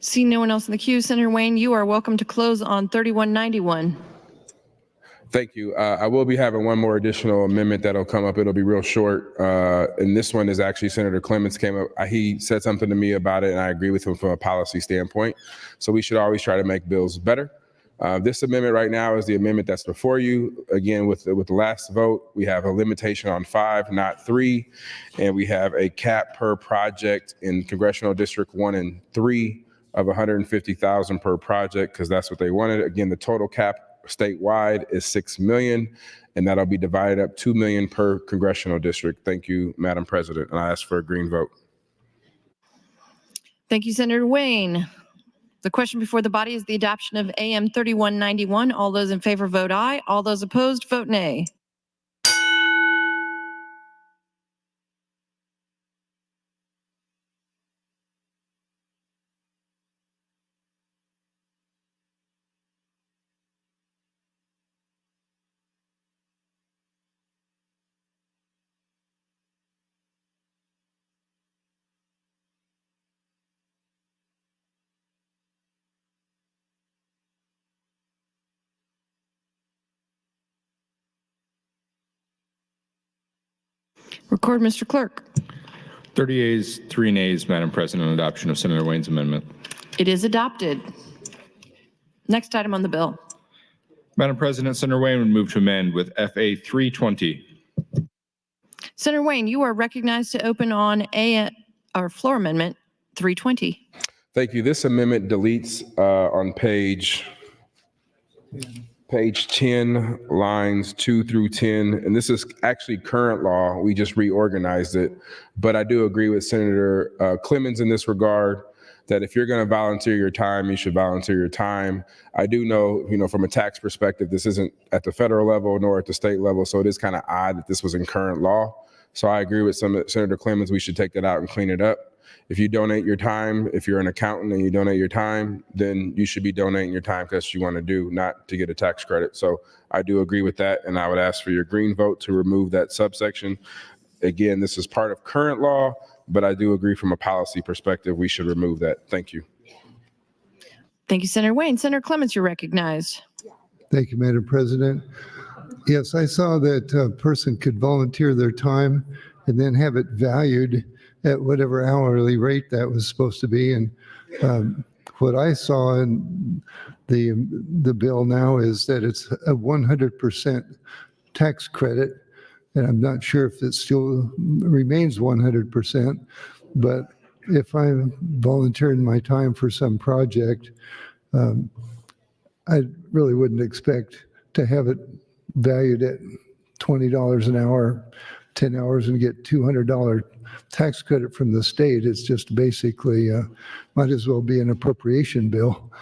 S21: See no one else in the queue. Senator Wayne, you are welcome to close on 3191.
S12: Thank you. I will be having one more additional amendment that'll come up. It'll be real short. And this one is actually Senator Clements came up. He said something to me about it, and I agree with him from a policy standpoint. So we should always try to make bills better. This amendment right now is the amendment that's before you. Again, with the last vote, we have a limitation on 5, not 3. And we have a cap per project in Congressional District 1 and 3 of $150,000 per project, because that's what they wanted. Again, the total cap statewide is $6 million, and that'll be divided up $2 million per congressional district. Thank you, Madam President, and I ask for a green vote.
S21: Thank you, Senator Wayne. The question before the body is the adoption of AM 3191. All those in favor vote aye. All those opposed vote nay. Record, Mr. Clerk.
S8: 30 yeas, 3 nays, Madam President, on adoption of Senator Wayne's amendment.
S21: It is adopted. Next item on the bill.
S8: Madam President, Senator Wayne would move to amend with FA 320.
S21: Senator Wayne, you are recognized to open on floor amendment 320.
S12: Thank you. This amendment deletes on page 10, lines 2 through 10, and this is actually current law. We just reorganized it, but I do agree with Senator Clemens in this regard that if you're going to volunteer your time, you should volunteer your time. I do know, from a tax perspective, this isn't at the federal level nor at the state level, so it is kind of odd that this was in current law. So I agree with Senator Clemens. We should take that out and clean it up. If you donate your time, if you're an accountant and you donate your time, then you should be donating your time because you want to do, not to get a tax credit. So I do agree with that, and I would ask for your green vote to remove that subsection. Again, this is part of current law, but I do agree from a policy perspective, we should remove that. Thank you.
S21: Thank you, Senator Wayne. Senator Clemens, you're recognized.
S6: Thank you, Madam President. Yes, I saw that a person could volunteer their time and then have it valued at whatever hourly rate that was supposed to be. And what I saw in the bill now is that it's a 100% tax credit. And I'm not sure if it still remains 100%, but if I'm volunteering my time for some project, I really wouldn't expect to have it valued at $20 an hour, 10 hours, and get $200 tax credit from the state. It's just basically, might as well be an appropriation bill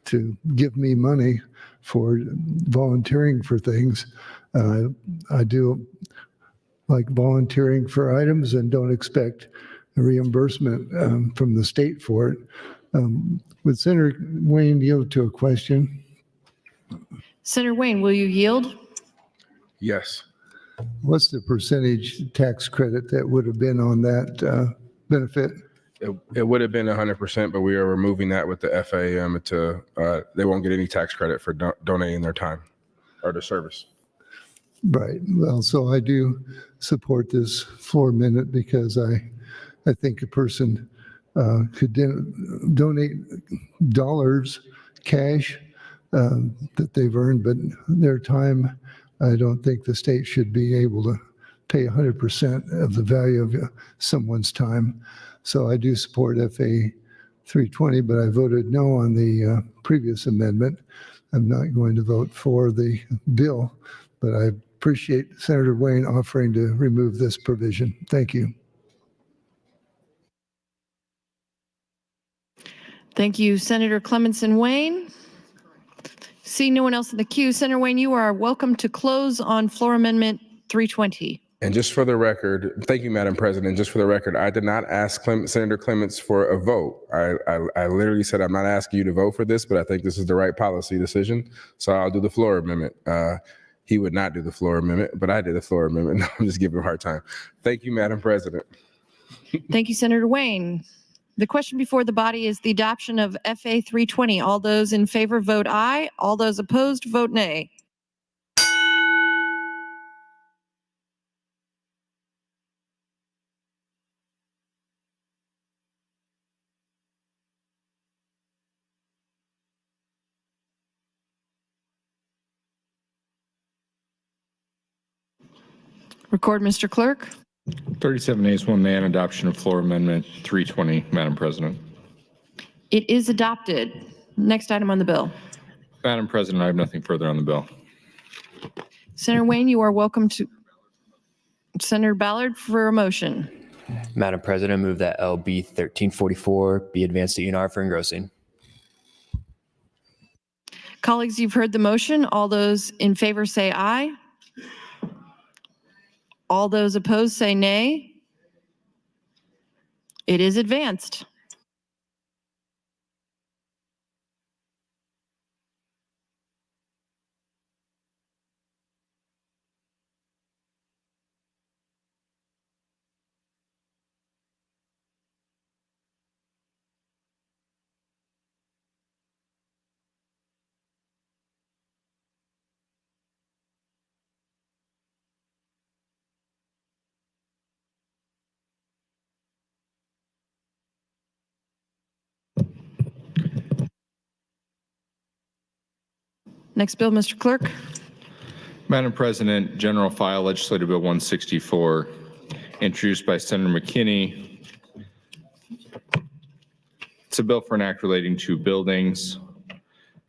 S6: to give me money for volunteering for things. I do like volunteering for items and don't expect a reimbursement from the state for it. Would Senator Wayne yield to a question?
S21: Senator Wayne, will you yield?
S12: Yes.
S6: What's the percentage tax credit that would have been on that benefit?
S12: It would have been 100%, but we are removing that with the FAM they won't get any tax credit for donating their time or their service.
S6: Right. Well, so I do support this floor amendment because I think a person could donate dollars, cash that they've earned, but their time, I don't think the state should be able to pay 100% of the value of someone's time. So I do support FA 320, but I voted no on the previous amendment. I'm not going to vote for the bill, but I appreciate Senator Wayne offering to remove this provision. Thank you.
S21: Thank you, Senator Clemenson Wayne. See no one else in the queue. Senator Wayne, you are welcome to close on floor amendment 320.
S12: And just for the record, thank you, Madam President. Just for the record, I did not ask Senator Clements for a vote. I literally said, I'm not asking you to vote for this, but I think this is the right policy decision. So I'll do the floor amendment. He would not do the floor amendment, but I did the floor amendment. No, I'm just giving him a hard time. Thank you, Madam President.
S21: Thank you, Senator Wayne. The question before the body is the adoption of FA 320. All those in favor vote aye. All those opposed vote nay. Record, Mr. Clerk.
S8: 37 ayes, 1 nay on adoption of floor amendment 320, Madam President.
S21: It is adopted. Next item on the bill.
S8: Madam President, I have nothing further on the bill.
S21: Senator Wayne, you are welcome to Senator Ballard for a motion.
S7: Madam President, I move that LB 1344 be advanced to ENR for engrossing.
S21: Colleagues, you've heard the motion. All those in favor say aye. All those opposed say nay. It is advanced. Next bill, Mr. Clerk.
S8: Madam President, General File Legislative Bill 164, introduced by Senator McKinney. It's a bill for an act relating to buildings.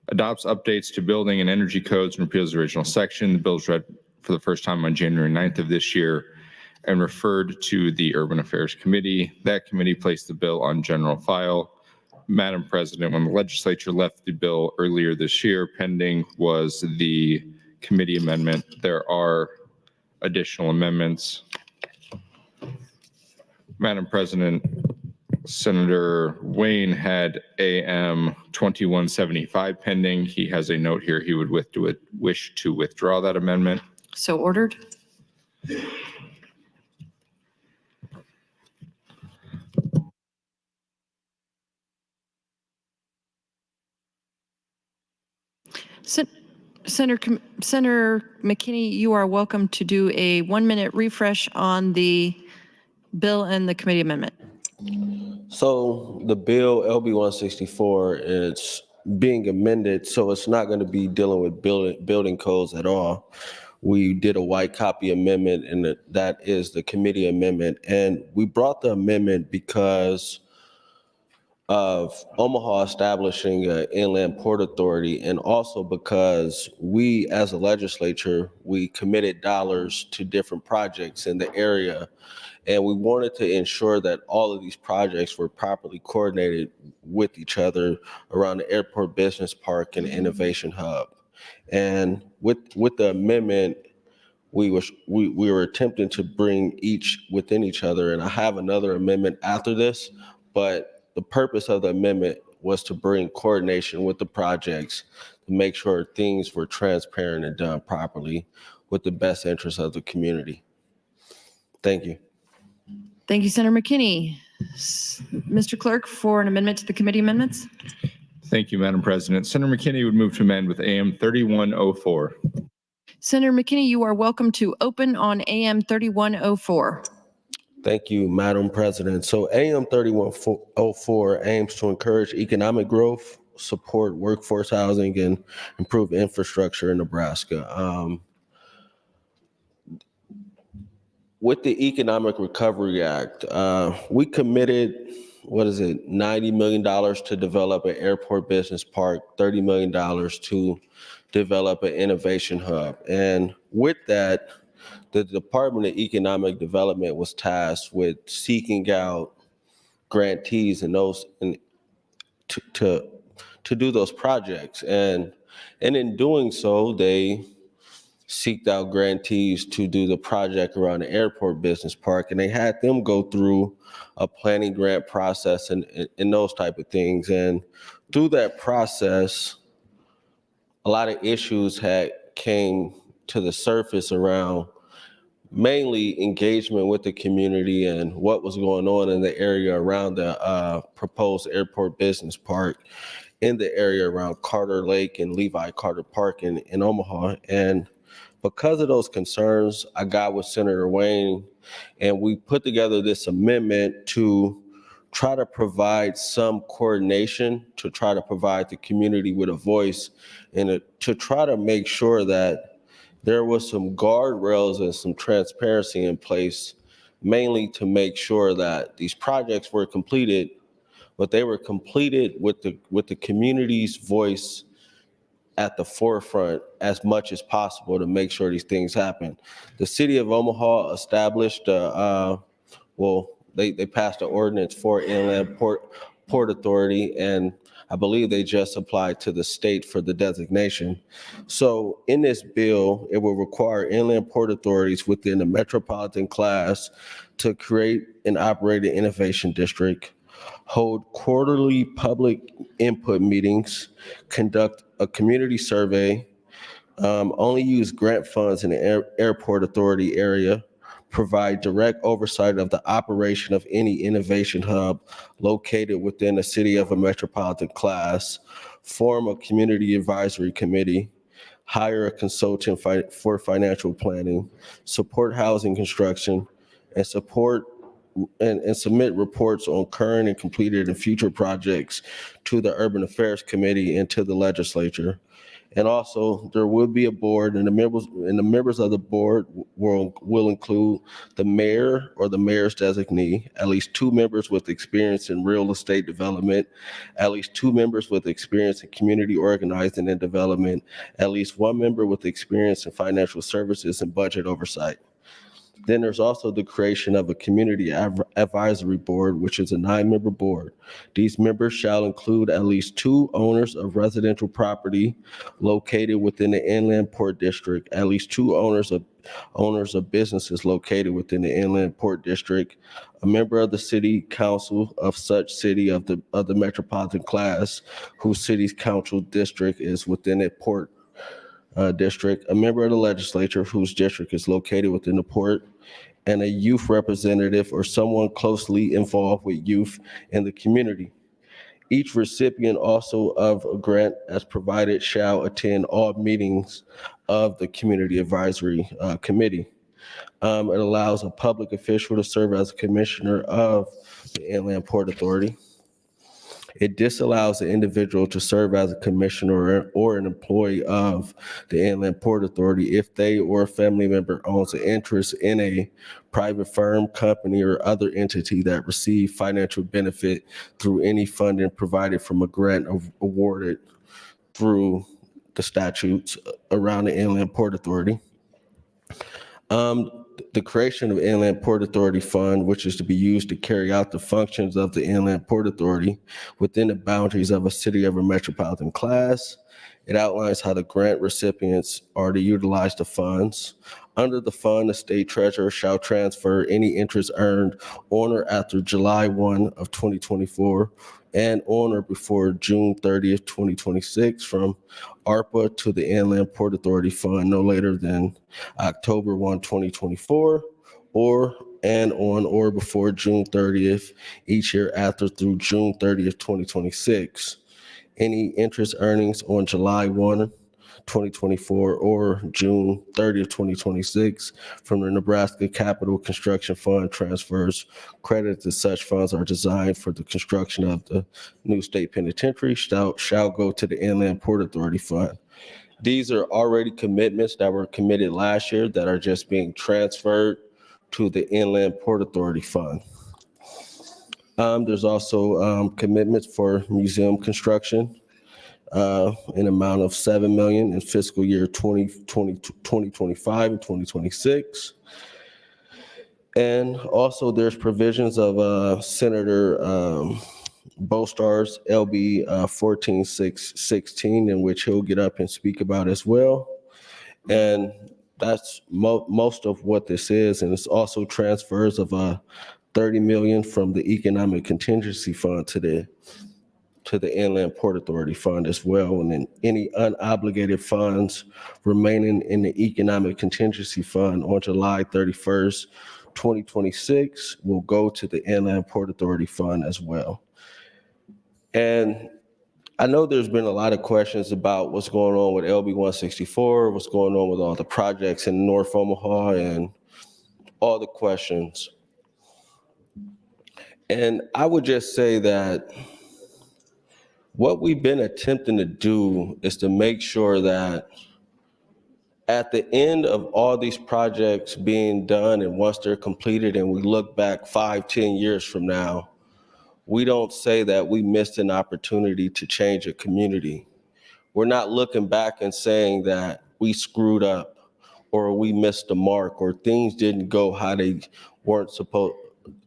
S8: Adopts updates to building and energy codes and repeals the original section. The bill is read for the first time on January 9th of this year and referred to the Urban Affairs Committee. That committee placed the bill on general file. Madam President, when the legislature left the bill earlier this year, pending was the committee amendment. There are additional amendments. Madam President, Senator Wayne had AM 2175 pending. He has a note here he would wish to withdraw that amendment.
S21: So ordered. Senator McKinney, you are welcome to do a 1-minute refresh on the bill and the committee amendment.
S4: So the bill LB 164 is being amended, so it's not going to be dealing with building codes at all. We did a white copy amendment, and that is the committee amendment. And we brought the amendment because of Omaha establishing an inland port authority, and also because we, as a legislature, we committed dollars to different projects in the area. And we wanted to ensure that all of these projects were properly coordinated with each other around the airport business park and innovation hub. And with the amendment, we were attempting to bring each within each other. And I have another amendment after this, but the purpose of the amendment was to bring coordination with the projects to make sure things were transparent and done properly with the best interest of the community. Thank you.
S21: Thank you, Senator McKinney. Mr. Clerk, for an amendment to the committee amendments.
S8: Thank you, Madam President. Senator McKinney would move to amend with AM 3104.
S21: Senator McKinney, you are welcome to open on AM 3104.
S4: Thank you, Madam President. So AM 3104 aims to encourage economic growth, support workforce housing, and improve infrastructure in Nebraska. With the Economic Recovery Act, we committed, $90 million to develop an airport business park, $30 million to develop an innovation hub. And with that, the Department of Economic Development was tasked with seeking out grantees and to do those projects. And in doing so, they seeked out grantees to do the project around the airport business park, and they had them go through a planning grant process and those type of things. And through that process, a lot of issues came to the surface around mainly engagement with the community and what was going on in the area around the proposed airport business park in the area around Carter Lake and Levi Carter Park in Omaha. And because of those concerns, I got with Senator Wayne, and we put together this amendment to try to provide some coordination, to try to provide the community with a voice, and to try to make sure that there was some guardrails and some transparency in place, mainly to make sure that these projects were completed, but they were completed with the community's voice at the forefront as much as possible to make sure these things happen. The city of Omaha established, they passed an ordinance for inland port authority, and I believe they just applied to the state for the designation. So in this bill, it will require inland port authorities within the metropolitan class to create and operate an innovation district, hold quarterly public input meetings, conduct a community survey, only use grant funds in the airport authority area, provide direct oversight of the operation of any innovation hub located within the city of a metropolitan class, form a community advisory committee, hire a consultant for financial planning, support housing construction, and support and submit reports on current and completed and future projects to the Urban Affairs Committee and to the legislature. And also, there will be a board, and the members of the board will include the mayor or the mayor's designee, at least 2 members with experience in real estate development, at least 2 members with experience in community organizing and development, at least 1 member with experience in financial services and budget oversight. Then there's also the creation of a community advisory board, which is a 9-member board. These members shall include at least 2 owners of residential property located within the Inland Port District, at least 2 owners of businesses located within the Inland Port District, a member of the city council of such city of the metropolitan class whose city's council district is within a port district, a member of the legislature whose district is located within the port, and a youth representative or someone closely involved with youth in the community. Each recipient also of a grant as provided shall attend all meetings of the Community Advisory Committee. It allows a public official to serve as a commissioner of the Inland Port Authority. It disallows the individual to serve as a commissioner or an employee of the Inland Port Authority if they or a family member owns an interest in a private firm, company, or other entity that receive financial benefit through any funding provided from a grant awarded through the statutes around the Inland Port Authority. The creation of Inland Port Authority Fund, which is to be used to carry out the functions of the Inland Port Authority within the boundaries of a city of a metropolitan class. It outlines how the grant recipients are to utilize the funds. Under the fund, the state treasurer shall transfer any interest earned on or after July 1 of 2024 and on or before June 30th, 2026 from ARPA to the Inland Port Authority Fund no later than October 1, 2024, or and on or before June 30th each year after through June 30th, 2026. Any interest earnings on July 1, 2024 or June 30th, 2026 from the Nebraska Capital Construction Fund transfers credit to such funds are designed for the construction of the new state penitentiary shall go to the Inland Port Authority Fund. These are already commitments that were committed last year that are just being transferred to the Inland Port Authority Fund. There's also commitments for museum construction. An amount of $7 million in fiscal year 2025 and 2026. And also there's provisions of Senator Bostar's LB 14616 in which he'll get up and speak about as well. And that's most of what this is. And it's also transfers of $30 million from the Economic Contingency Fund to the Inland Port Authority Fund as well. And then any unobligated funds remaining in the Economic Contingency Fund on July 31st, 2026 will go to the Inland Port Authority Fund as well. And I know there's been a lot of questions about what's going on with LB 164, what's going on with all the projects in North Omaha and all the questions. And I would just say that what we've been attempting to do is to make sure that at the end of all these projects being done and once they're completed and we look back 5-10 years from now, we don't say that we missed an opportunity to change a community. We're not looking back and saying that we screwed up or we missed the mark or things didn't go how they weren't supposed,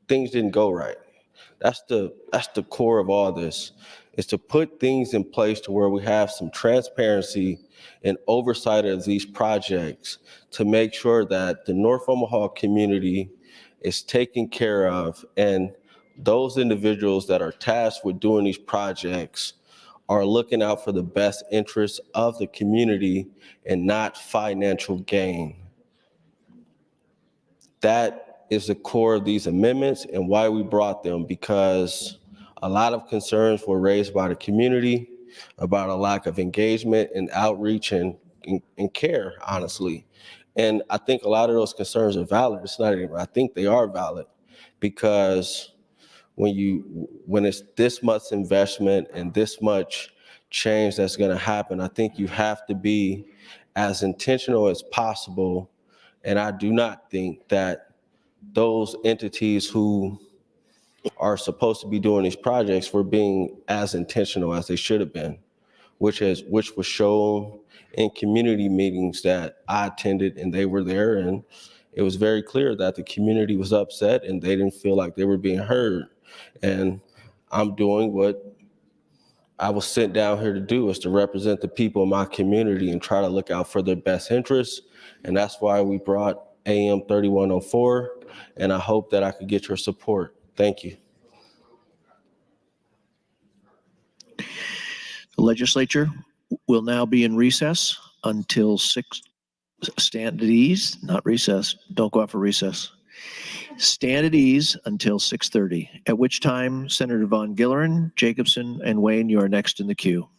S4: things didn't go right. That's the core of all this, is to put things in place to where we have some transparency and oversight of these projects to make sure that the North Omaha community is taken care of and those individuals that are tasked with doing these projects are looking out for the best interests of the community and not financial gain. That is the core of these amendments and why we brought them, because a lot of concerns were raised by the community about a lack of engagement and outreach and care, honestly. And I think a lot of those concerns are valid. It's not even, I think they are valid, because when it's this much investment and this much change that's going to happen. I think you have to be as intentional as possible. And I do not think that those entities who are supposed to be doing these projects were being as intentional as they should have been, which was shown in community meetings that I attended, and they were there, and it was very clear that the community was upset and they didn't feel like they were being heard. And I'm doing what I was sent down here to do, is to represent the people in my community and try to look out for their best interests. And that's why we brought AM 3104, and I hope that I could get your support. Thank you.
S1: The legislature will now be in recess until 6. Stand at ease, not recess. Don't go out for recess. Stand at ease until 6:30, at which time Senator Von Gilleren, Jacobson, and Wayne, you are next in the queue.